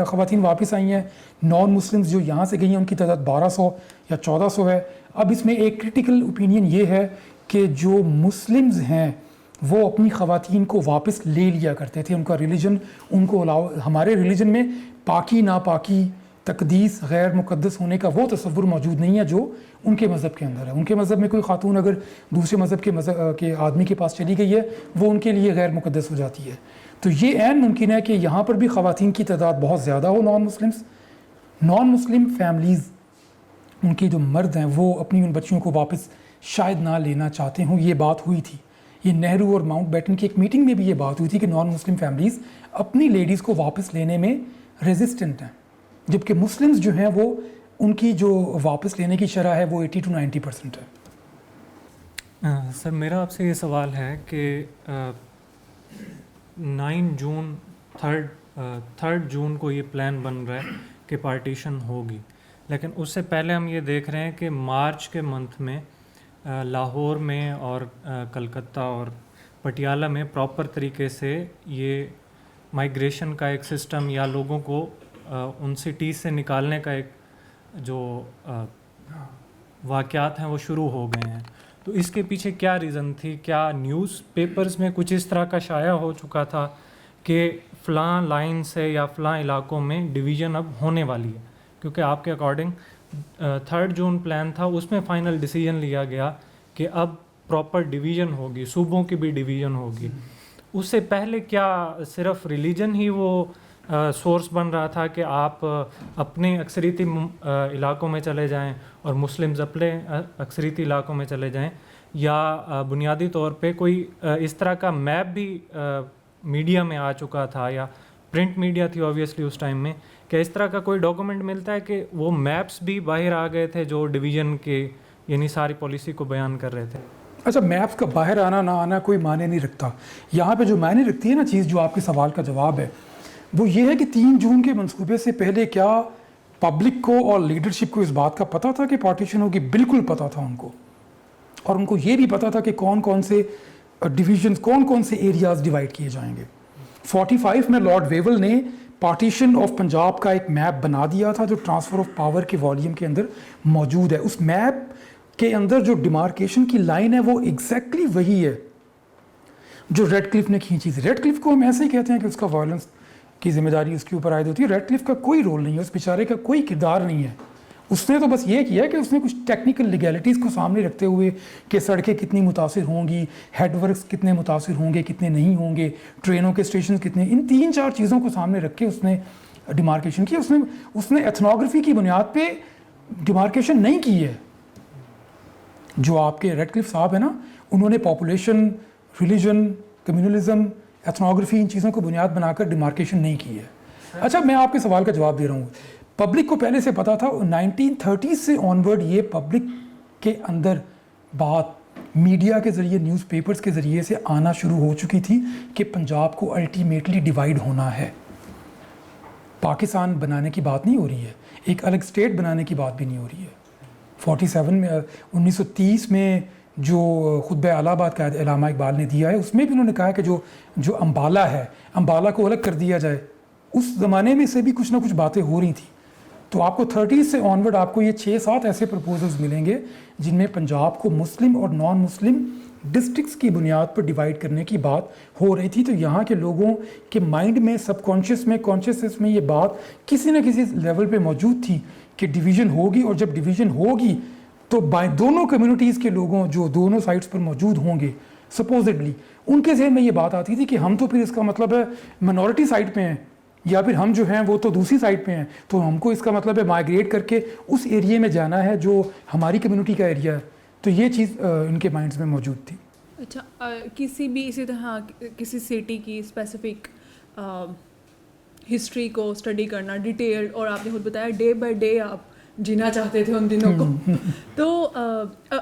خواتین واپس آئی ہیں. نان مسلمز جو یہاں سے گئی ہیں ان کی تعداد 1200 یا 1400 ہے. اب اس میں ایک کرٹیکل اوپینین یہ ہے کہ جو مسلمز ہیں وہ اپنی خواتین کو واپس لے لیا کرتے تھے. ان کا ریلیجن ان کو ہمارے ریلیجن میں پاکی ناپاکی تقدیس غیر مقدس ہونے کا وہ تصور موجود نہیں ہے جو ان کے مذہب کے اندر ہے. ان کے مذہب میں کوئی خاتون اگر دوسرے مذہب کے آدمی کے پاس چلی گئی ہے وہ ان کے لیے غیر مقدس ہو جاتی ہے. تو یہ عین ممکن ہے کہ یہاں پر بھی خواتین کی تعداد بہت زیادہ ہو. نان مسلم فیملیز ان کے جو مرد ہیں وہ اپنی ان بچیوں کو واپس شاید نہ لینا چاہتے ہوں. یہ بات ہوئی تھی, یہ نہرو اور ماؤنٹ بیٹن کی ایک میٹنگ میں بھی یہ بات ہوئی تھی کہ نان مسلم فیملیز اپنی لیڈیز کو واپس لینے میں ریزسٹنٹ ہیں, جبکہ مسلمز جو ہیں وہ ان کی جو واپس لینے کی شرح ہے وہ 80 to 90% ہے. سر میرا آپ سے یہ سوال ہے کہ 9 جون 3 جون کو یہ پلان بن رہا ہے کہ پارٹیشن ہوگی, لیکن اس سے پہلے ہم یہ دیکھ رہے ہیں کہ مارچ کے منتھ میں لاہور میں اور کلکتہ اور پٹیالہ میں پراپر طریقے سے یہ مائیگریشن کا ایک سسٹم یا لوگوں کو ان سٹیز سے نکالنے کا ایک جو واقعات ہیں وہ شروع ہو گئے ہیں. تو اس کے پیچھے کیا ریزن تھی؟ کیا نیوز پیپرز میں کچھ اس طرح کا شائع ہو چکا تھا کہ فلاں لائن سے یا فلاں علاقوں میں ڈویژن اب ہونے والی ہے؟ کیونکہ آپ کے اکارڈنگ 3 جون پلان تھا, اس میں فائنل ڈیسیجن لیا گیا کہ اب پراپر ڈویژن ہوگی, صوبوں کی بھی ڈویژن ہوگی. اس سے پہلے کیا صرف ریلیجن ہی وہ سورس بن رہا تھا کہ آپ اپنے اکثریتی علاقوں میں چلے جائیں اور مسلمز اپنے اکثریتی علاقوں میں چلے جائیں, یا بنیادی طور پہ کوئی اس طرح کا میپ بھی میڈیا میں آ چکا تھا, یا پرنٹ میڈیا تھی اوبویسلی اس ٹائم میں, کہ اس طرح کا کوئی ڈاکومنٹ ملتا ہے کہ وہ میپس بھی باہر آ گئے تھے جو ڈویژن کے یعنی ساری پالیسی کو بیان کر رہے تھے؟ اچھا, میپس کا باہر آنا نہ آنا کوئی معنی نہیں رکھتا. یہاں پہ جو معنی رکھتی ہے نا چیز, جو آپ کے سوال کا جواب ہے, وہ یہ ہے کہ 3 جون کے منصوبے سے پہلے کیا پبلک کو اور لیڈرشپ کو اس بات کا پتہ تھا کہ پارٹیشن ہوگی؟ بالکل پتہ تھا ان کو, اور ان کو یہ بھی پتہ تھا کہ کون کون سے ڈویژنز, کون کون سے ایریاز ڈیوائڈ کیے جائیں گے. 45 میں لارڈ ویول نے پارٹیشن آف پنجاب کا ایک میپ بنا دیا تھا جو ٹرانسفر آف پاور کے والیوم کے اندر موجود ہے. اس میپ کے اندر جو ڈیمارکیشن کی لائن ہے وہ ایگزیکٹلی وہی ہے جو ریڈ کلف نے کھینچی تھی. ریڈ کلف کو ہم ایسے ہی کہتے ہیں کہ اس کا وائلنس کی ذمہ داری اس کے اوپر عائد ہوتی ہے. ریڈ کلف کا کوئی رول نہیں ہے, اس بیچارے کا کوئی کردار نہیں ہے. اس نے تو بس یہ کیا کہ اس نے کچھ ٹیکنیکل لیگیلٹیز کو سامنے رکھتے ہوئے کہ سڑکیں کتنی متاثر ہوں گی, ہیڈ ورکس کتنے متاثر ہوں گے, کتنے نہیں ہوں گے, ٹرینوں کے اسٹیشن کتنے, ان 3-4 چیزوں کو سامنے رکھ کے اس نے ڈیمارکیشن کی. اس نے ایتھنوگرافی کی بنیاد پہ ڈیمارکیشن نہیں کی ہے. جو آپ کے ریڈ کلف صاحب ہیں نا, انہوں نے پاپولیشن, ریلیجن, کمیونلزم, ایتھنوگرافی, ان چیزوں کو بنیاد بنا کر ڈیمارکیشن نہیں کی ہے. اچھا, میں آپ کے سوال کا جواب دے رہا ہوں. پبلک کو پہلے سے پتا تھا. 1930 سے آنورڈ یہ پبلک کے اندر بات میڈیا کے ذریعے نیوز پیپرز کے ذریعے سے آنا شروع ہو چکی تھی کہ پنجاب کو الٹیمیٹلی ڈیوائیڈ ہونا ہے. پاکستان بنانے کی بات نہیں ہو رہی ہے, ایک الگ اسٹیٹ بنانے کی بات بھی نہیں ہو رہی ہے. 47 میں 1930 میں جو خطبہ الہ آباد کا علامہ اقبال نے دیا ہے, اس میں بھی انہوں نے کہا کہ جو امبالہ ہے, امبالہ کو الگ کر دیا جائے. اس زمانے میں سے بھی کچھ نہ کچھ باتیں ہو رہی تھیں. تو آپ کو 30 سے آنورڈ آپ کو یہ 6-7 ایسے پرپوزلز ملیں گے جن میں پنجاب کو مسلم اور نان مسلم ڈسٹرکٹس کی بنیاد پر ڈیوائیڈ کرنے کی بات ہو رہی تھی. تو یہاں کے لوگوں کے مائنڈ میں, سب کانشیس میں, کانشیسنس میں یہ بات کسی نہ کسی لیول پہ موجود تھی کہ ڈویژن ہوگی, اور جب ڈویژن ہوگی تو دونوں کمیونٹیز کے لوگوں جو دونوں سائٹس پر موجود ہوں گے سپوزڈلی, ان کے ذہن میں یہ بات آتی تھی کہ ہم تو پھر اس کا مطلب ہے منورٹی سائٹ پہ ہیں, یا پھر ہم جو ہیں وہ تو دوسری سائٹ پہ ہیں, تو ہم کو اس کا مطلب ہے مائیگریٹ کر کے اس ایریے میں جانا ہے جو ہماری کمیونٹی کا ایریا ہے. تو یہ چیز ان کے مائنڈز میں موجود تھی. اچھا, کسی بھی اسی طرح کسی سٹی کی اسپیسیفک ہسٹری کو اسٹڈی کرنا ڈیٹیلڈ, اور آپ نے خود بتایا ڈے بائی ڈے آپ جینا چاہتے تھے ان دنوں کو, تو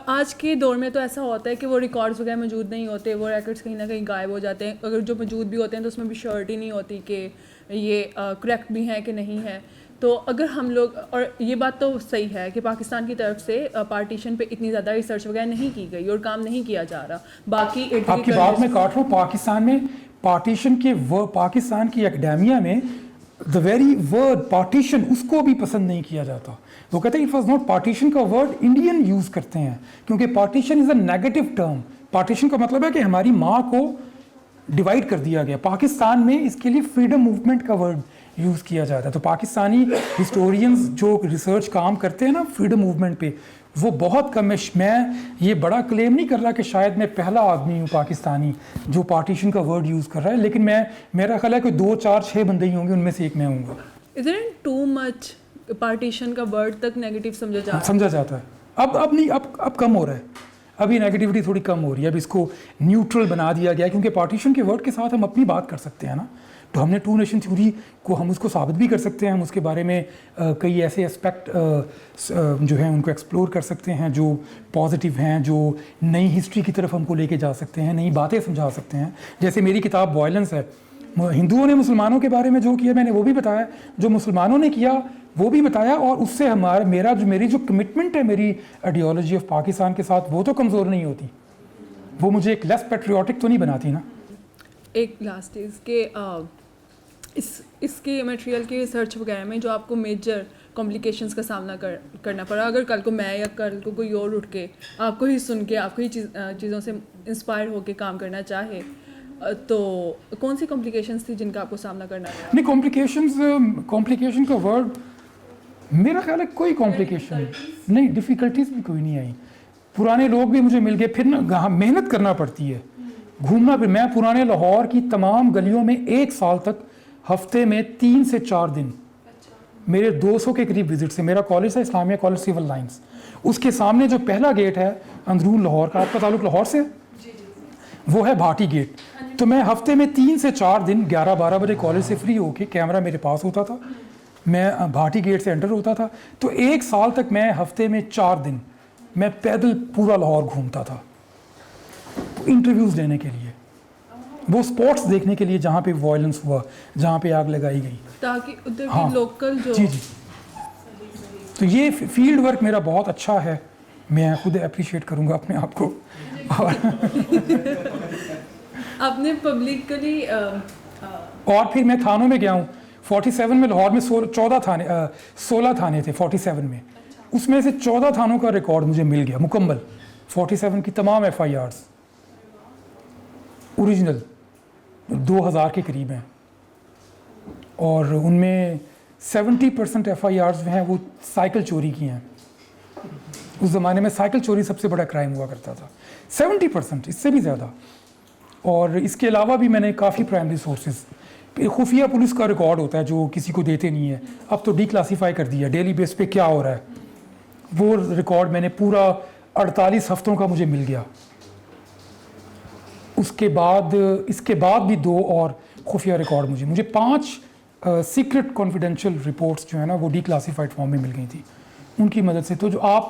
آج کے دور میں تو ایسا ہوتا ہے کہ وہ ریکارڈز وغیرہ موجود نہیں ہوتے, وہ ریکارڈز کہیں نہ کہیں غائب ہو جاتے ہیں. اگر جو موجود بھی ہوتے ہیں تو اس میں بھی شیورٹی نہیں ہوتی کہ یہ کریکٹ بھی ہیں کہ نہیں ہے. تو اگر ہم لوگ, اور یہ بات تو صحیح ہے کہ پاکستان کی طرف سے پارٹیشن پہ اتنی زیادہ ریسرچ وغیرہ نہیں کی گئی اور کام نہیں کیا جا رہا. باقی آپ کی بات میں کاٹ رہا ہوں, پاکستان میں پارٹیشن کے پاکستان کی اکیڈیمیا میں the very word partition اس کو بھی پسند نہیں کیا جاتا. وہ کہتے ہیں it was not partition کا ورڈ انڈین یوز کرتے ہیں کیونکہ partition is a negative term. partition کا مطلب ہے کہ ہماری ماں کو ڈیوائڈ کر دیا گیا. پاکستان میں اس کے لیے فریڈم موومنٹ کا ورڈ یوز کیا جاتا ہے. تو پاکستانی ہسٹورینز جو ریسرچ کام کرتے ہیں نا فریڈم موومنٹ پہ, وہ بہت کم ہے. میں یہ بڑا کلیم نہیں کر رہا کہ شاید میں پہلا آدمی ہوں پاکستانی جو پارٹیشن کا ورڈ یوز کر رہا ہے, لیکن میرا خیال ہے کہ 2 4 6 بندے ہی ہوں گے, ان میں سے ایک میں ہوں گا. Isn't too much پارٹیشن کا ورڈ تک نیگیٹو سمجھا جاتا ہے. اب نہیں, اب کم ہو رہا ہے, ابھی نیگیٹیوٹی تھوڑی کم ہو رہی ہے. اب اس کو نیوٹرل بنا دیا گیا ہے کیونکہ پارٹیشن کے ورڈ کے ساتھ ہم اپنی بات کر سکتے ہیں نا. تو ہم نے 2 نیشن تھیوری کو ہم اس کو ثابت بھی کر سکتے ہیں, ہم اس کے بارے میں کئی ایسے اسپیکٹ جو ہیں ان کو ایکسپلور کر سکتے ہیں جو پازیٹیو ہیں, جو نئی ہسٹری کی طرف ہم کو لے کے جا سکتے ہیں, نئی باتیں سمجھا سکتے ہیں. جیسے میری کتاب وائلنس ہے, ہندوؤں نے مسلمانوں کے بارے میں جو کیا میں نے وہ بھی بتایا, جو مسلمانوں نے کیا وہ بھی بتایا, اور اس سے میری جو کمٹمنٹ ہے میری آئیڈیالوجی آف پاکستان کے ساتھ وہ تو کمزور نہیں ہوتی, وہ مجھے ایک لیس پیٹریوٹک تو نہیں بناتی نا. ایک لاسٹ چیز کہ اس کے میٹیریل کے ریسرچ وغیرہ میں جو آپ کو میجر کمپلیکیشنس کا سامنا کرنا پڑا, اگر کل کو میں یا کل کو کوئی اور اٹھ کے آپ کو ہی سن کے آپ کو ہی چیزوں سے انسپائر ہو کے کام کرنا چاہے, تو کون سی کمپلیکیشنس تھی جن کا آپ کو سامنا کرنا پڑا؟ نہیں, کمپلیکیشن کا ورڈ میرا خیال ہے کوئی کمپلیکیشن نہیں, ڈیفیکلٹیز بھی کوئی نہیں آئی. پرانے لوگ بھی مجھے مل گئے, پھر نا محنت کرنا پڑتی ہے, گھومنا. پھر میں پرانے لاہور کی تمام گلیوں میں 1 سال تک ہفتے میں 3 سے 4 دن میرے 200 کے قریب وزٹ سے. میرا کالج ہے اسلامیہ کالج سول لائنس, اس کے سامنے جو پہلا گیٹ ہے اندرون لاہور کا, آپ کا تعلق لاہور سے, وہ ہے بھاٹی گیٹ. تو میں ہفتے میں 3 سے 4 دن 11-12 بجے کالج سے فری ہو کے, کیمرہ میرے پاس ہوتا تھا, میں بھاٹی گیٹ سے انٹر ہوتا تھا. تو 1 سال تک میں ہفتے میں 4 دن میں پیدل پورا لاہور گھومتا تھا انٹرویوز لینے کے لیے, وہ سپورٹس دیکھنے کے لیے جہاں پہ وائلنس ہوا, جہاں پہ آگ لگائی گئی, تاکہ ادھر کی لوکل جو. جی. تو یہ فیلڈ ورک میرا بہت اچھا ہے, میں خود اپریشیٹ کروں گا اپنے آپ کو. آپ نے پبلکلی اور پھر میں تھانوں میں گیا ہوں. 47 میں لاہور میں 16 تھانے تھے 47 میں, اس میں سے 14 تھانوں کا ریکارڈ مجھے مل گیا مکمل. 47 کی تمام FIRs اوریجنل 2000 کے قریب ہیں, اور ان میں 70% FIRs جو ہیں وہ سائیکل چوری کی ہیں. اس زمانے میں سائیکل چوری سب سے بڑا کرائم ہوا کرتا تھا, 70%, اس سے بھی زیادہ. اور اس کے علاوہ بھی میں نے کافی پرائمری سورسز, خفیہ پولیس کا ریکارڈ ہوتا ہے جو کسی کو دیتے نہیں ہے, اب تو ڈی کلاسیفائی کر دیا, ڈیلی بیس پہ کیا ہو رہا ہے, وہ ریکارڈ میں نے پورا 48 ہفتوں کا مجھے مل گیا. اس کے بعد بھی 2 اور خفیہ ریکارڈ مجھے 5 سیکرٹ کانفیڈینشیل رپورٹس جو ہے نا وہ ڈی کلاسیفائڈ فارم میں مل گئی تھی ان کی مدد سے. تو جو آپ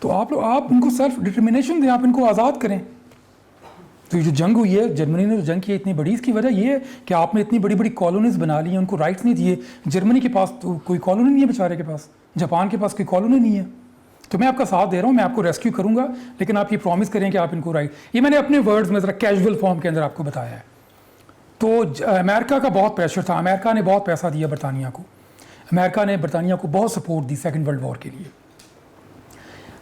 تو آپ ان کو سیلف ڈٹرمنیشن دیں, آپ ان کو آزاد کریں. تو یہ جو جنگ ہوئی ہے, جرمنی نے جو جنگ کی ہے اتنی بڑی, اس کی وجہ یہ ہے کہ آپ نے اتنی بڑی بڑی کالونیز بنا لی ہیں, ان کو رائٹس نہیں دیے. جرمنی کے پاس تو کوئی کالونی نہیں ہے بیچارے کے پاس, جاپان کے پاس کوئی کالونی نہیں ہے. تو میں آپ کا ساتھ دے رہا ہوں, میں آپ کو ریسکیو کروں گا, لیکن آپ یہ پرومس کریں کہ آپ ان کو رائٹ. یہ میں نے اپنے ورڈز میں ذرا کیجول فارم کے اندر آپ کو بتایا ہے. تو امریکہ کا بہت پریشر تھا, امریکہ نے بہت پیسہ دیا برطانیہ کو, امریکہ نے برطانیہ کو بہت سپورٹ دی سیکنڈ ورلڈ وار کے لیے.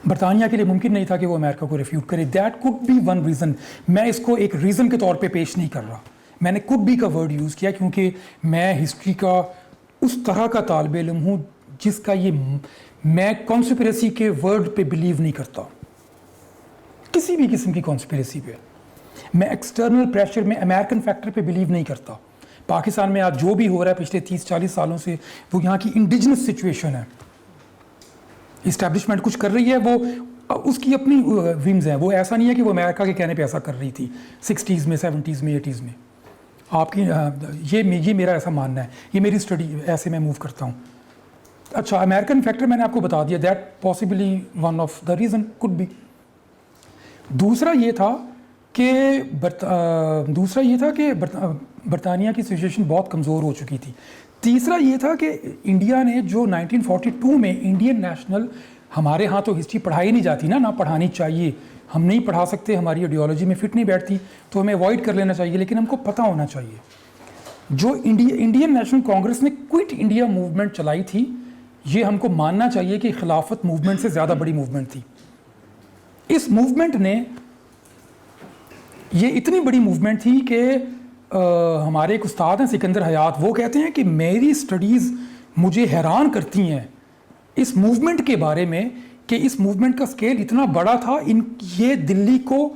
برطانیہ کے لیے ممکن نہیں تھا کہ وہ امریکہ کو ریفیوٹ کرے. That could be one reason. میں اس کو ایک ریزن کے طور پہ پیش نہیں کر رہا, میں نے کوڈ بی کا ورڈ یوز کیا کیونکہ میں ہسٹری کا اس طرح کا طالب علم ہوں جس کا یہ, میں کانسپریسی کے ورڈ پہ بلیو نہیں کرتا, کسی بھی قسم کی کانسپریسی پہ. میں ایکسٹرنل پریشر میں امریکن فیکٹر پہ بلیو نہیں کرتا. پاکستان میں آج جو بھی ہو رہا ہے پچھلے 30-40 سالوں سے, وہ یہاں کی انڈیجنس سچویشن ہے. اسٹیبلشمنٹ کچھ کر رہی ہے, وہ اس کی اپنی ومز ہیں. وہ ایسا نہیں ہے کہ وہ امریکہ کے کہنے پہ ایسا کر رہی تھی 60s میں, 70s میں, 80s میں. آپ کی یہ میرا ایسا ماننا ہے, یہ میری اسٹڈی ایسے میں موو کرتا ہوں. اچھا, امریکن فیکٹر میں نے آپ کو بتا دیا, that possibly one of the reason could be. دوسرا یہ تھا کہ برطانیہ کی سچویشن بہت کمزور ہو چکی تھی. تیسرا یہ تھا کہ انڈیا نے جو 1942 میں انڈین نیشنل, ہمارے ہاں تو ہسٹری پڑھائی نہیں جاتی نا پڑھانی چاہیے, ہم نہیں پڑھا سکتے, ہماری آئیڈیالوجی میں فٹ نہیں بیٹھتی, تو ہمیں اوائڈ کر لینا چاہیے, لیکن ہم کو پتہ ہونا چاہیے. جو انڈین نیشنل کانگریس نے کوئٹ انڈیا موومنٹ چلائی تھی, یہ ہم کو ماننا چاہیے کہ خلافت موومنٹ سے زیادہ بڑی موومنٹ تھی. اس موومنٹ نے, یہ اتنی بڑی موومنٹ تھی کہ ہمارے ایک استاد ہیں سکندر حیات, وہ کہتے ہیں کہ میری سٹڈیز مجھے حیران کرتی ہیں اس موومنٹ کے بارے میں کہ اس موومنٹ کا سکیل اتنا بڑا تھا, یہ دلی کو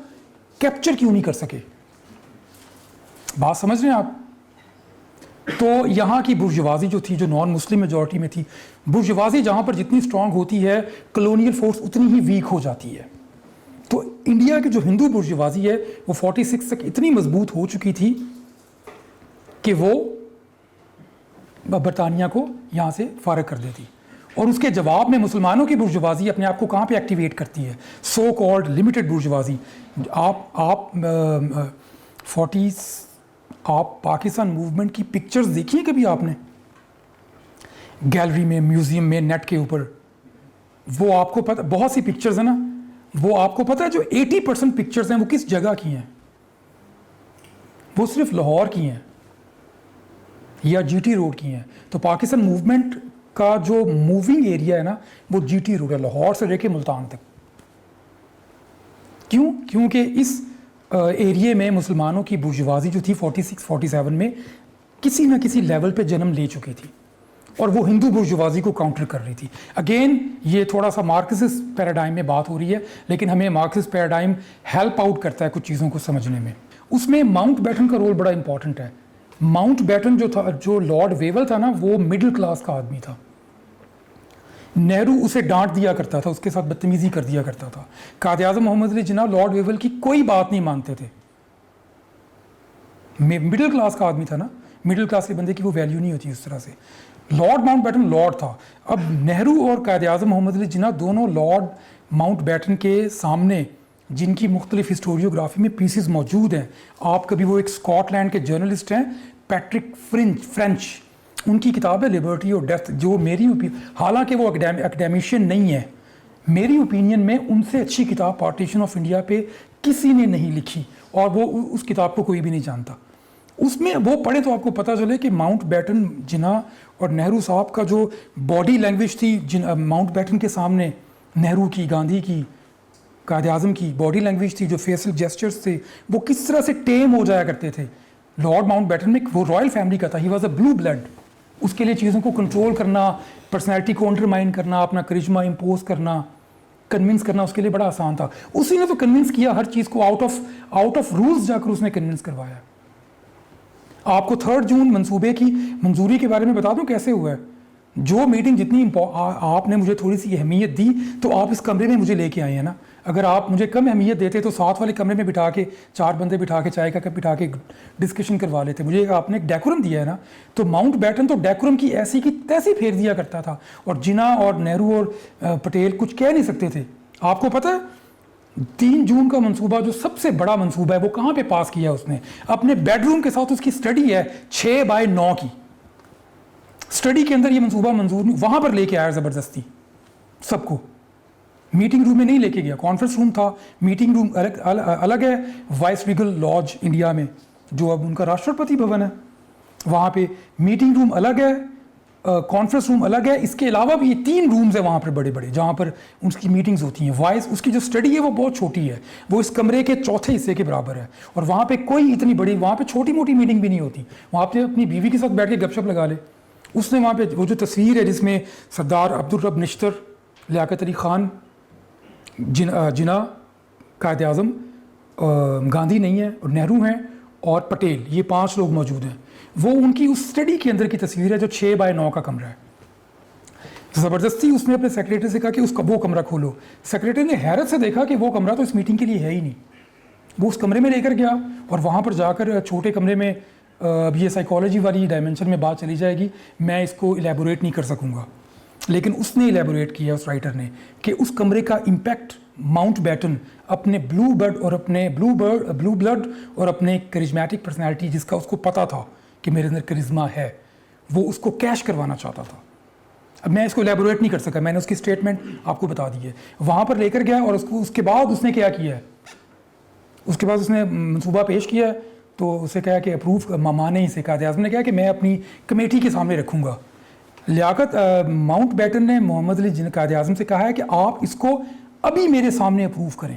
کیپچر کیوں نہیں کر سکے. بات سمجھ رہے ہیں آپ؟ تو یہاں کی برجوازی جو تھی, جو نان مسلم میجورٹی میں تھی, برجوازی جہاں پر جتنی اسٹرانگ ہوتی ہے, کلونیل فورس اتنی ہی ویک ہو جاتی ہے. تو انڈیا کی جو ہندو برجوازی ہے وہ 46 تک اتنی مضبوط ہو چکی تھی کہ وہ برطانیہ کو یہاں سے فارغ کر دیتی. اور اس کے جواب میں مسلمانوں کی برجوازی اپنے آپ کو کہاں پہ ایکٹیویٹ کرتی ہے, سو کالڈ لمیٹڈ برجوازی. آپ پاکستان موومنٹ کی پکچرز دیکھیے کبھی آپ نے, گیلری میں, میوزیم میں, نیٹ کے اوپر, وہ آپ کو پتہ, بہت سی پکچرز ہیں نا, وہ آپ کو پتہ ہے جو 80% پکچرز ہیں وہ کس جگہ کی ہیں؟ وہ صرف لاہور کی ہیں یا جی ٹی روڈ کی ہیں. تو پاکستان موومنٹ کا جو موونگ ایریا ہے نا, وہ جی ٹی روڈ ہے, لاہور سے لے کے ملتان تک. کیوں؟ کیونکہ اس ایریے میں مسلمانوں کی برجوازی جو تھی 46-47 میں کسی نہ کسی لیول پہ جنم لے چکی تھی, اور وہ ہندو برجوازی کو کاؤنٹر کر رہی تھی. اگین یہ تھوڑا سا مارکسسٹ پیراڈائم میں بات ہو رہی ہے, لیکن ہمیں مارکسسٹ پیراڈائم ہیلپ آؤٹ کرتا ہے کچھ چیزوں کو سمجھنے میں. اس میں ماؤنٹ بیٹن کا رول بڑا امپورٹنٹ ہے. ماؤنٹ بیٹن جو تھا, جو لارڈ ویول تھا نا, وہ مڈل کلاس کا آدمی تھا. نہرو اسے ڈانٹ دیا کرتا تھا, اس کے ساتھ بدتمیزی کر دیا کرتا تھا. قائد اعظم محمد علی جناح لارڈ ویول کی کوئی بات نہیں مانتے تھے. مڈل کلاس کا آدمی تھا نا, مڈل کلاس کے بندے کی وہ ویلیو نہیں ہوتی اس طرح سے. لارڈ ماؤنٹ بیٹن لارڈ تھا. اب نہرو اور قائد اعظم محمد علی جناح دونوں لارڈ ماؤنٹ بیٹن کے سامنے, جن کی مختلف ہسٹوریوگرافی میں پیسز موجود ہیں. آپ کبھی, وہ ایک اسکاٹ لینڈ کے جرنلسٹ ہیں پیٹرک فرینچ, ان کی کتاب ہے لبرٹی اور ڈیتھ, جو میری حالانکہ وہ اکیڈیمیشین نہیں ہے, میری اوپینین میں ان سے اچھی کتاب پارٹیشن آف انڈیا پہ کسی نے نہیں لکھی, اور وہ اس کتاب کو کوئی بھی نہیں جانتا. اس میں وہ پڑھیں تو آپ کو پتہ چلے کہ ماؤنٹ بیٹن جناح اور نہرو صاحب کا جو باڈی لینگویج تھی ماؤنٹ بیٹن کے سامنے, نہرو کی, گاندھی کی, قائد اعظم کی باڈی لینگویج تھی, جو فیشل جیسچرز تھے, وہ کس طرح سے ٹیم ہو جایا کرتے تھے. لارڈ ماؤنٹ بیٹن میں وہ رائل فیملی کا تھا, he was a blue blood. اس کے لیے چیزوں کو کنٹرول کرنا, پرسنالٹی کو انڈرمائن کرنا, اپنا کرشمہ امپوز کرنا, کنونس کرنا اس کے لیے بڑا آسان تھا. اسی نے تو کنونس کیا ہر چیز کو, آؤٹ آف رولز جا کر اس نے کنونس کروایا. آپ کو 3 جون منصوبے کی منظوری کے بارے میں بتا دوں کیسے ہوا ہے. جو میٹنگ جتنی آپ نے مجھے تھوڑی سی اہمیت دی, تو آپ اس کمرے میں مجھے لے کے آئے ہیں نا. اگر آپ مجھے کم اہمیت دیتے تو ساتھ والے کمرے میں بٹھا کے 4 بندے بٹھا کے چائے کا کپ بٹھا کے ڈسکشن کروا لیتے. مجھے آپ نے ایک ڈیکورم دیا ہے نا. تو ماؤنٹ بیٹن تو ڈیکورم کی ایسی کی تیسی پھیر دیا کرتا تھا, اور جناح اور نہرو اور پٹیل کچھ کہہ نہیں سکتے تھے. آپ کو پتہ ہے 3 جون کا منصوبہ جو سب سے بڑا منصوبہ ہے وہ کہاں پہ پاس کیا اس نے؟ اپنے بیڈ روم کے ساتھ اس کی اسٹڈی ہے 6x9 کی اسٹڈی کے اندر یہ منصوبہ منظور نہیں، وہاں پر لے کے آیا زبردستی سب کو. میٹنگ روم میں نہیں لے کے گیا، کانفرنس روم تھا، میٹنگ روم الگ ہے وائس ریگل لاج انڈیا میں جو اب ان کا راشٹرپتی بھون ہے، وہاں پہ میٹنگ روم الگ ہے، کانفرنس روم الگ ہے. اس کے علاوہ بھی 3 رومز ہیں وہاں پر بڑے بڑے جہاں پر ان کی میٹنگز ہوتی ہیں. وائس اس کی جو اسٹڈی ہے وہ بہت چھوٹی ہے، وہ اس کمرے کے چوتھے حصے کے برابر ہے، اور وہاں پہ کوئی اتنی بڑی، وہاں پہ چھوٹی موٹی میٹنگ بھی نہیں ہوتی. وہاں پہ اپنی بیوی کے ساتھ بیٹھ کے گپ شپ لگا لے. اس نے وہاں پہ وہ جو تصویر ہے جس میں سردار عبدالرب نشتر، لیاقت علی خان، جناح قائد اعظم، گاندھی نہیں ہے اور نہرو ہیں اور پٹیل، یہ 5 لوگ موجود ہیں، وہ ان کی اس اسٹڈی کے اندر کی تصویر ہے جو 6x9 کا کمرہ ہے. زبردستی اس نے اپنے سیکریٹری سے کہا کہ اس کا وہ کمرہ کھولو. سیکریٹری نے حیرت سے دیکھا کہ وہ کمرہ تو اس میٹنگ کے لیے ہے ہی نہیں. وہ اس کمرے میں لے کر گیا اور وہاں پر جا کر چھوٹے کمرے میں، اب یہ سائیکالوجی والی ڈائمنشن میں بات چلی جائے گی، میں اس کو ایلیبوریٹ نہیں کر سکوں گا، لیکن اس نے ایلیبوریٹ کیا اس رائٹر نے کہ اس کمرے کا امپیکٹ ماؤنٹ بیٹن اپنے بلو بلڈ اور اپنے کرزمیٹک پرسنالٹی جس کا اس کو پتا تھا کہ میرے اندر کرزما ہے، وہ اس کو کیش کروانا چاہتا تھا. اب میں اس کو ایلیبوریٹ نہیں کر سکا، میں نے اس کی اسٹیٹمنٹ آپ کو بتا دی ہے. وہاں پر لے کر گیا اور اس کے بعد اس نے کیا کیا ہے، اس کے بعد اس نے منصوبہ پیش کیا ہے تو اسے کہا کہ اپروو مامانے سے قائد اعظم نے کہا کہ میں اپنی کمیٹی کے سامنے رکھوں گا. لیاقت ماؤنٹ بیٹن نے محمد علی قائد اعظم سے کہا ہے کہ آپ اس کو ابھی میرے سامنے اپروو کریں،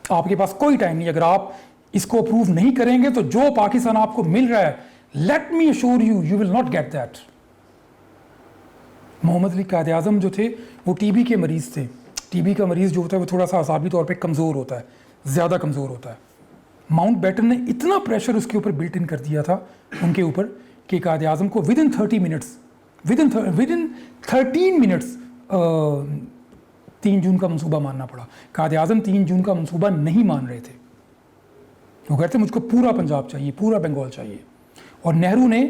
آپ کے پاس کوئی ٹائم نہیں، اگر آپ اس کو اپروو نہیں کریں گے تو جو پاکستان آپ کو مل رہا ہے let me assure you you will not get that. Muhammad Ali Quaid Azam جو تھے وہ ٹی بی کے مریض تھے. ٹی بی کا مریض جو ہوتا ہے وہ تھوڑا سا اعصابی طور پہ کمزور ہوتا ہے، زیادہ کمزور ہوتا ہے. ماؤنٹ بیٹن نے اتنا پریشر اس کے اوپر بلٹ ان کر دیا تھا ان کے اوپر کہ قائد اعظم کو ود ان 13 منٹس 3 جون کا منصوبہ ماننا پڑا. قائد اعظم 3 جون کا منصوبہ نہیں مان رہے تھے، وہ کہتے مجھ کو پورا پنجاب چاہیے، پورا بنگال چاہیے. اور نہرو نے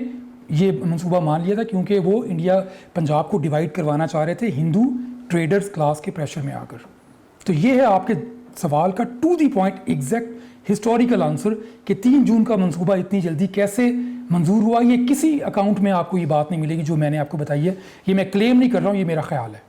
یہ منصوبہ مان لیا تھا کیونکہ وہ انڈیا پنجاب کو ڈیوائڈ کروانا چاہ رہے تھے ہندو ٹریڈرز کلاس کے پریشر میں آ کر. تو یہ ہے آپ کے سوال کا to the point exact historical answer کہ 3 جون کا منصوبہ اتنی جلدی کیسے منظور ہوا. یہ کسی اکاؤنٹ میں آپ کو یہ بات نہیں ملے گی جو میں نے آپ کو بتائی ہے، یہ میں کلیم نہیں کر رہا ہوں، یہ میرا خیال ہے.